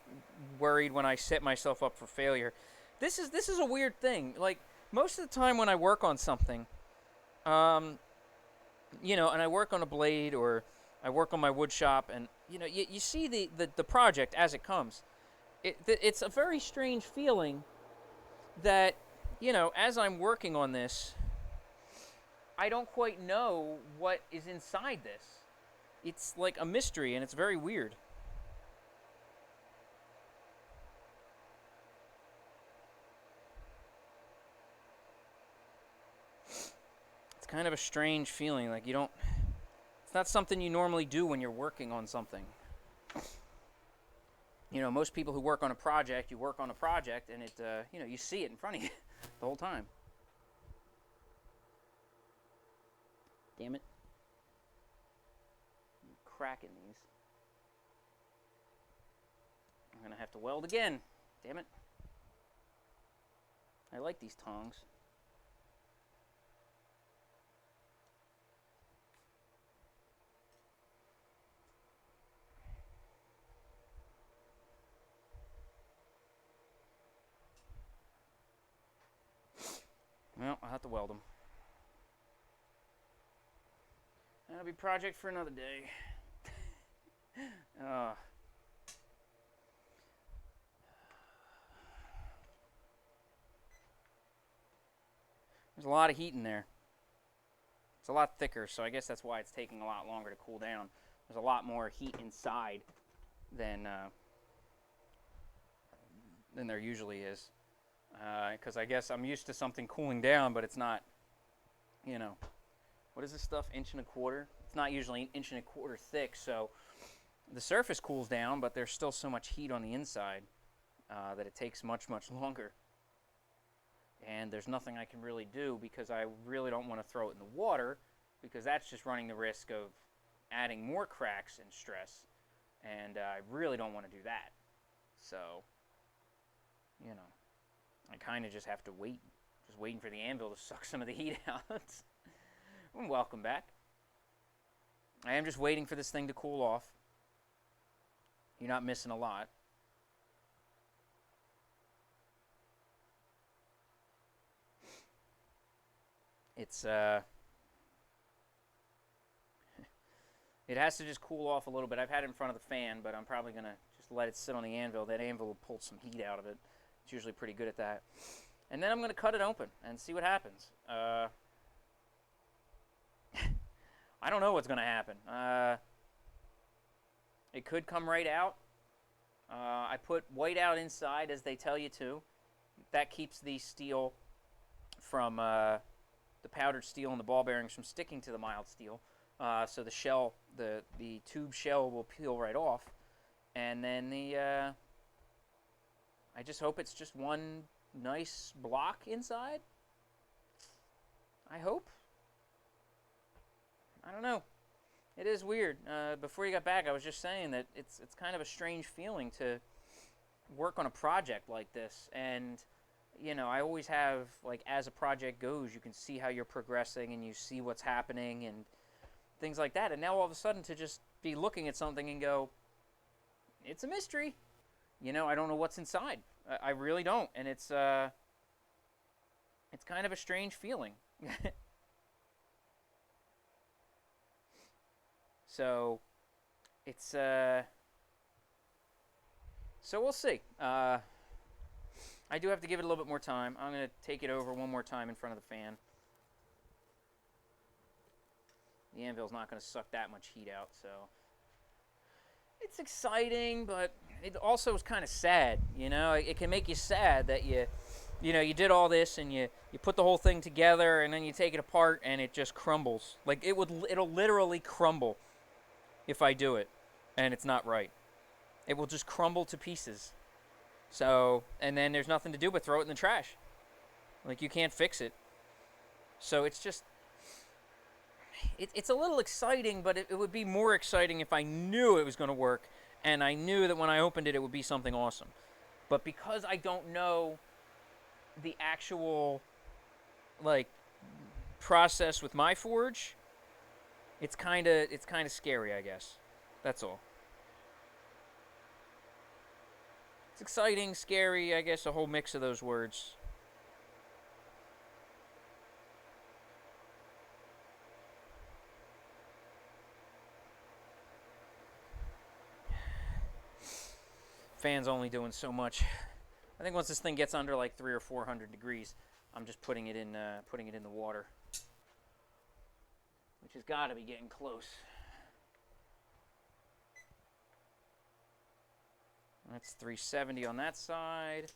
worried when I set myself up for failure. This is a weird thing. Like, most of the time when I work on something, you know, and I work on a blade or I work on my wood shop, and, you know, you see the project as it comes. It's a very strange feeling that, you know, as I'm working on this, I don't quite know what is inside this. It's like a mystery, and it's very weird. It's kind of a strange feeling, like it's not something you normally do when you're working on something. You know, most people who work on a project, you work on a project, and you know, you see it in front of you the whole time. Damn it. Cracking these. I'm gonna have to weld again. Damn it. I like these tongs. Well, I'll have to weld them. That'll be a project for another day. There's a lot of heat in there. It's a lot thicker, so I guess that's why it's taking a lot longer to cool down. There's a lot more heat inside than there usually is. Because I guess I'm used to something cooling down, but it's not, you know, what is this stuff, 1.25 inches? It's not usually 1.25 inches thick, so the surface cools down, but there's still so much heat on the inside that it takes much, much longer. And there's nothing I can really do because I really don't want to throw it in the water because that's just running the risk of adding more cracks and stress, and I really don't want to do that. So, you know, I kind of just have to wait, just waiting for the anvil to suck some of the heat out. Welcome back. I am just waiting for this thing to cool off. You're not missing a lot. It's it has to just cool off a little bit. I've had it in front of the fan, but I'm probably going to just let it sit on the anvil. That anvil will pull some heat out of it. It's usually pretty good at that. And then I'm going to cut it open and see what happens. I don't know what's going to happen. It could come right out. I put white out inside, as they tell you to. That keeps the steel from, the powdered steel and the ball bearings from sticking to the mild steel. So the shell, the tube shell will peel right off. And then I just hope it's just one nice block inside. I hope. I don't know. It is weird. Before you got back, I was just saying that it's kind of a strange feeling to work on a project like this. And, you know, I always have, like, as a project goes, you can see how you're progressing and you see what's happening and things like that. And now all of a sudden to just be looking at something and go, it's a mystery. You know, I don't know what's inside. I really don't. And it's kind of a strange feeling. So, it's, so we'll see. I do have to give it a little bit more time. I'm going to take it over one more time in front of the fan. The anvil's not going to suck that much heat out, so it's exciting, but it also is kind of sad, you know? It can make you sad that you did all this and you put the whole thing together and then you take it apart and it just crumbles. Like, it'll literally crumble if I do it and it's not right. It will just crumble to pieces. So, and then there's nothing to do but throw it in the trash. Like, you can't fix it. So it's just, it's a little exciting, but it would be more exciting if I knew it was going to work and I knew that when I opened it, it would be something awesome. But because I don't know the actual, like, process with my forge, it's kind of scary, I guess. That's all. It's exciting, scary, I guess, a whole mix of those words. Fan's only doing so much. I think once this thing gets under like 300 or 400 degrees, I'm just putting it in the water, which has got to be getting close. That's 370 on that side.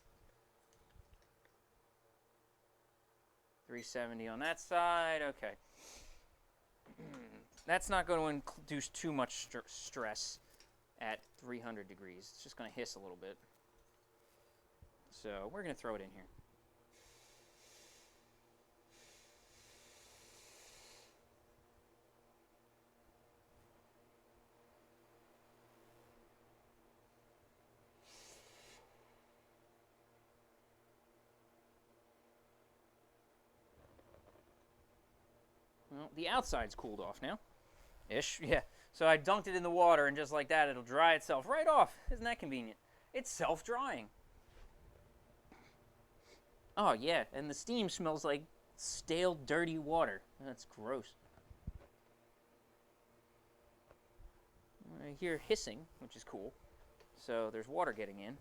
370 on that side. Okay. That's not going to induce too much stress at 300 degrees. It's just going to hiss a little bit. So we're going to throw it in here. Well, the outside's cooled off now. Ish, yeah. So I dunked it in the water, and just like that, it'll dry itself right off. Isn't that convenient? It's self-drying. Oh, yeah, and the steam smells like stale, dirty water. That's gross. I hear hissing, which is cool. So there's water getting in.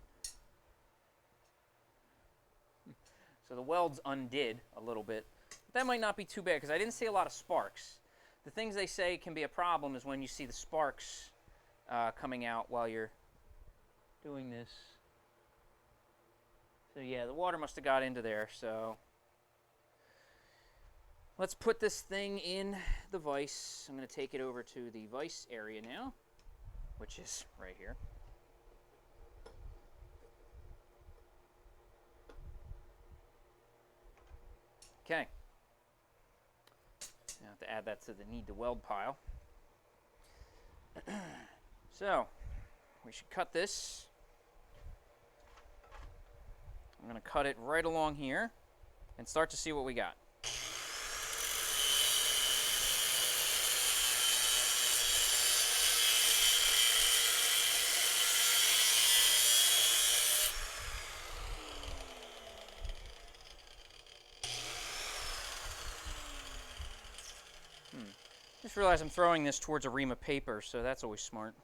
So the weld's undid a little bit. But that might not be too bad, because I didn't see a lot of sparks. The things they say can be a problem is when you see the sparks coming out while you're doing this. So yeah, the water must have got into there. So let's put this thing in the vise. I'm going to take it over to the vise area now, which is right here. Okay. I have to add that to the need to weld pile. So, we should cut this. I'm going to cut it right along here and start to see what we got. Just realized I'm throwing this towards a ream of paper, so that's always smart.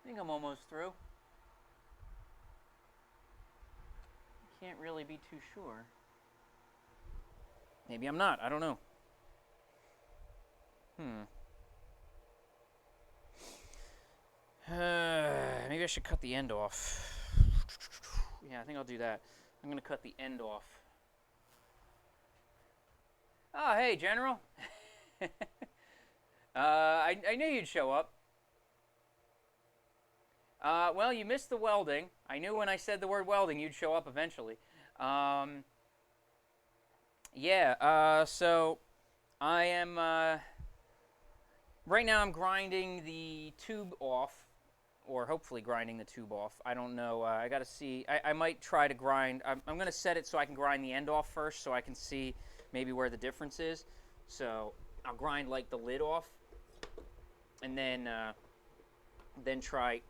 I think I'm almost through. Can't really be too sure. Maybe I'm not. I don't know. Maybe I should cut the end off. Yeah, I think I'll do that. I'm going to cut the end off. Oh, hey, General. I knew you'd show up. Well, you missed the welding. I knew when I said the word welding, you'd show up eventually. So I am, right now I'm grinding the tube off, or hopefully grinding the tube off. I don't know. I got to see. I might try to grind. I'm going to set it so I can grind the end off first so I can see maybe where the difference is. So I'll grind like the lid off and then try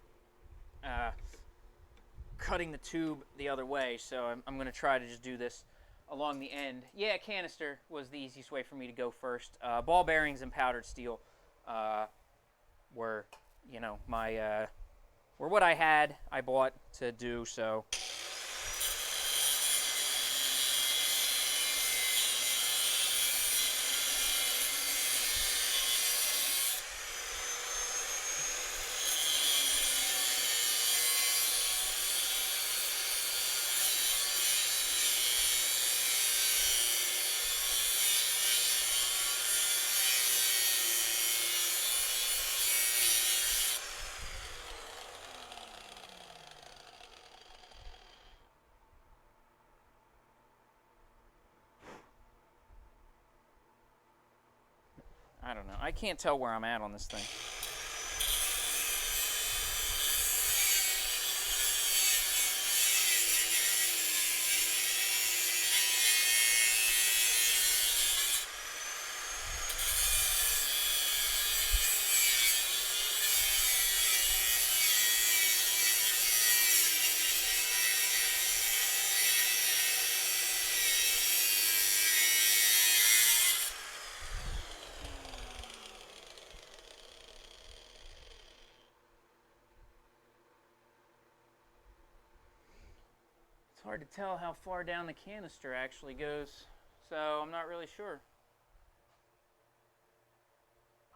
cutting the tube the other way. So I'm going to try to just do this along the end. Yeah, canister was the easiest way for me to go first. Ball bearings and powdered steel were, you know, my were what I had. I bought to do so. I don't know. I can't tell where I'm at on this thing. It's hard to tell how far down the canister actually goes, so I'm not really sure.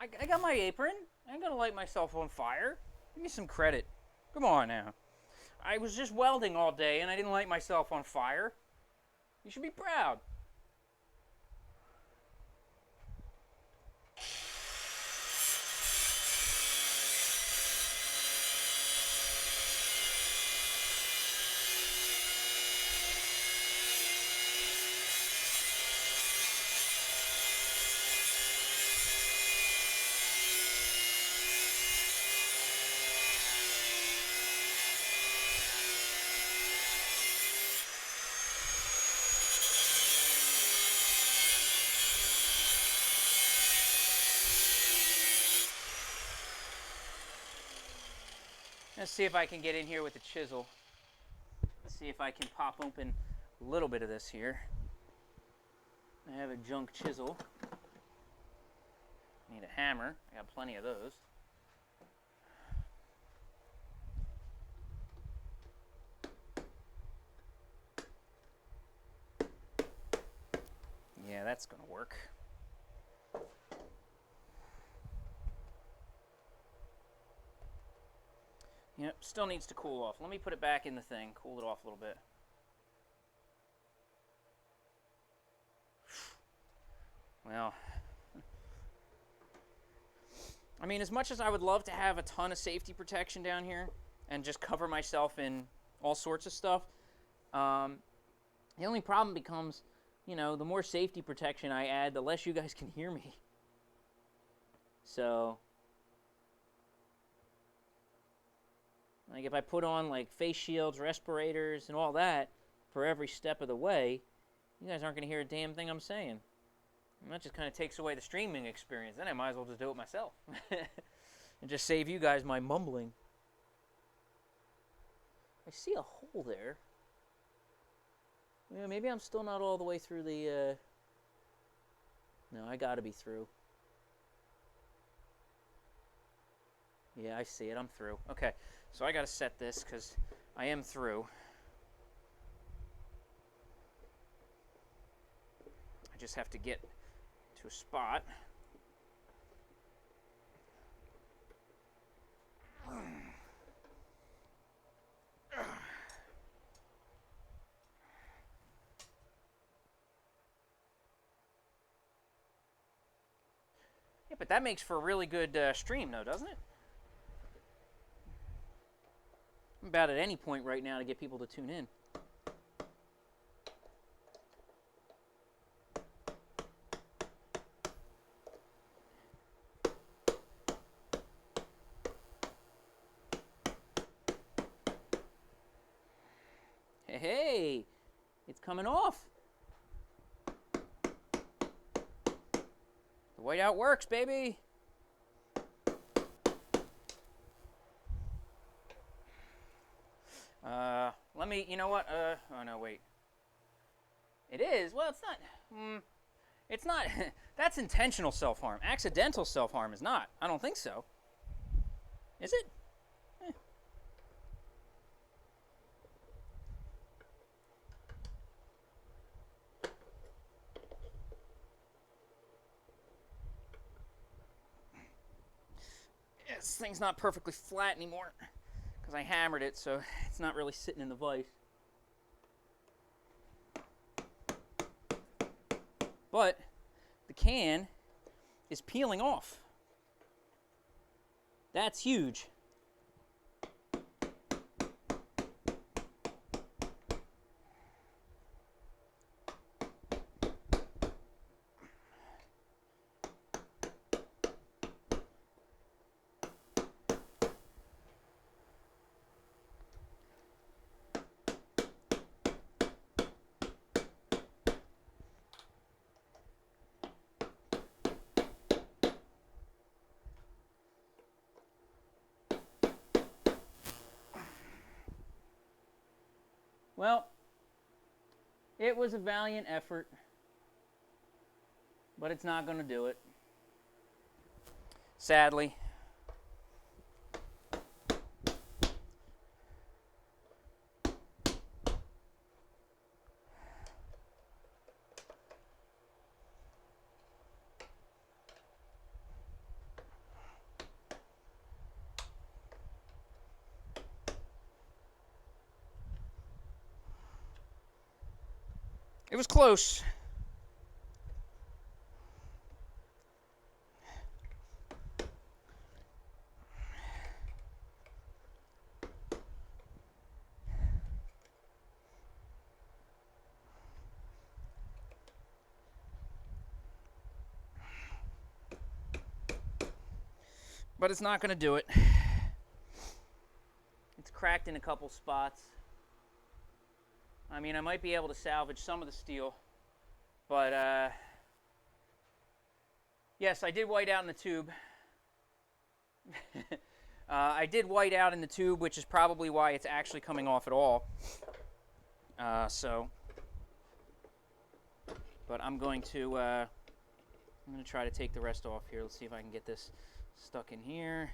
I got my apron. I ain't gonna light myself on fire. Give me some credit. Come on now. I was just welding all day and I didn't light myself on fire. You should be proud. Let's see if I can get in here with a chisel. Let's see if I can pop open a little bit of this here. I have a junk chisel. Need a hammer. I got plenty of those. Yeah, that's gonna work. Yep, still needs to cool off. Let me put it back in the thing, cool it off a little bit. Well, I mean, as much as I would love to have a ton of safety protection down here and just cover myself in all sorts of stuff, the only problem becomes, you know, the more safety protection I add, the less you guys can hear me. So, like if I put on like face shields, respirators, and all that for every step of the way, you guys aren't going to hear a damn thing I'm saying. And that just kind of takes away the streaming experience. Then I might as well just do it myself and just save you guys my mumbling. I see a hole there. Yeah, maybe I'm still not all the way through the... No, I gotta be through. Yeah, I see it. I'm through. Okay, so I gotta set this because I am through. I just have to get to a spot. Yeah, but that makes for a really good stream, though, doesn't it? I'm about at any point right now to get people to tune in. Hey, it's coming off. The whiteout works, baby. Let me, you know what? Oh no, wait. It is. Well, it's not. It's not. That's intentional self-harm. Accidental self-harm is not. I don't think so. Is it? This thing's not perfectly flat anymore because I hammered it, so it's not really sitting in the vise. But the can is peeling off. That's huge. Well, it was a valiant effort, but it's not going to do it. Sadly. It was close. But it's not going to do it. It's cracked in a couple spots. I mean, I might be able to salvage some of the steel, but yes, I did white out in the tube. I did white out in the tube, which is probably why it's actually coming off at all. But I'm going to try to take the rest off here. Let's see if I can get this stuck in here.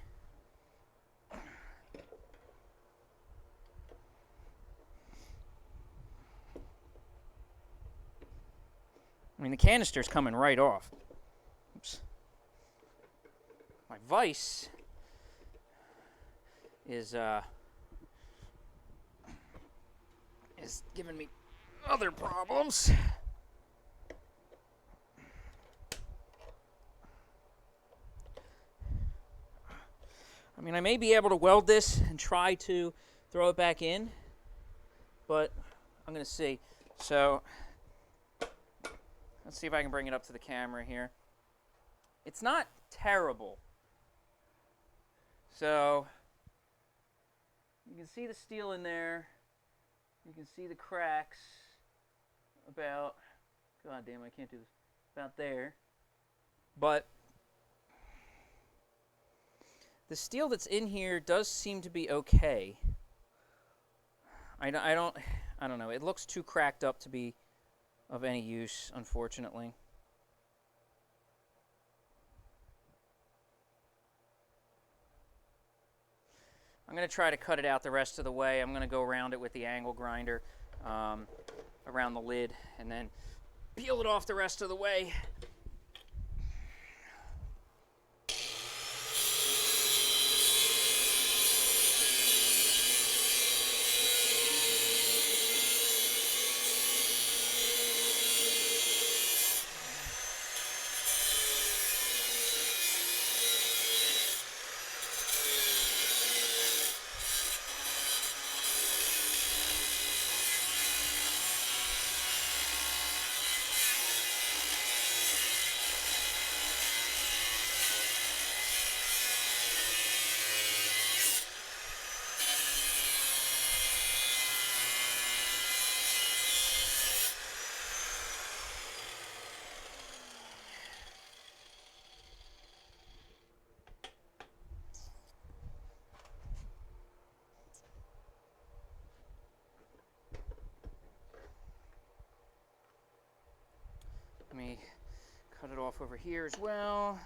I mean, the canister's coming right off. Oops. My vise is giving me other problems. I mean, I may be able to weld this and try to throw it back in, but I'm going to see. So, let's see if I can bring it up to the camera here. It's not terrible. So, you can see the steel in there. You can see the cracks about, god damn, I can't do this, about there. But the steel that's in here does seem to be okay. I don't know. It looks too cracked up to be of any use, unfortunately. I'm going to try to cut it out the rest of the way. I'm going to go around it with the angle grinder around the lid and then peel it off the rest of the way. Let me cut it off over here as well.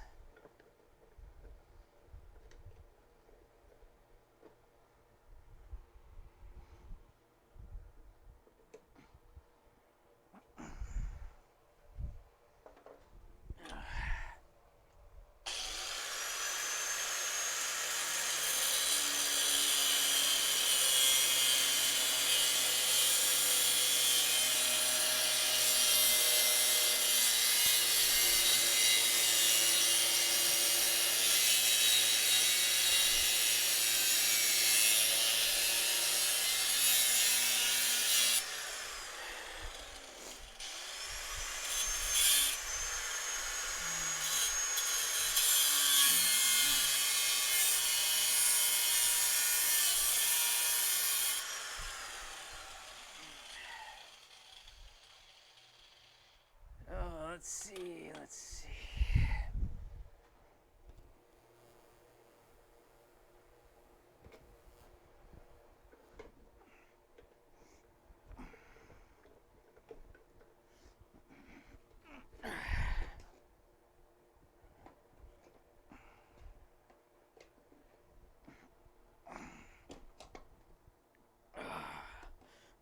Let's see.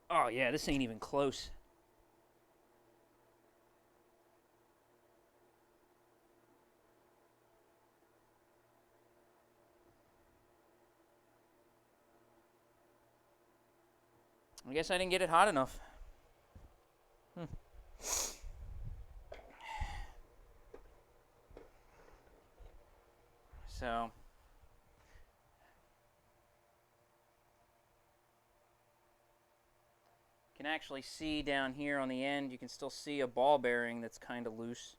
Oh yeah, this ain't even close. I guess I didn't get it hot enough. So, you can actually see down here on the end, you can still see a ball bearing that's kind of loose.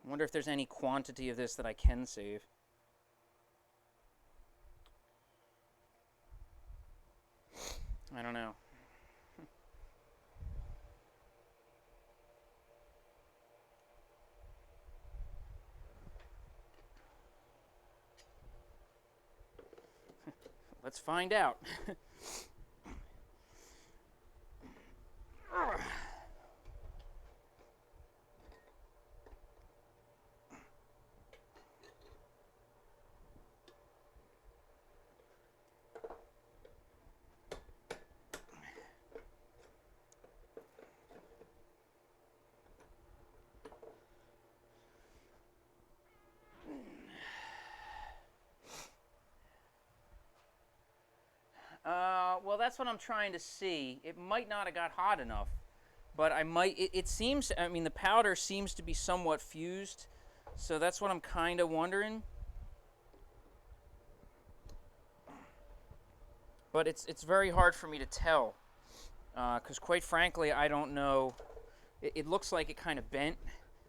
I wonder if there's any quantity of this that I can save. I don't know. Let's find out. Well, that's what I'm trying to see. It might not have got hot enough, but I might. It seems. I mean, the powder seems to be somewhat fused, so that's what I'm kind of wondering. But it's very hard for me to tell, because quite frankly, I don't know. It looks like it kind of bent,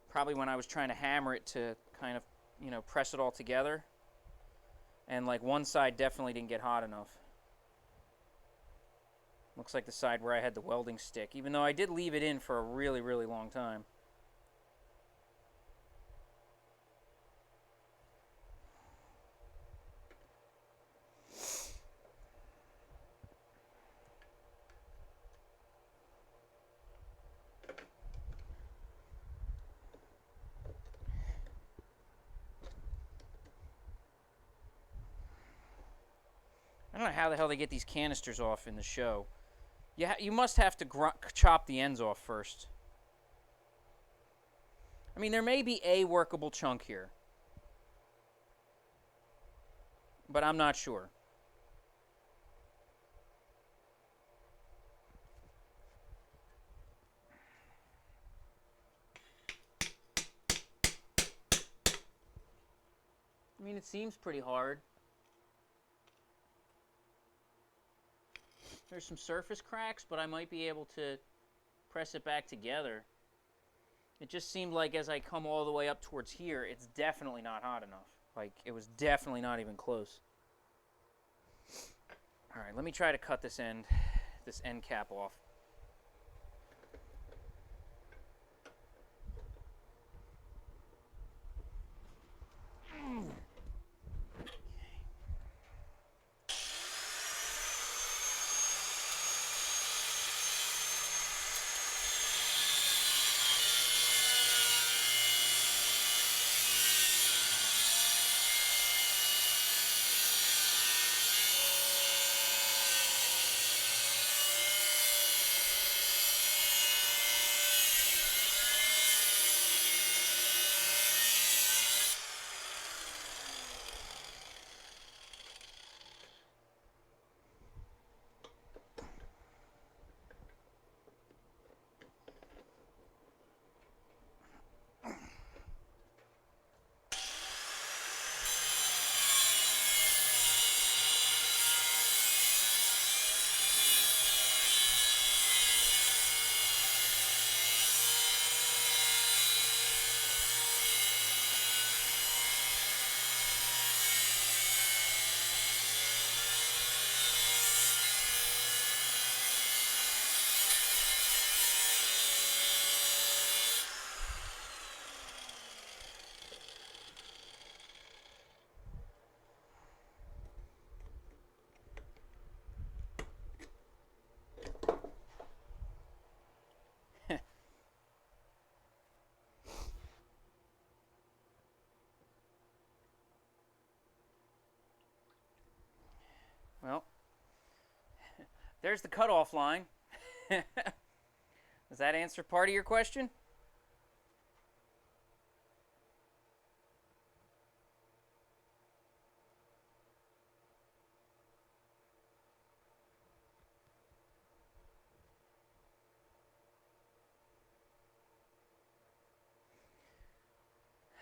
probably when I was trying to hammer it to kind of, press it all together. And like one side definitely didn't get hot enough. Looks like the side where I had the welding stick, even though I did leave it in for a really, really long time. I don't know how the hell they get these canisters off in the show. You must have to chop the ends off first. I mean, there may be a workable chunk here, but I'm not sure. I mean, it seems pretty hard. There's some surface cracks, but I might be able to press it back together. It just seemed like as I come all the way up towards here, it's definitely not hot enough. Like, it was definitely not even close. All right, let me try to cut this end cap off. Well, there's the cutoff line. Does that answer part of your question?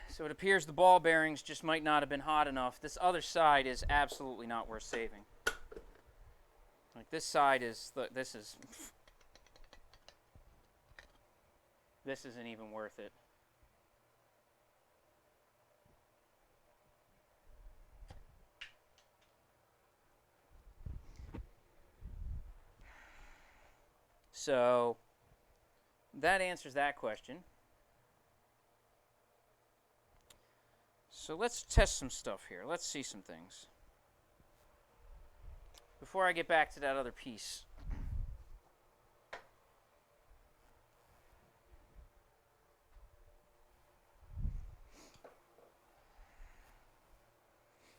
So it appears the ball bearings just might not have been hot enough. This other side is absolutely not worth saving. Like this side is, this isn't even worth it. So that answers that question. So let's test some stuff here. Let's see some things before I get back to that other piece.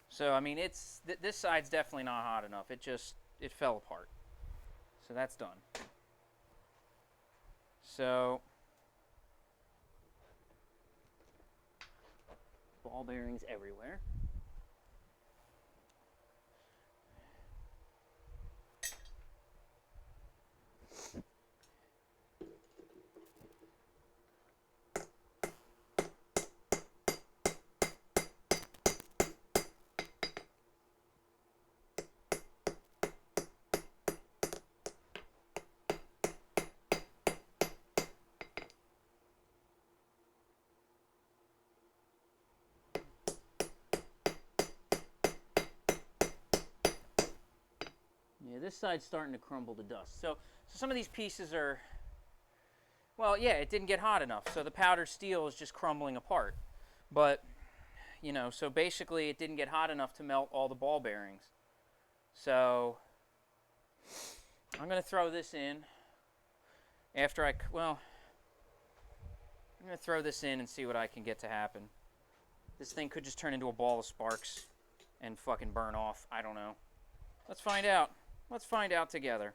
So, I mean, this side's definitely not hot enough. It fell apart. So that's done. So, ball bearings everywhere. Yeah, this side's starting to crumble to dust. So some of these pieces are, well, yeah, it didn't get hot enough. So the powdered steel is just crumbling apart. But, you know, so basically it didn't get hot enough to melt all the ball bearings. So I'm going to throw this in after I'm going to throw this in and see what I can get to happen. This thing could just turn into a ball of sparks and fucking burn off. I don't know. Let's find out. Let's find out together.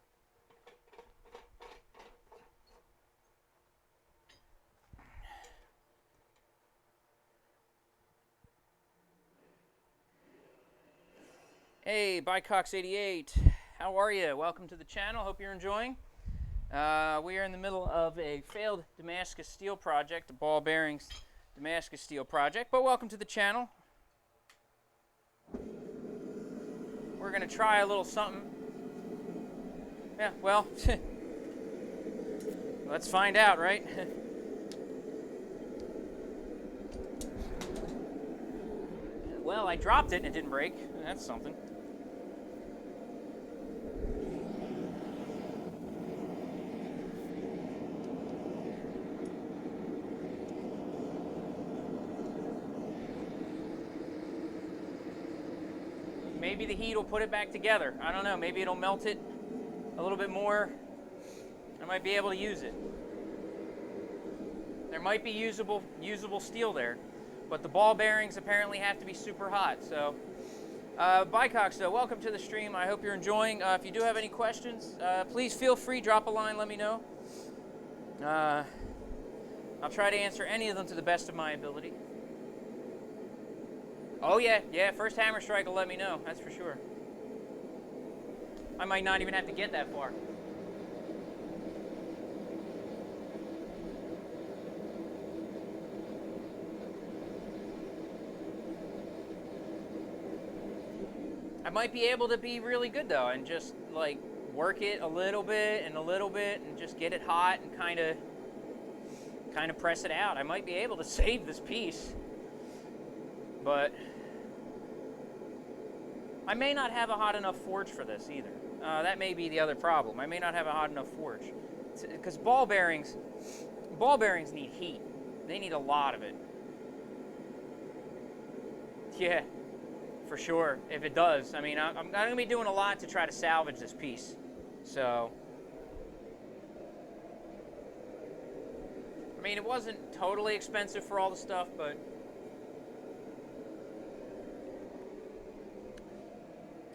Hey, Bycox88. How are you? Welcome to the channel. Hope you're enjoying. We are in the middle of a failed Damascus steel project, a ball bearings Damascus steel project, but welcome to the channel. We're going to try a little something. Yeah, well, let's find out, right? Well, I dropped it and it didn't break. That's something. Maybe the heat will put it back together. I don't know. Maybe it'll melt it a little bit more. I might be able to use it. There might be usable steel there, but the ball bearings apparently have to be super hot. So, Bycox, though, welcome to the stream. I hope you're enjoying. If you do have any questions, please feel free, drop a line, let me know. I'll try to answer any of them to the best of my ability. Oh yeah, first hammer strike will let me know, that's for sure. I might not even have to get that far. I might be able to be really good though and just like work it a little bit and just get it hot and kind of press it out. I might be able to save this piece, but I may not have a hot enough forge for this either. That may be the other problem. I may not have a hot enough forge because ball bearings need heat. They need a lot of it. Yeah, for sure. If it does, I mean, I'm going to be doing a lot to try to salvage this piece. So, I mean, it wasn't totally expensive for all the stuff, but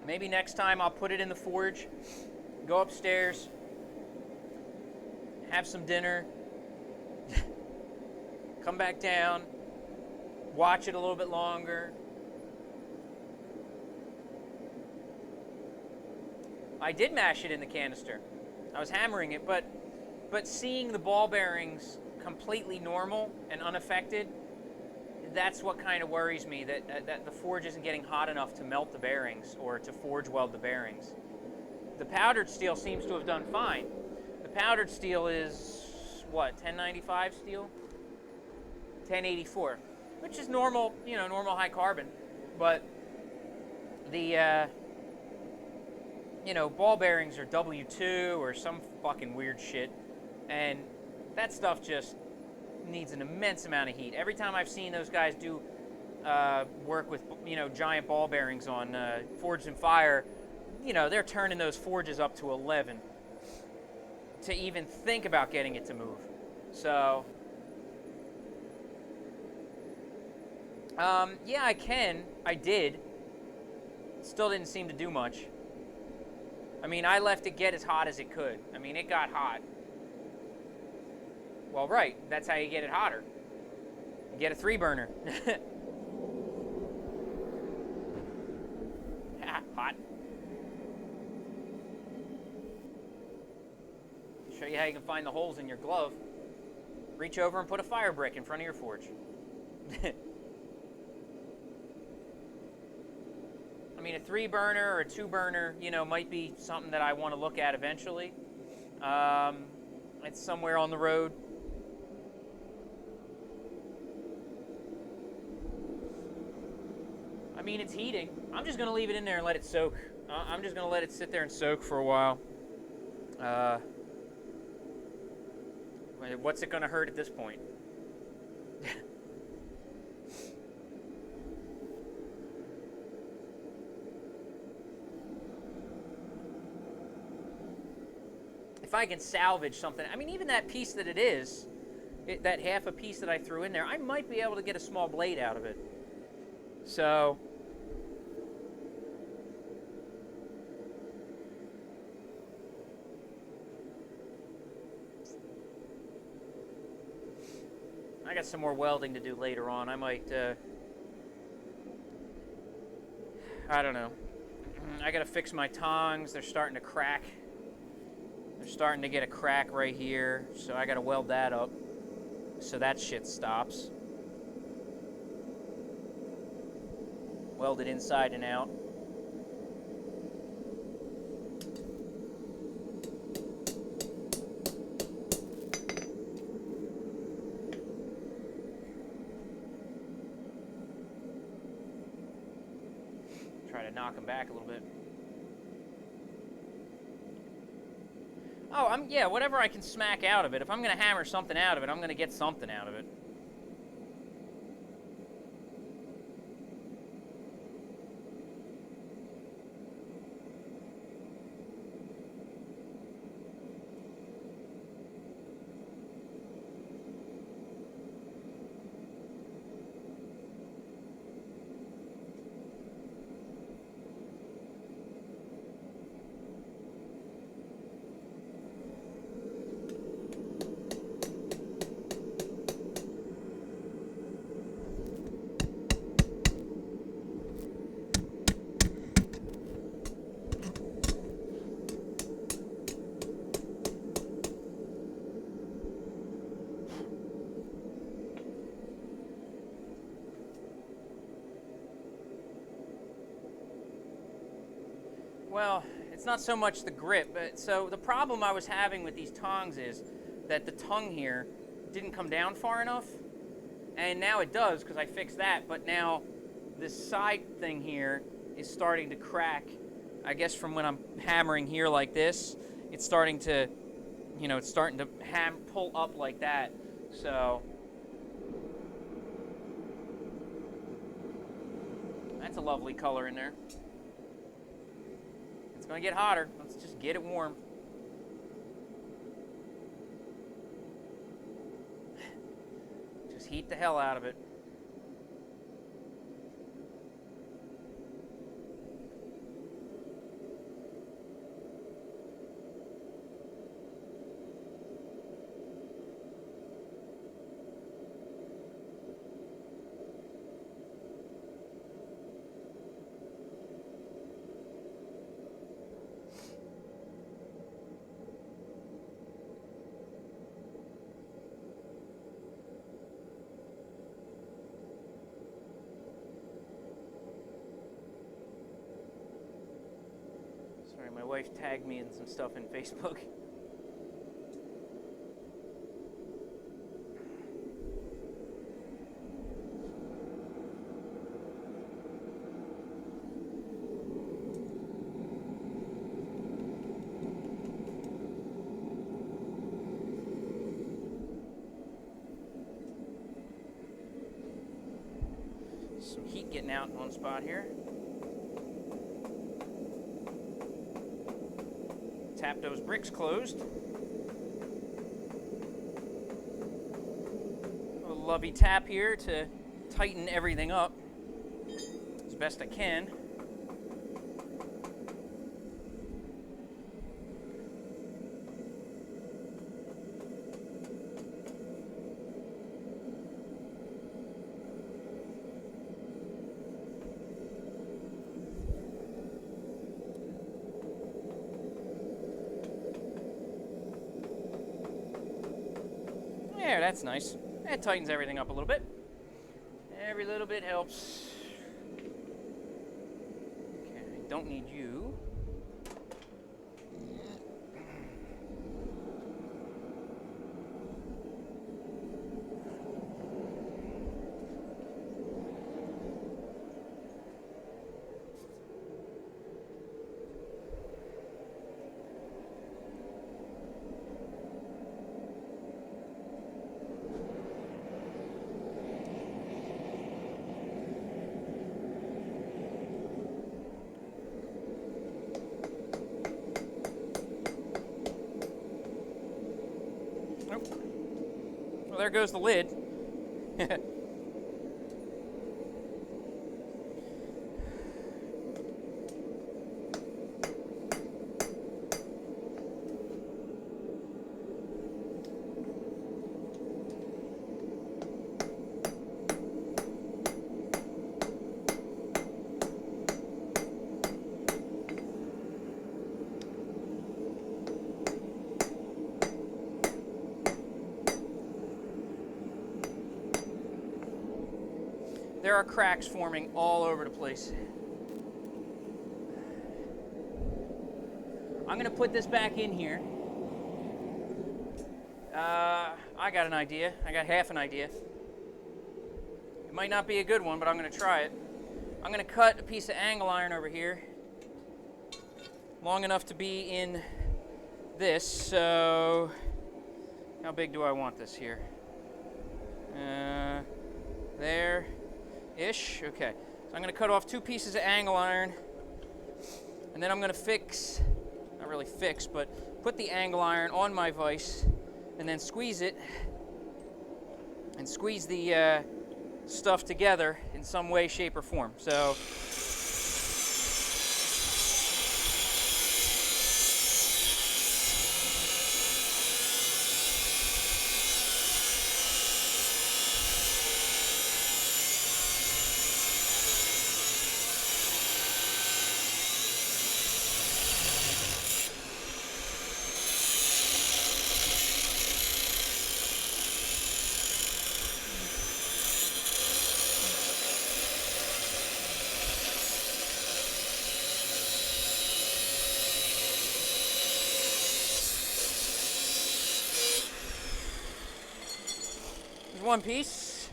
maybe next time I'll put it in the forge, go upstairs, have some dinner, come back down, watch it a little bit longer. I did mash it in the canister. I was hammering it, but seeing the ball bearings completely normal and unaffected, that's what kind of worries me, that the forge isn't getting hot enough to melt the bearings or to forge weld the bearings. The powdered steel seems to have done fine. The powdered steel is, what, 1095 steel? 1084, which is normal, you know, normal high carbon. But the you know, ball bearings are W2 or some fucking weird shit, and that stuff just needs an immense amount of heat. Every time I've seen those guys do work with, you know, giant ball bearings on Forged in Fire, you know, they're turning those forges up to 11 to even think about getting it to move. So, yeah, I can. I did. Still didn't seem to do much. I mean, I left it get as hot as it could. I mean, it got hot. Well, right. That's how you get it hotter. You get a 3-burner. Hot. Show you how you can find the holes in your glove. Reach over and put a fire brick in front of your forge. I mean, a 3-burner or a 2-burner, you know, might be something that I want to look at eventually. It's somewhere on the road. I mean, it's heating. I'm just going to leave it in there and let it soak. I'm just going to let it sit there and soak for a while. What's it going to hurt at this point? If I can salvage something, I mean, even that piece that it is, that half a piece that I threw in there, I might be able to get a small blade out of it. So, I got some more welding to do later on. I might, I don't know. I gotta fix my tongs. They're starting to crack. They're starting to get a crack right here, so I gotta weld that up so that shit stops. Weld it inside and out. Try to knock them back a little bit. Oh, yeah, whatever I can smack out of it. If I'm going to hammer something out of it, I'm going to get something out of it. Well, it's not so much the grip, but so the problem I was having with these tongs is that the tongue here didn't come down far enough, and now it does because I fixed that, but now this side thing here is starting to crack. I guess from when I'm hammering here like this, it's starting to, you know, it's starting to pull up like that, so that's a lovely color in there. It's going to get hotter. Let's just get it warm. Just heat the hell out of it. My wife tagged me in some stuff in Facebook. Some heat getting out in one spot here. Tap those bricks closed. A lovey tap here to tighten everything up as best I can. There, that's nice. That tightens everything up a little bit. Every little bit helps. Okay, I don't need you. Well, there goes the lid. There are cracks forming all over the place. I'm gonna put this back in here. I got an idea. I got half an idea. It might not be a good one, but I'm gonna try it. I'm gonna cut a piece of angle iron over here, long enough to be in this. So, how big do I want this here? There-ish. Okay. So I'm gonna cut off 2 pieces of angle iron, and then I'm gonna fix, not really fix, but put the angle iron on my vise, and then squeeze it, and squeeze the stuff together in some way, shape, or form. So. One piece.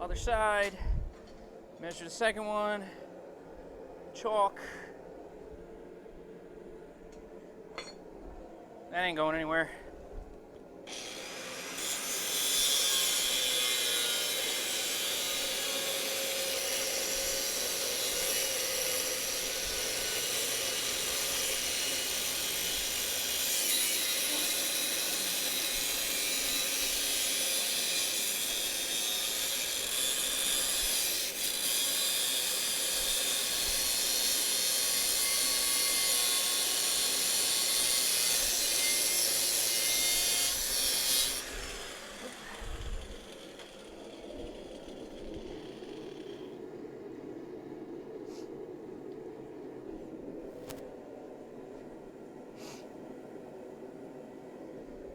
Other side. Measure the second one. Chalk. That ain't going anywhere.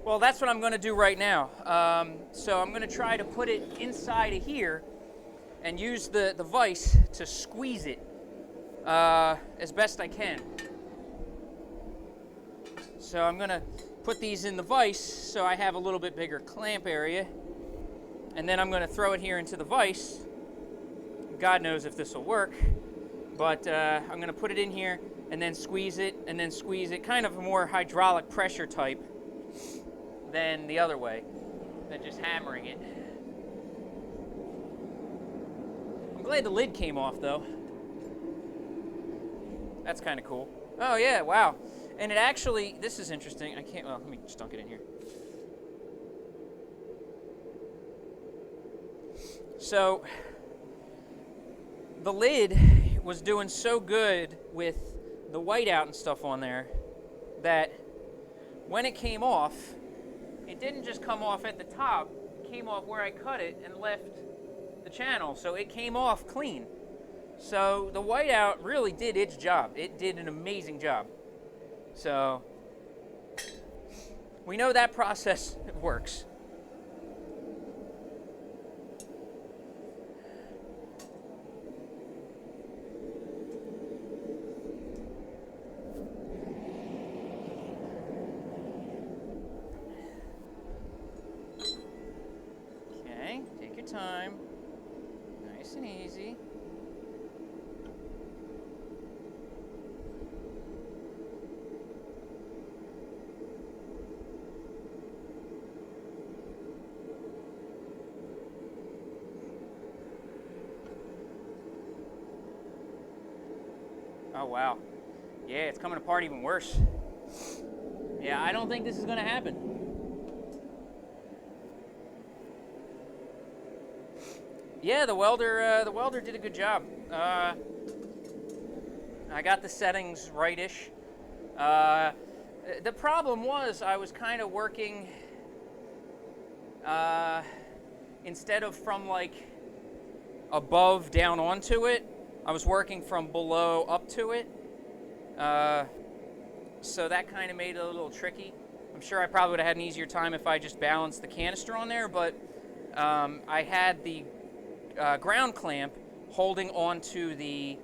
Well, that's what I'm going to do right now. So I'm going to try to put it inside of here and use the vise to squeeze it as best I can. So I'm going to put these in the vise so I have a little bit bigger clamp area. And then I'm going to throw it here into the vise. God knows if this will work. But I'm going to put it in here and then squeeze it, kind of a more hydraulic pressure type than the other way. than just hammering it. I'm glad the lid came off though. That's kind of cool. Oh yeah, wow. And it actually, this is interesting. I can't, well, let me just dunk it in here. So, the lid was doing so good with the whiteout and stuff on there that when it came off, it didn't just come off at the top, it came off where I cut it and left the channel, so it came off clean. So the whiteout really did its job. It did an amazing job. So we know that process works. Okay, take your time. Nice and easy. Oh, wow. Yeah, it's coming apart even worse. Yeah, I don't think this is going to happen. Yeah, the welder did a good job. I got the settings right-ish. The problem was I was kind of working instead of from like above down onto it, I was working from below up to it. So that kind of made it a little tricky. I'm sure I probably would have had an easier time if I just balanced the canister on there, but I had the ground clamp holding onto the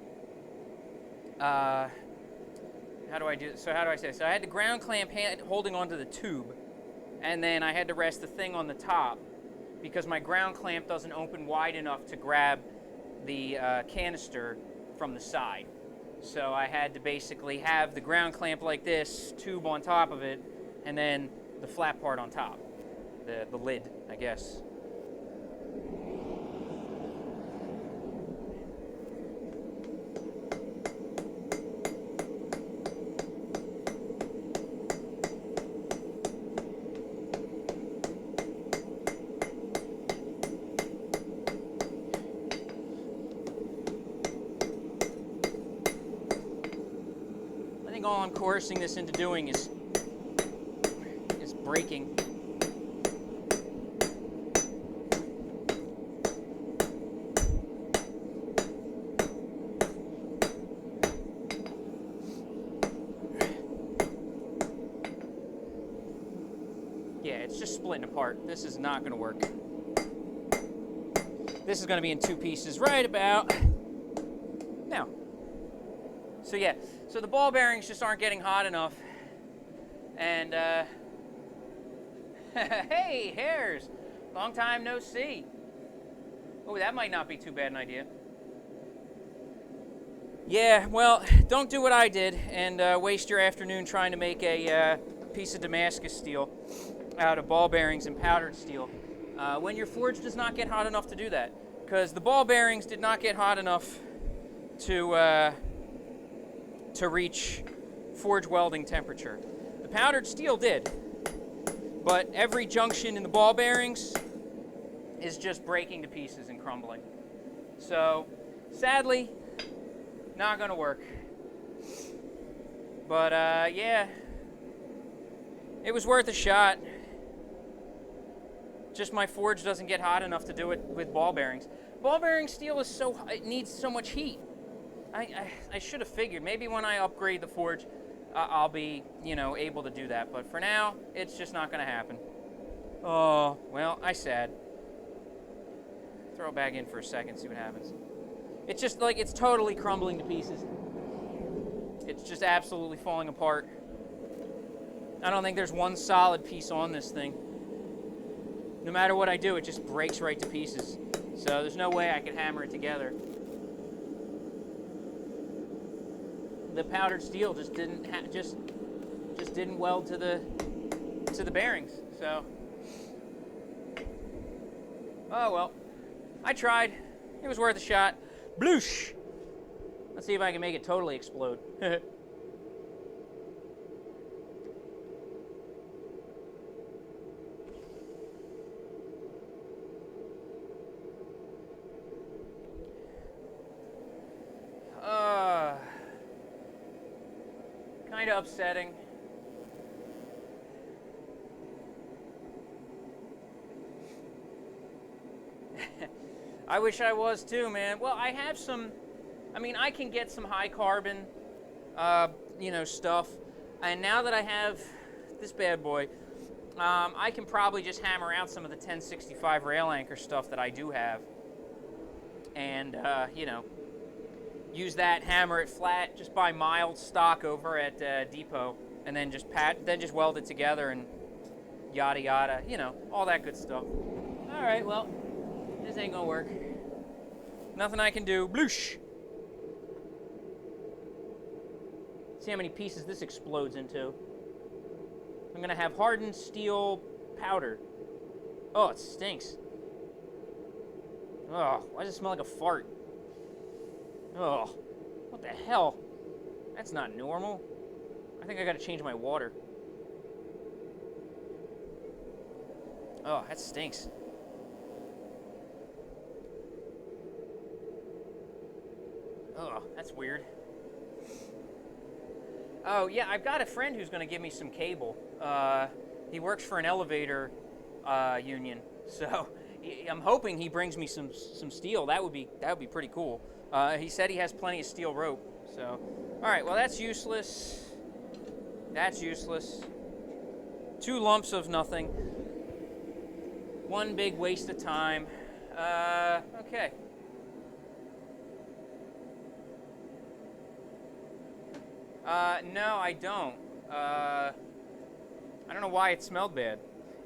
how do I do it? So how do I say it? So I had the ground clamp holding onto the tube, and then I had to rest the thing on the top because my ground clamp doesn't open wide enough to grab the canister from the side. So I had to basically have the ground clamp like this, tube on top of it, and then the flat part on top, the lid, I guess. All I'm coercing this into doing is breaking. Yeah, it's just splitting apart. This is not going to work. This is going to be in two pieces right about now. So yeah, so the ball bearings just aren't getting hot enough. And, hey, Hares, long time no see. Oh, that might not be too bad an idea. Yeah, well, don't do what I did and waste your afternoon trying to make a piece of Damascus steel out of ball bearings and powdered steel when your forge does not get hot enough to do that. Because the ball bearings did not get hot enough to reach forge welding temperature. The powdered steel did, but every junction in the ball bearings is just breaking to pieces and crumbling. So, sadly, not gonna work. But yeah, it was worth a shot. Just my forge doesn't get hot enough to do it with ball bearings. Ball bearing steel is it needs so much heat. I should have figured maybe when I upgrade the forge, I'll be, able to do that. But for now, it's just not going to happen. Oh, well, sad. Throw it back in for a second, see what happens. It's just like it's totally crumbling to pieces. It's just absolutely falling apart. I don't think there's one solid piece on this thing. No matter what I do, it just breaks right to pieces. So there's no way I can hammer it together. The powdered steel just didn't didn't weld to the bearings. So Oh well. I tried. It was worth a shot. Bloosh! Let's see if I can make it totally explode. Kind of upsetting. I wish I was too, man. Well, I have some. I mean, I can get some high carbon, stuff. And now that I have this bad boy, I can probably just hammer out some of the 1065 rail anchor stuff that I do have, and use that, hammer it flat, just buy mild stock over at Depot, and then just weld it together and yada yada, all that good stuff. All right, well, this ain't gonna work. Nothing I can do. Bloosh. See how many pieces this explodes into. I'm gonna have hardened steel powder. Oh, it stinks. Oh, why does it smell like a fart? Oh, what the hell? That's not normal. I think I gotta change my water. Oh, that stinks. Oh, that's weird. Oh, yeah, I've got a friend who's going to give me some cable. He works for an elevator union, so I'm hoping he brings me some steel. That would be pretty cool. He said he has plenty of steel rope. So, all right, well, that's useless. That's useless. 2 lumps of nothing. 1 big waste of time. Okay. No, I don't. I don't know why it smelled bad.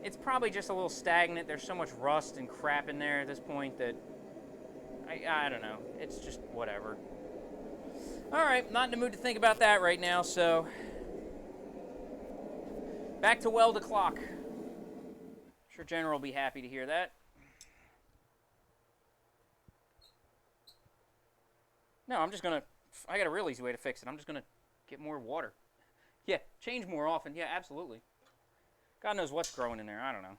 It's probably just a little stagnant. There's so much rust and crap in there at this point that I don't know. It's just whatever. All right, not in the mood to think about that right now, so back to weld o'clock. Sure General will be happy to hear that. No, I got a real easy way to fix it. I'm just gonna get more water. Yeah, change more often. Yeah, absolutely. God knows what's growing in there. I don't know.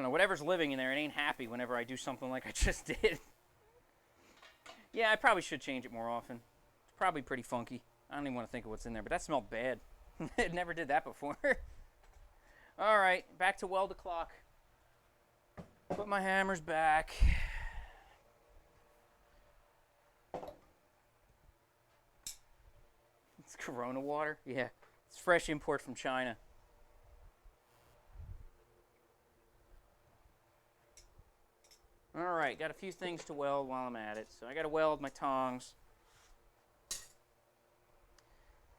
Whatever's living in there, it ain't happy whenever I do something like I just did. Yeah, I probably should change it more often. It's probably pretty funky. I don't even want to think of what's in there, but that smelled bad. It never did that before. All right, back to weld o'clock. Put my hammers back. It's Corona water? Yeah, it's fresh import from China. All right, got a few things to weld while I'm at it. So I got to weld my tongs.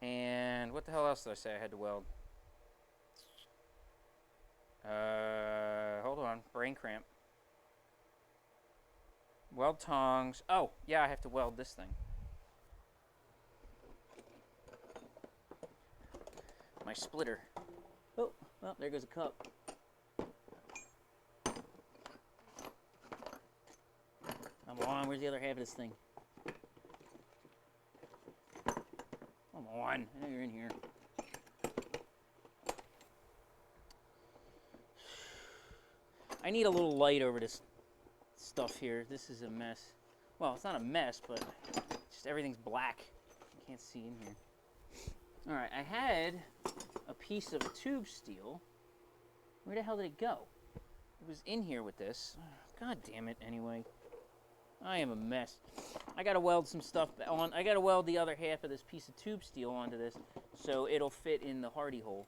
And what the hell else did I say I had to weld? Hold on, brain cramp. Weld tongs. Oh, yeah, I have to weld this thing. My splitter. Oh, well, there goes a cup. Come on, where's the other half of this thing? Come on, I know you're in here. I need a little light over this stuff here. This is a mess. Well, it's not a mess, but just everything's black. You can't see in here. All right, I had a piece of tube steel. Where the hell did it go? It was in here with this. God damn it, anyway. I am a mess. I gotta weld some stuff on. I gotta weld the other half of this piece of tube steel onto this so it'll fit in the hardy hole.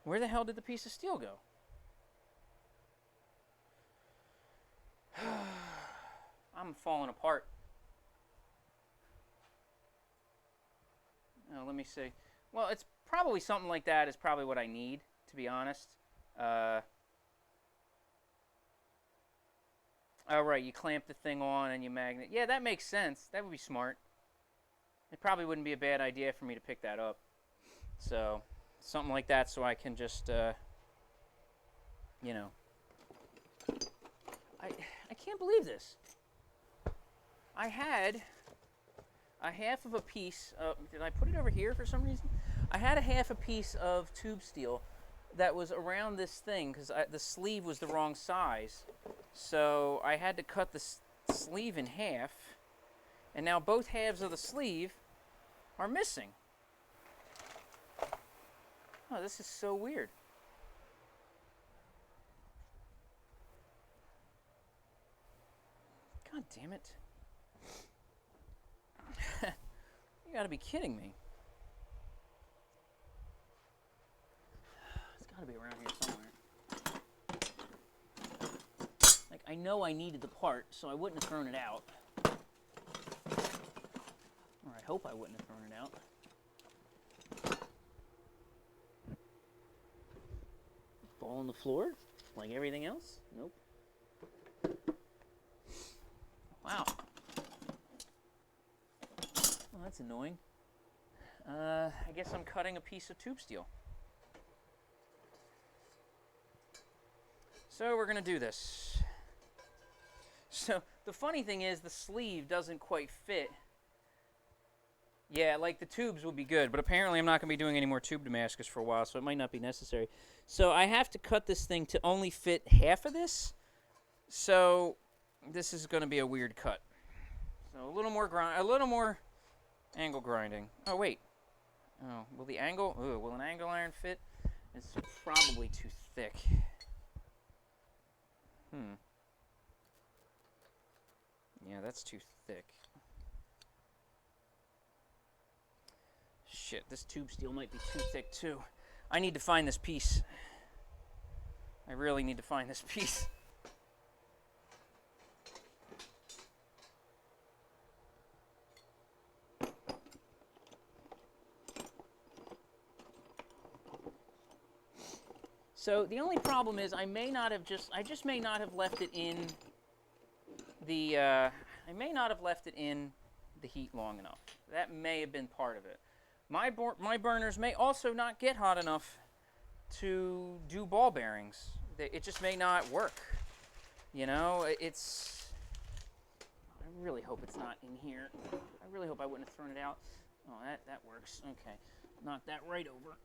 Where the hell did the piece of steel go? I'm falling apart. Oh, let me see. Well, it's probably something like that is probably what I need, to be honest. Oh, right, you clamp the thing on and you magnet. Yeah, that makes sense. That would be smart. It probably wouldn't be a bad idea for me to pick that up. So, something like that so I can just, you know. I can't believe this. I had a half of a piece of, did I put it over here for some reason? I had a half a piece of tube steel that was around this thing because the sleeve was the wrong size. So I had to cut the sleeve in half, and now both halves of the sleeve are missing. Oh, this is so weird. God damn it. You gotta be kidding me. It's gotta be around here somewhere. Like, I know I needed the part, so I wouldn't have thrown it out. Or I hope I wouldn't have thrown it out. Fall on the floor, like everything else? Nope. Wow. Well, that's annoying. I guess I'm cutting a piece of tube steel. So we're gonna do this. So the funny thing is the sleeve doesn't quite fit. Yeah, like the tubes would be good, but apparently I'm not gonna be doing any more tube Damascus for a while, so it might not be necessary. So I have to cut this thing to only fit half of this. So this is gonna be a weird cut. So a little more angle grinding. Oh wait. Oh, will an angle iron fit? It's probably too thick. Yeah, that's too thick. Shit, this tube steel might be too thick too. I need to find this piece. I really need to find this piece. So the only problem is I just may not have left it in the heat long enough. That may have been part of it. My burners may also not get hot enough to do ball bearings. It just may not work. You know, I really hope it's not in here. I really hope I wouldn't have thrown it out. Oh, that works. Okay, knock that right over.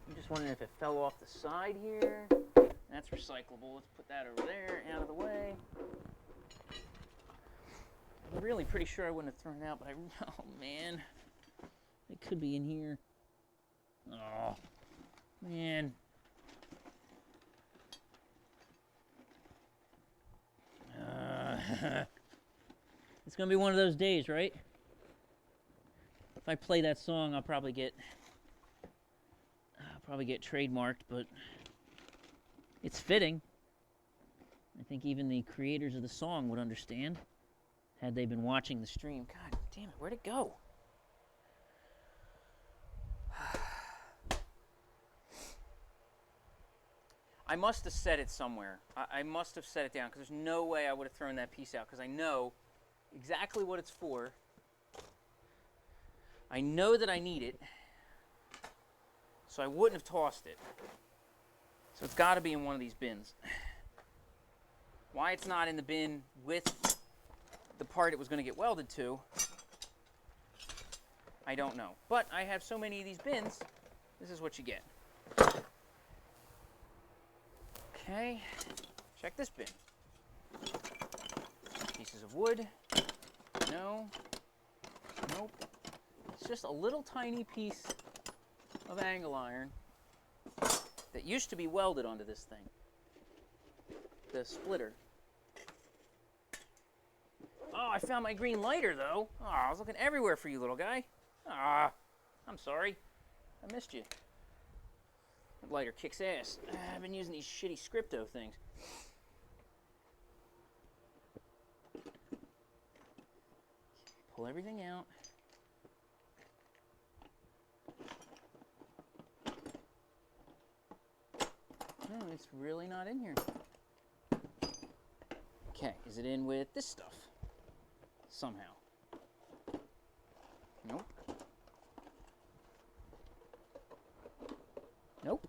I'm just wondering if it fell off the side here. That's recyclable. Let's put that over there, out of the way. I'm really pretty sure I wouldn't have thrown it out, but oh man. It could be in here. Oh, man. It's gonna be one of those days, right? If I play that song, I'll probably get trademarked, but it's fitting. I think even the creators of the song would understand had they been watching the stream. God damn it, where'd it go? I must have set it somewhere. I must have set it down because there's no way I would have thrown that piece out because I know exactly what it's for. I know that I need it, so I wouldn't have tossed it. So it's got to be in one of these bins. Why it's not in the bin with the part it was going to get welded to, I don't know. But I have so many of these bins, this is what you get. Okay, check this bin. Pieces of wood. No. Nope. It's just a little tiny piece of angle iron that used to be welded onto this thing. The splitter. Oh, I found my green lighter, though. Oh, I was looking everywhere for you, little guy. Ah, I'm sorry. I missed you. That lighter kicks ass. I've been using these shitty Scripto things. Pull everything out. It's really not in here. Okay, is it in with this stuff? Somehow. Nope. Nope.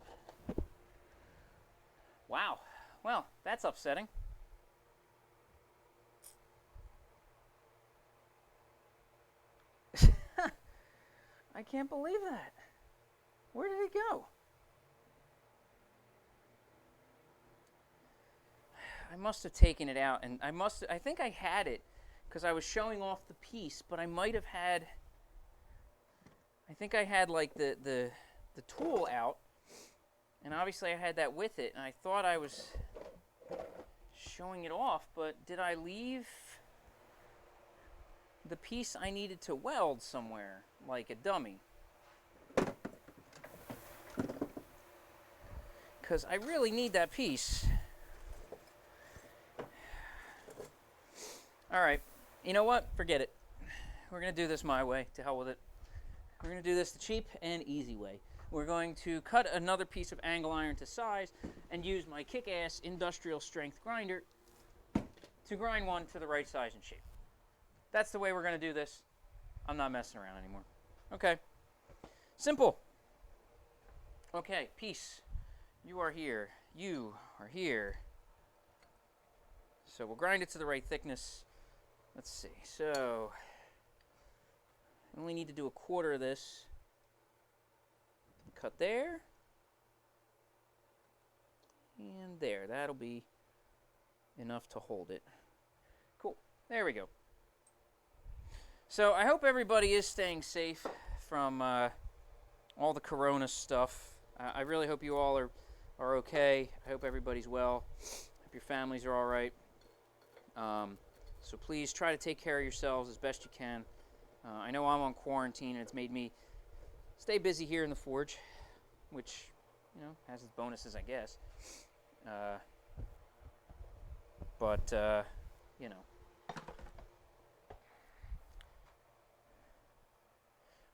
Wow. Well, that's upsetting. I can't believe that. Where did it go? I must have taken it out, and I think I had it because I was showing off the piece, but I might have had, I think I had like the tool out, and obviously I had that with it, and I thought I was showing it off, but did I leave the piece I needed to weld somewhere, like a dummy? Because I really need that piece. All right, you know what? Forget it. We're going to do this my way. To hell with it. We're going to do this the cheap and easy way. We're going to cut another piece of angle iron to size and use my kick-ass industrial strength grinder to grind one to the right size and shape. That's the way we're going to do this. I'm not messing around anymore. Okay. Simple. Okay, piece. You are here. You are here. So we'll grind it to the right thickness. Let's see. So I only need to do a quarter of this. Cut there. And there. That'll be enough to hold it. Cool. There we go. So I hope everybody is staying safe from all the corona stuff. I really hope you all are okay. I hope everybody's well. Hope your families are all right. So please try to take care of yourselves as best you can. I know I'm on quarantine, and it's made me stay busy here in the forge, which, you know, has its bonuses, I guess. But you know,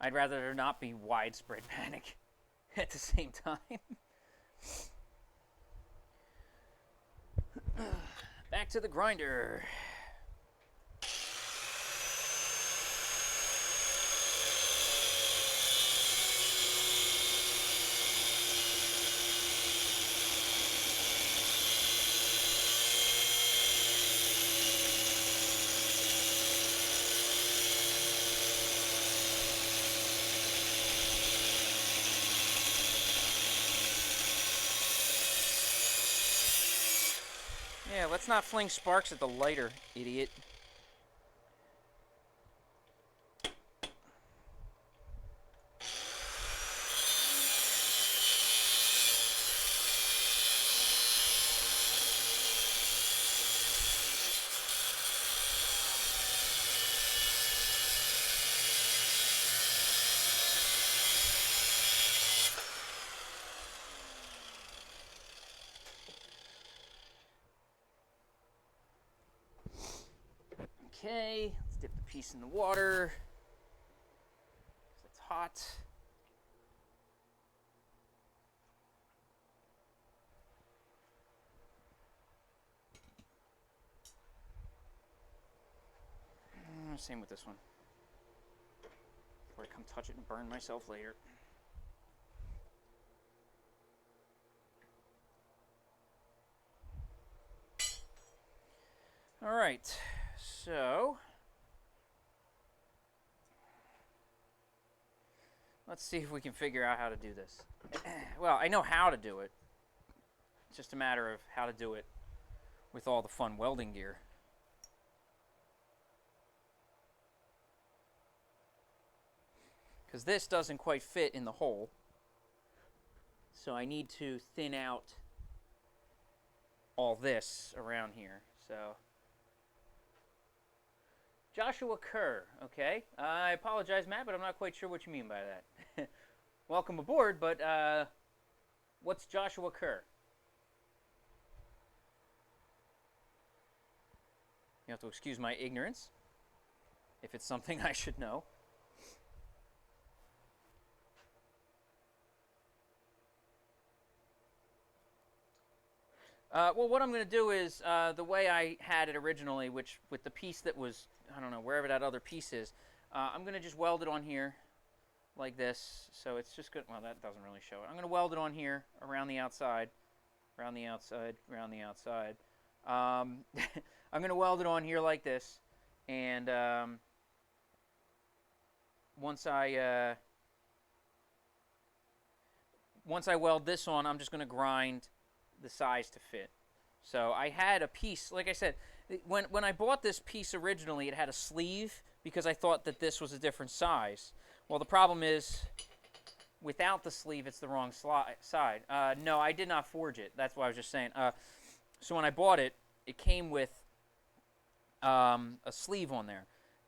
I'd rather there not be widespread panic at the same time. Back to the grinder. Yeah, let's not fling sparks at the lighter, idiot. Okay, let's dip the piece in the water. It's hot. Same with this one. Before I come touch it and burn myself later. All right, so let's see if we can figure out how to do this. Well, I know how to do it. It's just a matter of how to do it with all the fun welding gear. Because this doesn't quite fit in the hole. So I need to thin out all this around here. So Joshua Kerr, okay. I apologize, Matt, but I'm not quite sure what you mean by that. Welcome aboard, but what's Joshua Kerr? You have to excuse my ignorance, if it's something I should know. Well, what I'm going to do is the way I had it originally, which with the piece that was, I don't know, wherever that other piece is, I'm going to just weld it on here like this. So it's just good. Well, that doesn't really show it. I'm going to weld it on here around the outside, around the outside, around the outside. I'm going to weld it on here like this. And once I weld this on, I'm just going to grind the size to fit. So I had a piece, like I said, when I bought this piece originally, it had a sleeve because I thought that this was a different size. Well, the problem is, without the sleeve, it's the wrong side. No, I did not forge it. That's what I was just saying. So when I bought it, it came with a sleeve on there,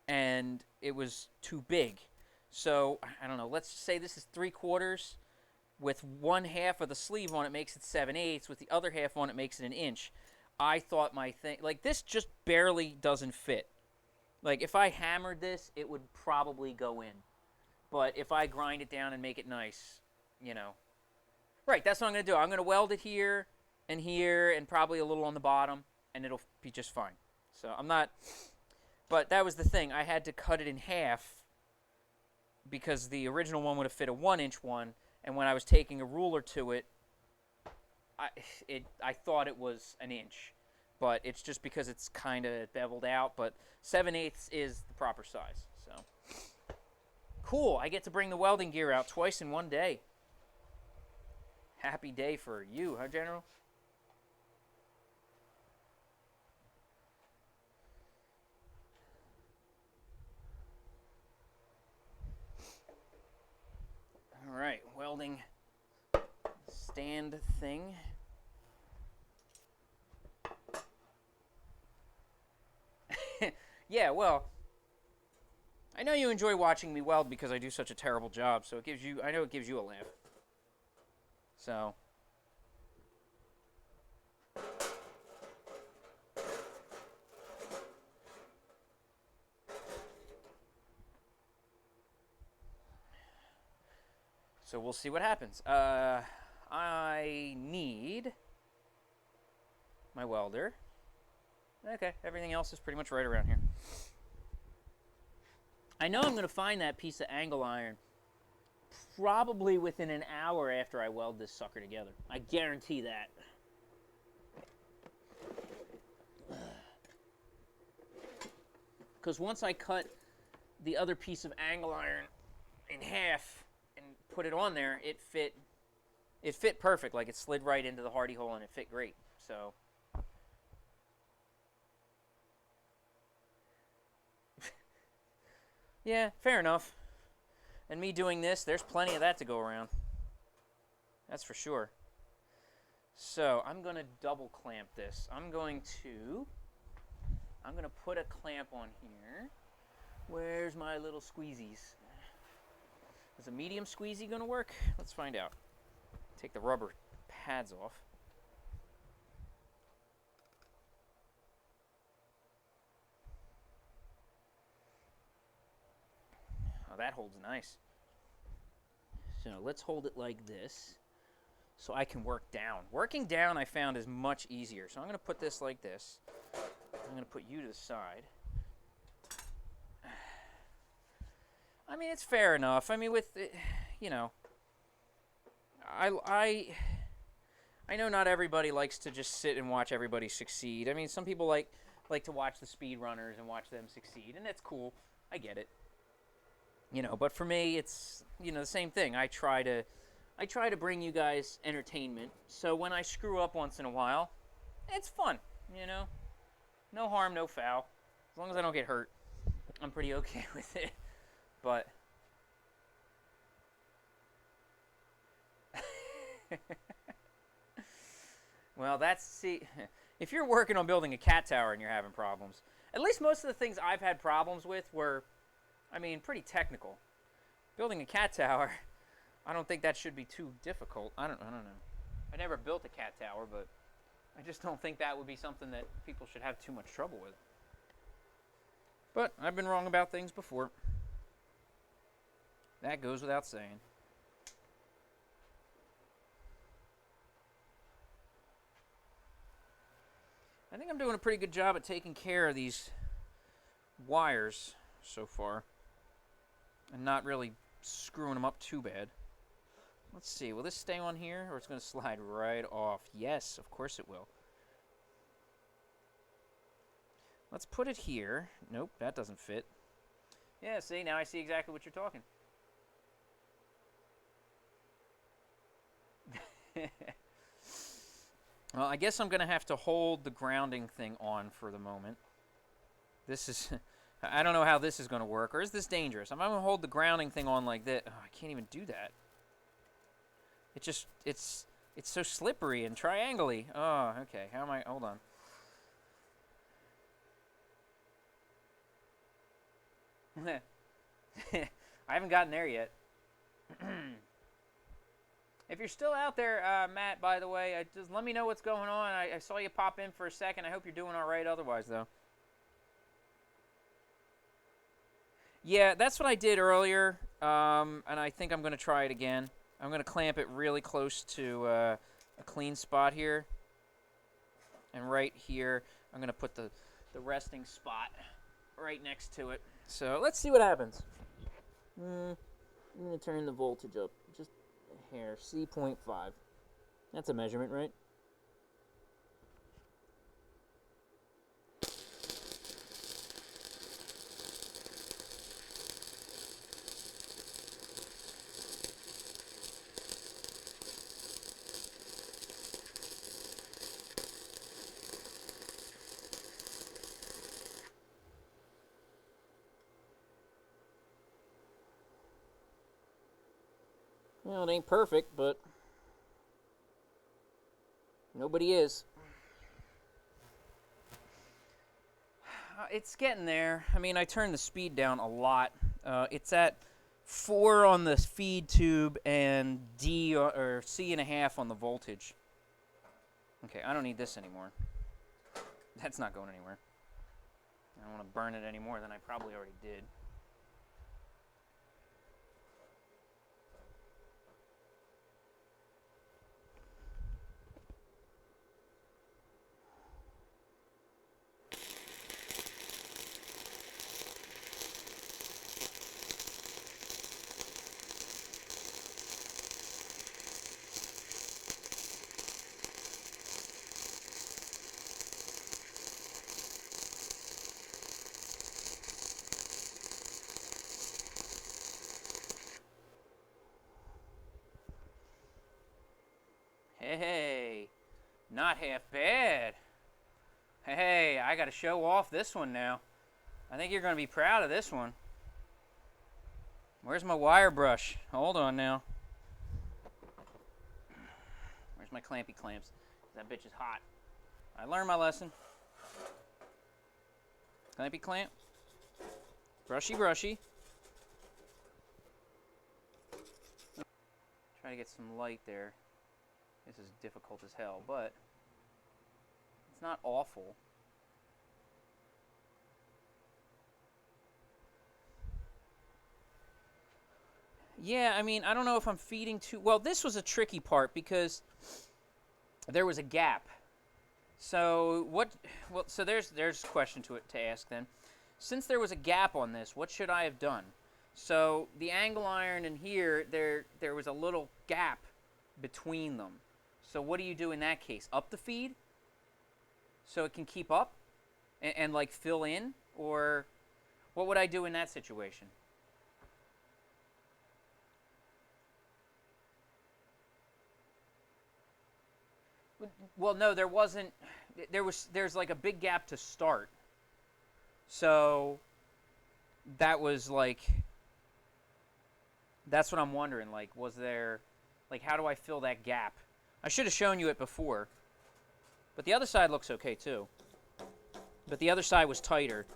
and it was too big. So I don't know. Let's say this is 3/4. With one half of the sleeve on it makes it 7/8. With the other half on it makes it 1 inch. I thought my thing, like this just barely doesn't fit. Like if I hammered this, it would probably go in. But if I grind it down and make it nice, you know. Right, that's what I'm going to do. I'm going to weld it here and probably a little on the bottom, and it'll be just fine. So I'm not, but that was the thing. I had to cut it in half because the original one would have fit a 1-inch one. And when I was taking a ruler to it, I thought it was 1 inch, but it's just because it's kind of beveled out. But 7/8 is the proper size. So cool! I get to bring the welding gear out twice in one day. Happy day for you, huh, General? All right, welding stand thing. Yeah, well, I know you enjoy watching me weld because I do such a terrible job, so I know it gives you a laugh. So, we'll see what happens. I need my welder. Okay, everything else is pretty much right around here. I know I'm going to find that piece of angle iron probably within an hour after I weld this sucker together. I guarantee that. Because once I cut the other piece of angle iron in half and put it on there, it fit perfect. Like it slid right into the hardy hole and it fit great. So yeah, fair enough. And me doing this, there's plenty of that to go around. That's for sure. So I'm going to double clamp this. I'm going to put a clamp on here. Where's my little squeezies? Is a medium squeezy going to work? Let's find out. Take the rubber pads off. Oh, that holds nice. So let's hold it like this so I can work down. Working down I found is much easier. So I'm going to put this like this. I'm going to put you to the side. I mean, it's fair enough. I mean, with, you know, I know not everybody likes to just sit and watch everybody succeed. I mean, some people like to watch the speed runners and watch them succeed, and that's cool. I get it. You know, but for me, it's, you know, the same thing. I try to bring you guys entertainment. So when I screw up once in a while, it's fun, you know? No harm, no foul. As long as I don't get hurt, I'm pretty okay with it. But well, see, if you're working on building a cat tower and you're having problems, at least most of the things I've had problems with were, I mean, pretty technical. Building a cat tower, I don't think that should be too difficult. I don't know. I never built a cat tower, but I just don't think that would be something that people should have too much trouble with. But I've been wrong about things before. That goes without saying. I think I'm doing a pretty good job at taking care of these wires so far and not really screwing them up too bad. Let's see, will this stay on here or it's going to slide right off? Yes, of course it will. Let's put it here. Nope, that doesn't fit. Yeah, see, now I see exactly what you're talking. Well, I guess I'm going to have to hold the grounding thing on for the moment. This is... I don't know how this is going to work, or is this dangerous? I'm going to hold the grounding thing on like this. Oh, I can't even do that. It just... It's so slippery and triangle-y. Oh, okay. How am I... Hold on. I haven't gotten there yet. If you're still out there, Matt, by the way, just let me know what's going on. I saw you pop in for a second. I hope you're doing all right otherwise, though. Yeah, that's what I did earlier, and I think I'm going to try it again. I'm going to clamp it really close to a clean spot here. And right here, I'm going to put the resting spot right next to it. So let's see what happens. I'm going to turn the voltage up just a hair, C.5. That's a measurement, right? Well, it ain't perfect, but nobody is. It's getting there. I mean, I turned the speed down a lot. It's at 4 on the feed tube and D or C.5 on the voltage. Okay, I don't need this anymore. That's not going anywhere. I don't want to burn it any more than I probably already did. Hey, not half bad. Hey, I got to show off this one now. I think you're going to be proud of this one. Where's my wire brush? Hold on now. Where's my clampy clamps? That bitch is hot. I learned my lesson. Clampy clamp. Brushy, brushy. Try to get some light there. This is difficult as hell, but it's not awful. Yeah, I mean, I don't know if I'm feeding too... Well, this was a tricky part because there was a gap. So what... Well, so there's a question to ask then. Since there was a gap on this, what should I have done? So the angle iron and here, there was a little gap between them. So what do you do in that case? Up the feed so it can keep up and like fill in? Or what would I do in that situation? Well, no, there wasn't. There's like a big gap to start. So that was like, that's what I'm wondering. Like, was there, like, how do I fill that gap? I should have shown you it before. But the other side looks okay too. But the other side was tighter.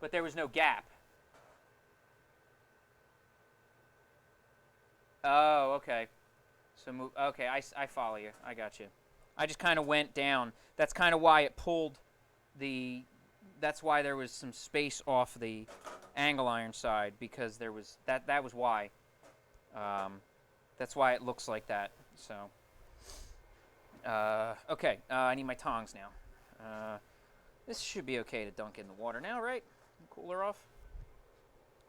But there was no gap. Oh, okay. So move. Okay, I follow you. I got you. I just kind of went down. That's kind of why it pulled the. That's why there was some space off the angle iron side, because there was that was why. That's why it looks like that. So. Okay, I need my tongs now. This should be okay to dunk in the water now, right? Cooler off.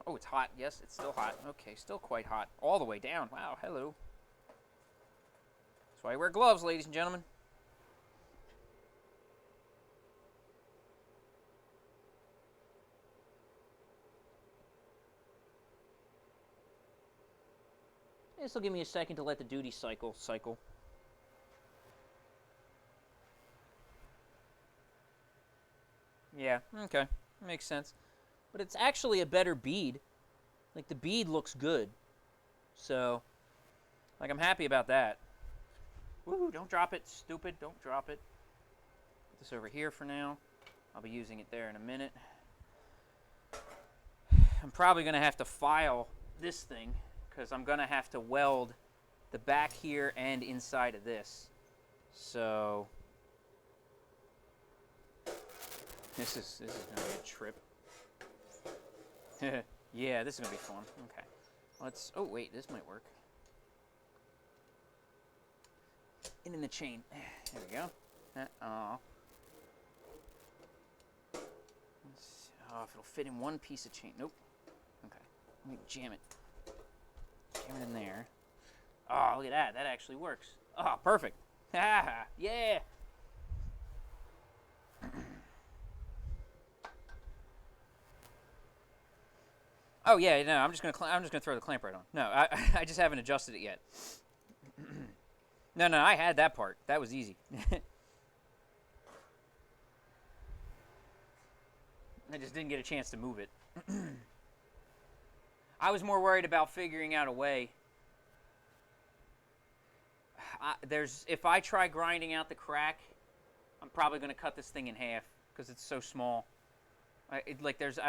Oh, it's hot. Yes, it's still hot. Okay, still quite hot. All the way down. Wow, hello. That's why I wear gloves, ladies and gentlemen. This will give me a second to let the duty cycle. Yeah, okay. Makes sense. But it's actually a better bead. Like, the bead looks good. So, like, I'm happy about that. Woo, don't drop it, stupid. Don't drop it. Put this over here for now. I'll be using it there in a minute. I'm probably going to have to file this thing because I'm going to have to weld the back here and inside of this. So, this is going to be a trip. Yeah, this is going to be fun. Okay. Let's, oh wait, this might work. In the chain. There we go. Oh, if it'll fit in one piece of chain. Nope. Okay. Let me jam it. Jam it in there. Oh, look at that. That actually works. Oh, perfect. Yeah. Oh yeah, no. I'm just gonna throw the clamp right on. No, I just haven't adjusted it yet. No, I had that part. That was easy. I just didn't get a chance to move it. I was more worried about figuring out a way. If I try grinding out the crack, I'm probably going to cut this thing in half because it's so small. I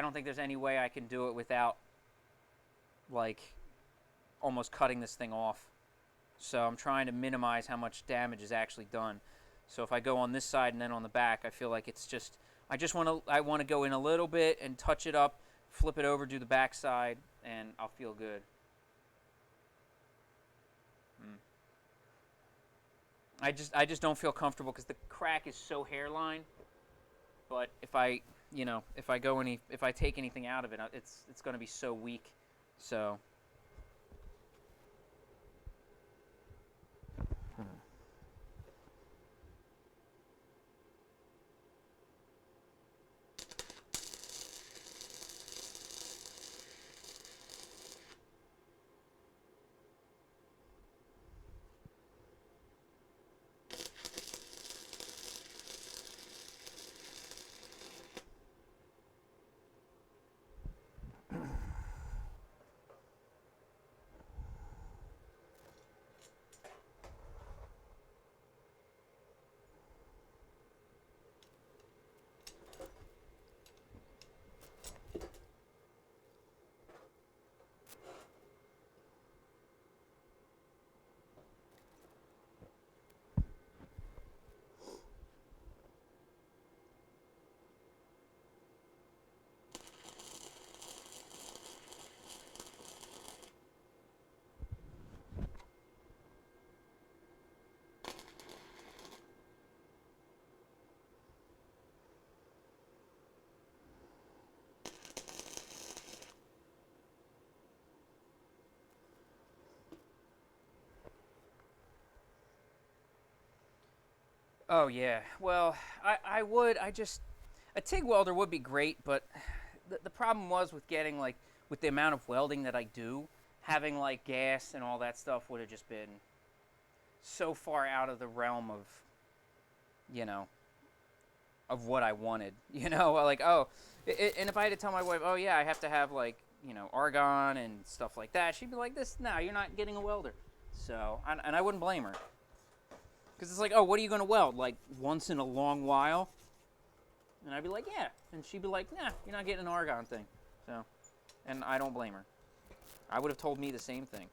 don't think there's any way I can do it without, like, almost cutting this thing off. So I'm trying to minimize how much damage is actually done. So if I go on this side and then on the back, I feel like it's just, I want to go in a little bit and touch it up, flip it over, do the back side, and I'll feel good. I just don't feel comfortable because the crack is so hairline. But if I take anything out of it, it's going to be so weak. So. Oh yeah. Well, a TIG welder would be great, but the problem was with getting with the amount of welding that I do, having gas and all that stuff would have just been so far out of the realm of, of what I wanted. And if I had to tell my wife, oh yeah, I have to have argon and stuff like that, she'd be like, no, you're not getting a welder. So, and I wouldn't blame her. Because it's oh, what are you going to weld? Once in a long while? And I'd be like, yeah. And she'd be like, nah, you're not getting an argon thing. So, and I don't blame her. I would have told me the same thing.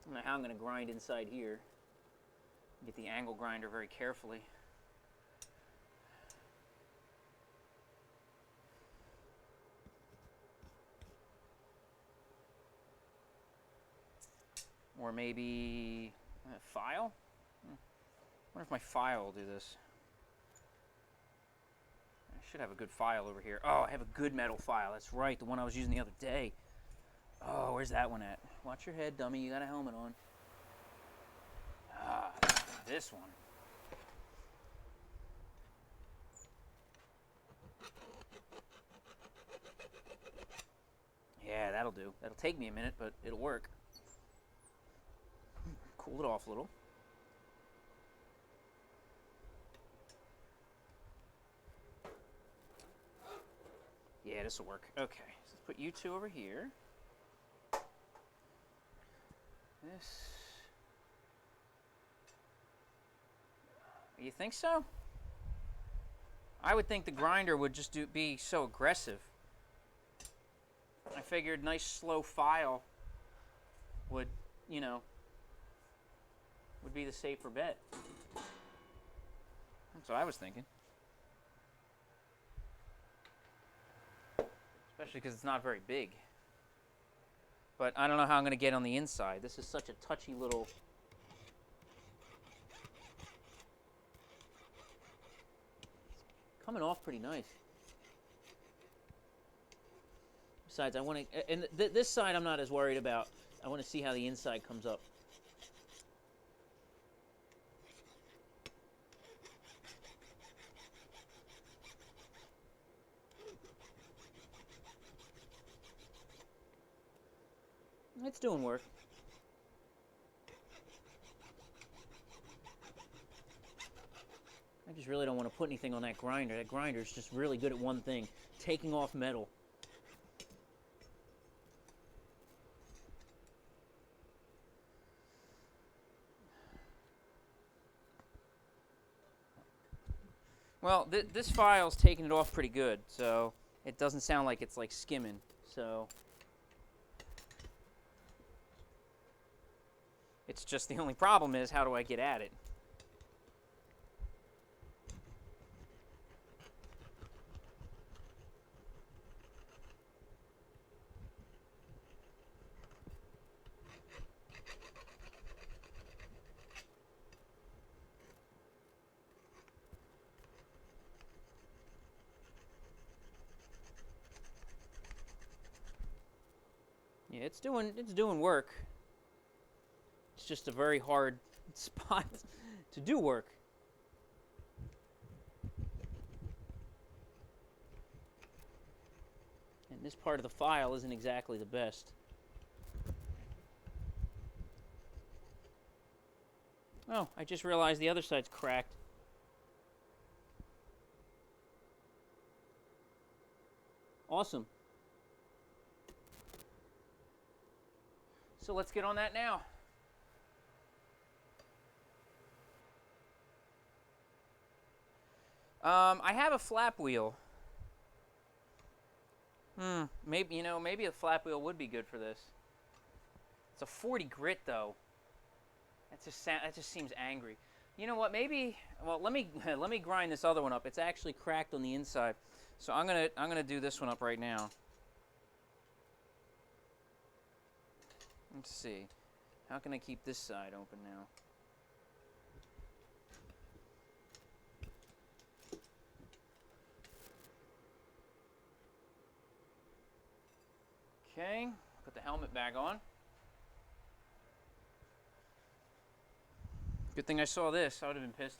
I don't know how I'm going to grind inside here. Get the angle grinder very carefully. Or maybe a file? I wonder if my file will do this. I should have a good file over here. Oh, I have a good metal file. That's right, the one I was using the other day. Oh, where's that one at? Watch your head, dummy. You got a helmet on. Ah, this one. Yeah, that'll do. That'll take me a minute, but it'll work. Cool it off a little. Yeah, this will work. Okay, so let's put you two over here. This. You think so? I would think the grinder would just be so aggressive. I figured nice slow file would, would be the safer bet. That's what I was thinking. Especially because it's not very big. But I don't know how I'm going to get on the inside. This is such a touchy little... It's coming off pretty nice. Besides, I want to... And this side I'm not as worried about. I want to see how the inside comes up. It's doing work. I just really don't want to put anything on that grinder. That grinder is just really good at one thing, taking off metal. Well, this file's taking it off pretty good, so it doesn't sound like it's like skimming, so... It's just the only problem is, how do I get at it? Yeah, it's doing work. It's just a very hard spot to do work. And this part of the file isn't exactly the best. Oh, I just realized the other side's cracked. Awesome. So let's get on that now. I have a flap wheel. Maybe a flap wheel would be good for this. It's a 40 grit though. That just seems angry. You know what? Maybe. Well, let me grind this other one up. It's actually cracked on the inside, so I'm gonna do this one up right now. Let's see. How can I keep this side open now? Okay, put the helmet back on. Good thing I saw this. I would have been pissed.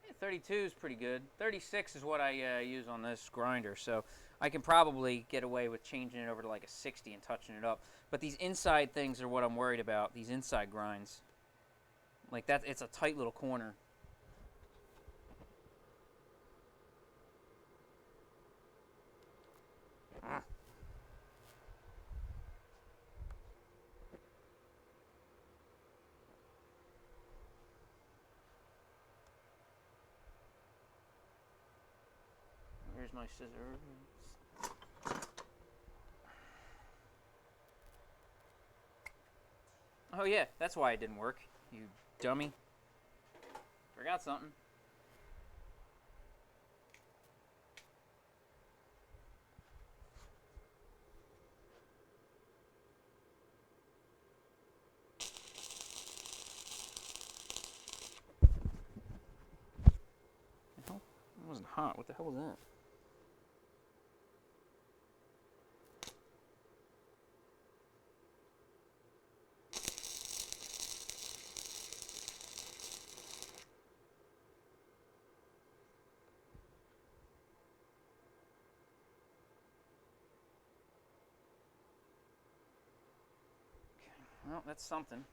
Yeah, 32 is pretty good. 36 is what I use on this grinder, so I can probably get away with changing it over to like a 60 and touching it up. But these inside things are what I'm worried about, these inside grinds. Like that, it's a tight little corner. Where's my scissors? Oh yeah, that's why it didn't work, you dummy. Forgot something. hot. What the hell was that? Well, that's something.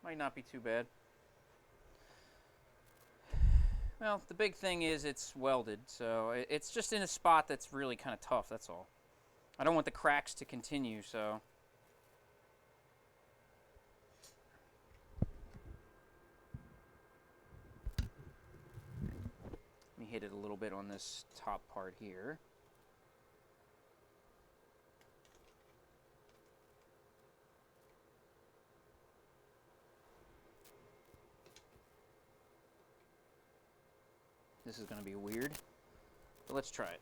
Might not be too bad. Well, the big thing is it's welded, so it's just in a spot that's really kind of tough, that's all. I don't want the cracks to continue, so... Let me hit it a little bit on this top part here. This is going to be weird, but let's try it.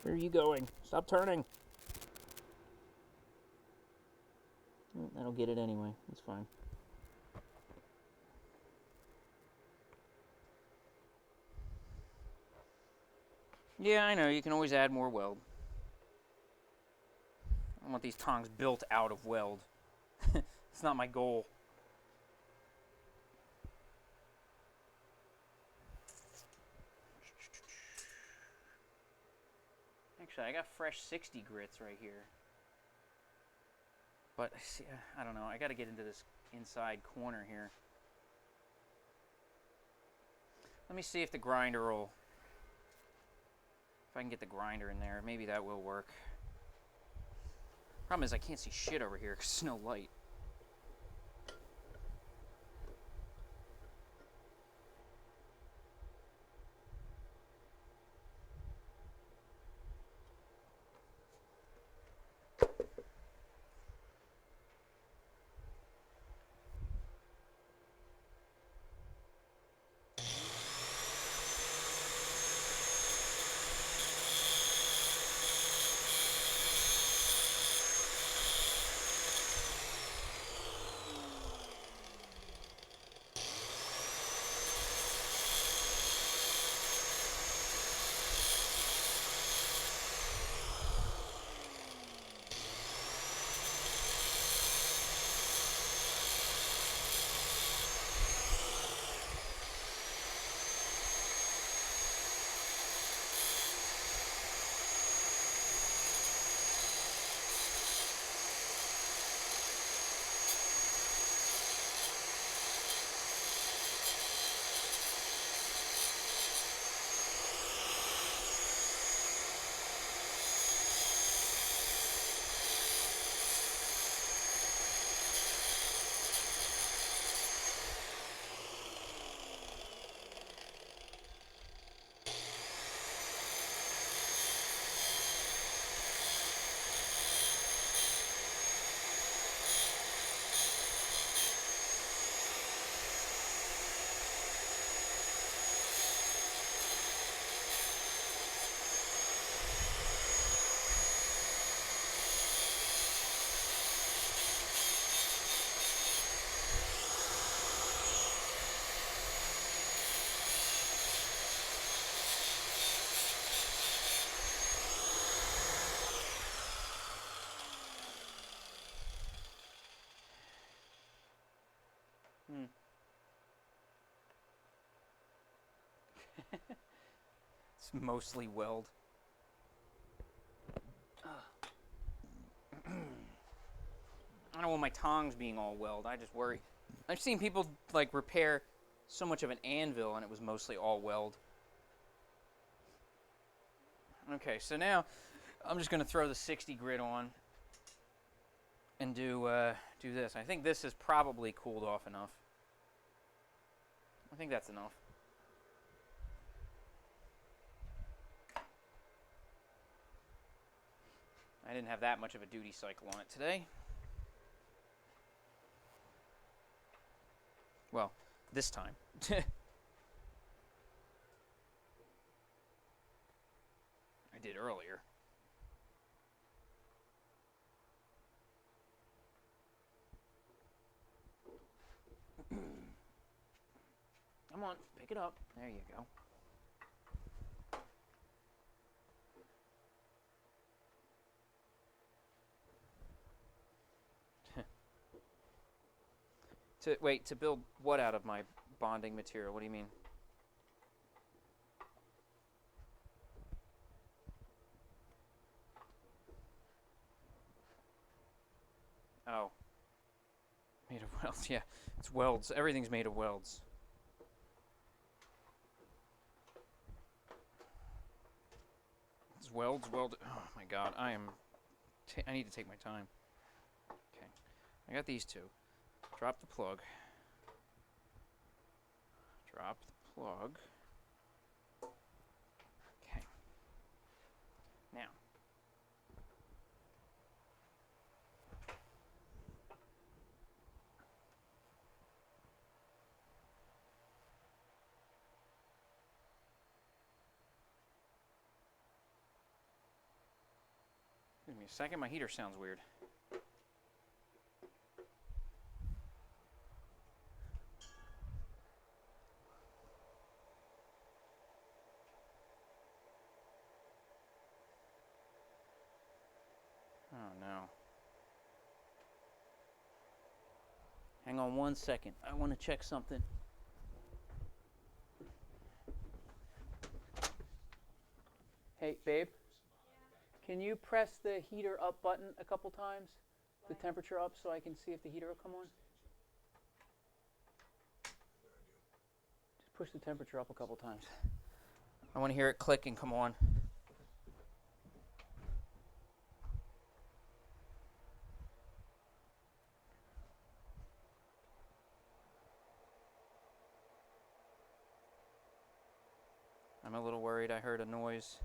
Where are you going? Stop turning. That'll get it anyway. It's fine. Yeah, I know. You can always add more weld. I want these tongs built out of weld. It's not my goal. Actually, I got fresh 60 grits right here. But, see, I don't know. I got to get into this inside corner here. Let me see if the grinder will... If I can get the grinder in there, maybe that will work. Problem is I can't see shit over here because there's no light. It's mostly weld. I don't want my tongs being all weld. I just worry. I've seen people like repair so much of an anvil and it was mostly all weld. Okay, so now I'm just going to throw the 60 grit on and do this. I think this is probably cooled off enough. I think that's enough. I didn't have that much of a duty cycle on it today. Well, this time. I did earlier. Come on, pick it up. There you go. To build what out of my bonding material? What do you mean? Oh. Made of welds, yeah. It's welds. Everything's made of welds. It's welds, weld. Oh my god, I need to take my time. Okay. I got these two. Drop the plug. Drop the plug. Okay. Now. Give me a second, my heater sounds weird. Oh no. Hang on 1 second. I want to check something. Hey, babe. Can you press the heater up button a couple times? The temperature up so I can see if the heater will come on? Just push the temperature up a couple times. I want to hear it click and come on. I'm a little worried. I heard a noise.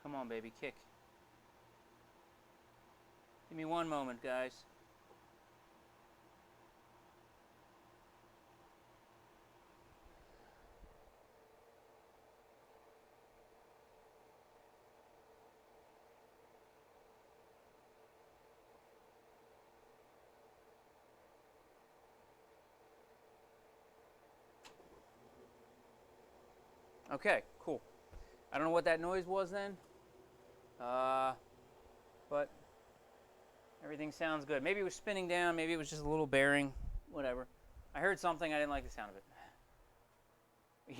Come on, baby, kick. Give me one moment, guys. Okay, cool. I don't know what that noise was then, but everything sounds good. Maybe it was spinning down, maybe it was just a little bearing, whatever. I heard something, I didn't like the sound of it.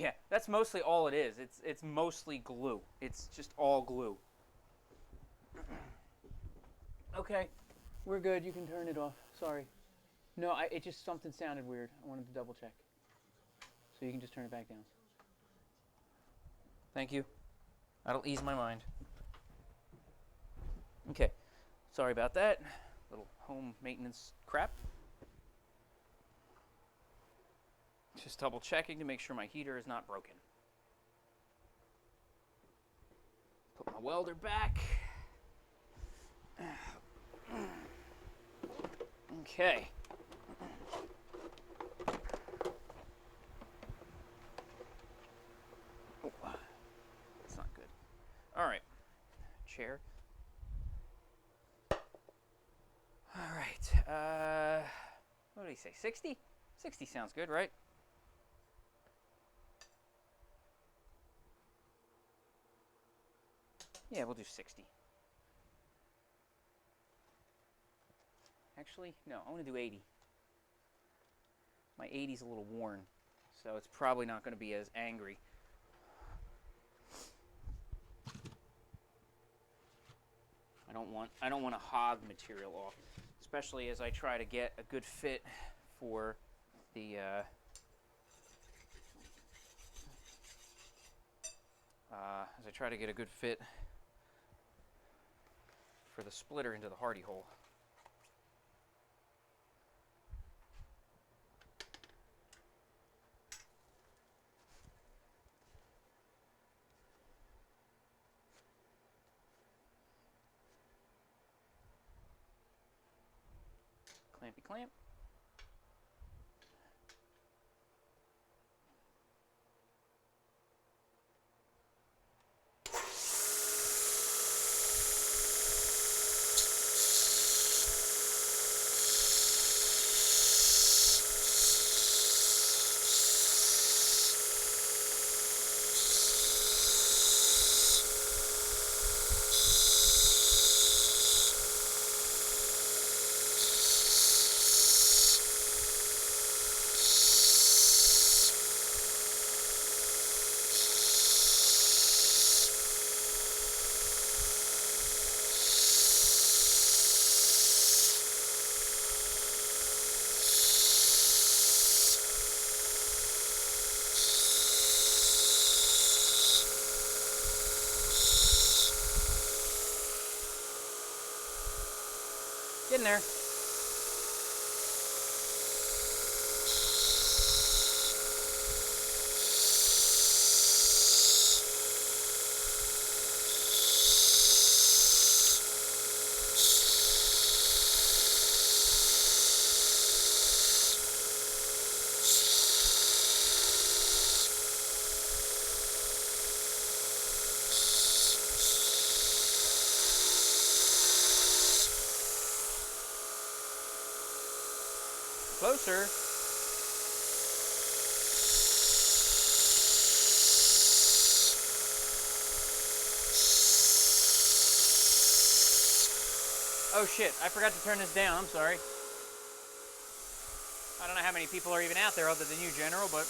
Yeah, that's mostly all it is. It's mostly glue. It's just all glue. Okay, we're good. You can turn it off. Sorry. No, it just something sounded weird. I wanted to double check. So you can just turn it back down. Thank you. That'll ease my mind. Okay, sorry about that. Little home maintenance crap. Just double checking to make sure my heater is not broken. Put my welder back. Okay. Oh, that's not good. All right. Chair. All right. What did he say? 60? 60 sounds good, right? Yeah, we'll do 60. Actually, no, I want to do 80. My 80's a little worn, so it's probably not going to be as angry. I don't want to hog material off, especially as I try to get a good fit for the splitter into the hardy hole. Clampy clamp. Getting there. Closer. Oh shit, I forgot to turn this down, I'm sorry. I don't know how many people are even out there other than you, General, but...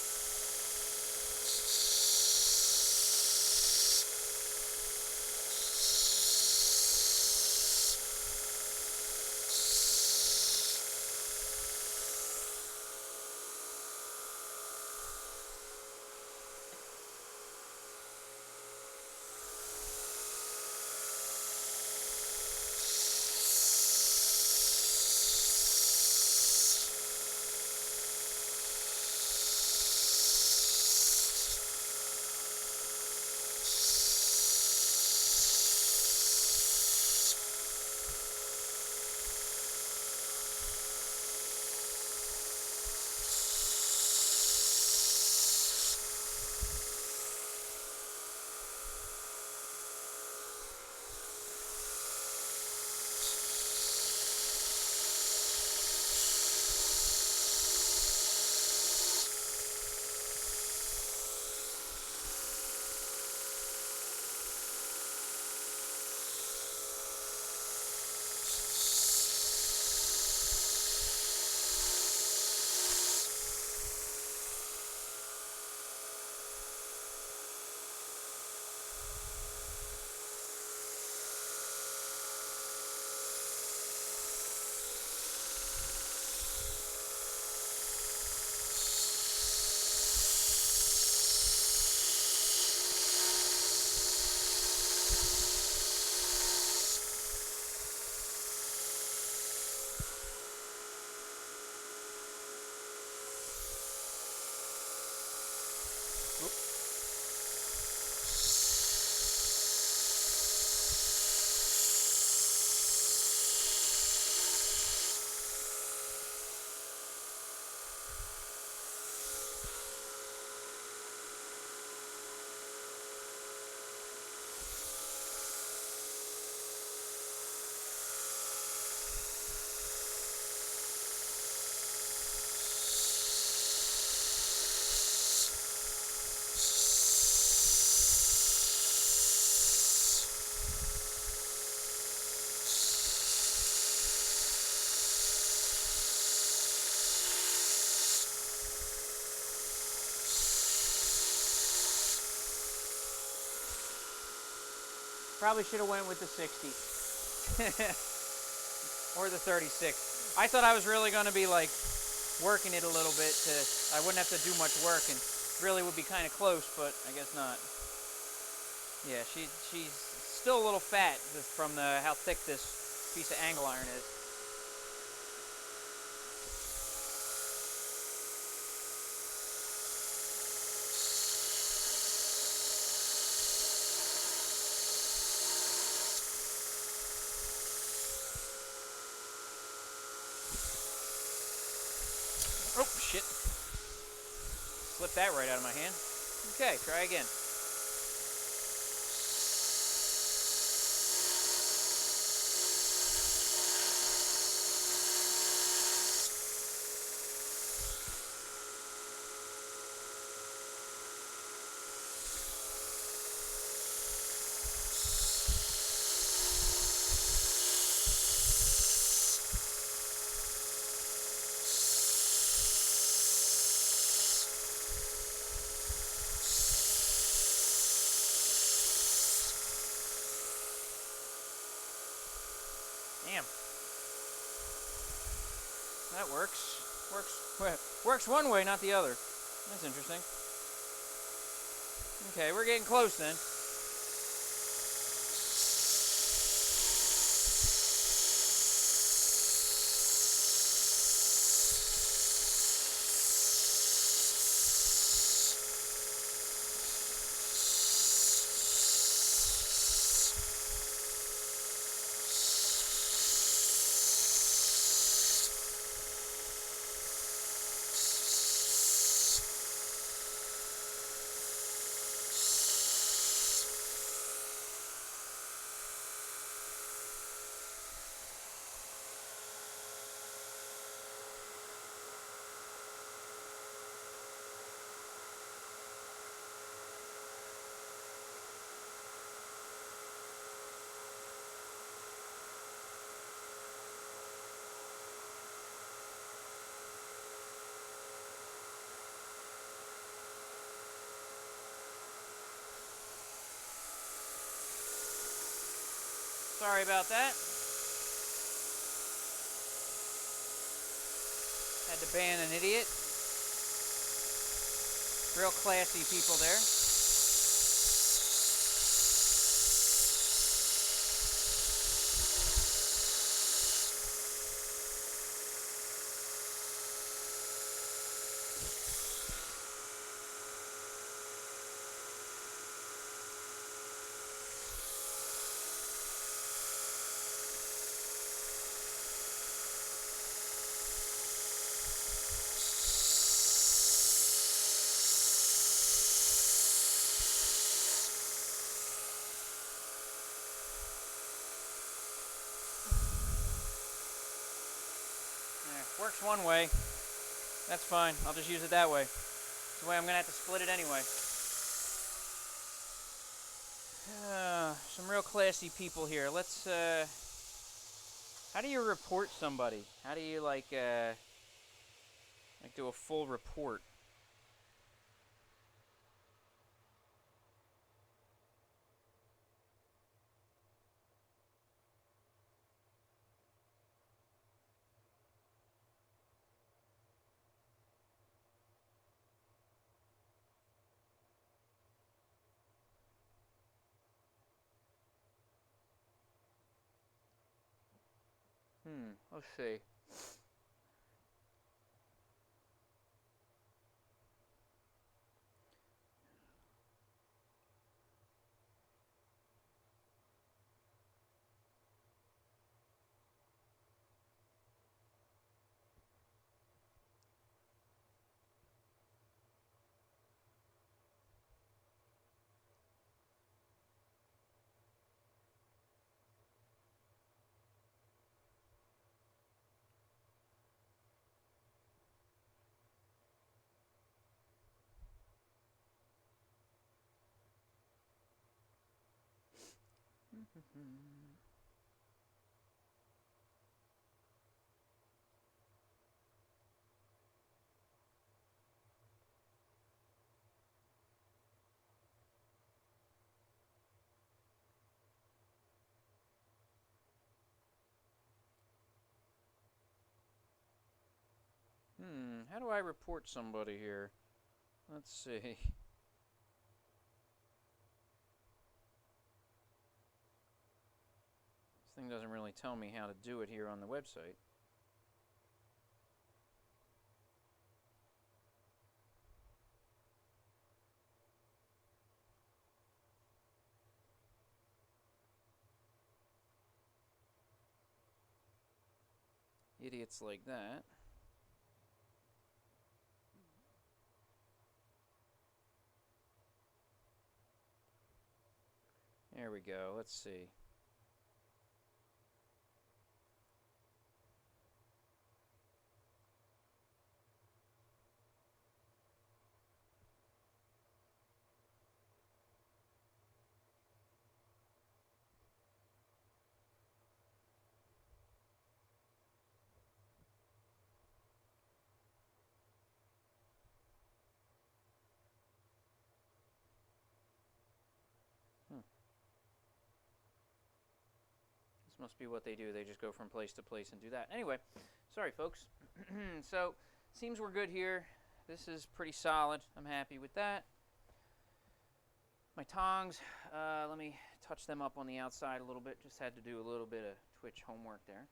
Probably should have went with the 60. Or the 36. I thought I was really going to be like working it a little bit to, I wouldn't have to do much work and really would be kind of close, but I guess not. Yeah, she's still a little fat from how thick this piece of angle iron is. shit. Slip that right out of my hand. Okay, try again. Damn. That works. Works one way, not the other. That's interesting. Okay, we're getting close then. Sorry about that. Had to ban an idiot. Real classy people there. Works one way. That's fine. I'll just use it that way. It's the way I'm going to have to split it anyway. Some real classy people here. Let's, how do you report somebody? How do you, like do a full report? Let's see. How do I report somebody here? Let's see. This thing doesn't really tell me how to do it here on the website. Idiots like that. There we go. Let's see. This must be what they do. They just go from place to place and do that. Anyway, sorry, folks. So, seems we're good here. This is pretty solid. I'm happy with that. My tongs, let me touch them up on the outside a little bit. Just had to do a little bit of Twitch homework there.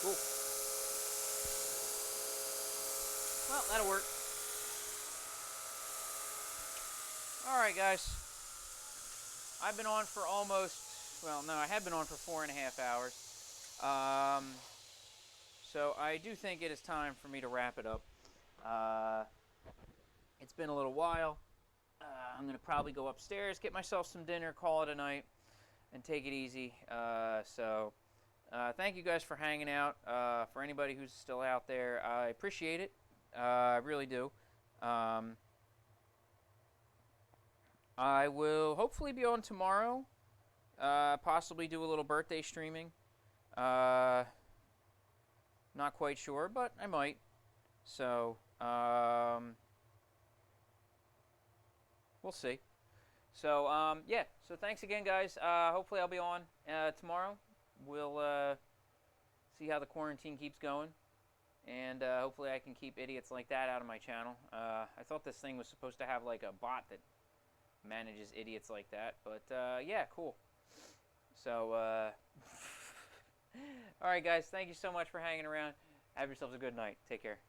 Cool. Well, that'll work. Alright, guys. I've been on for almost, well, no, I have been on for 4.5 hours. So I do think it is time for me to wrap it up. It's been a little while. I'm going to probably go upstairs, get myself some dinner, call it a night, and take it easy. Thank you guys for hanging out. For anybody who's still out there, I appreciate it. I really do. I will hopefully be on tomorrow. Possibly do a little birthday streaming. Not quite sure, but I might. So, we'll see. So, yeah. So thanks again, guys. Hopefully I'll be on tomorrow. We'll see how the quarantine keeps going. And hopefully I can keep idiots like that out of my channel. I thought this thing was supposed to have like a bot that manages idiots like that. But yeah, cool. So, alright guys, thank you so much for hanging around. Have yourselves a good night. Take care.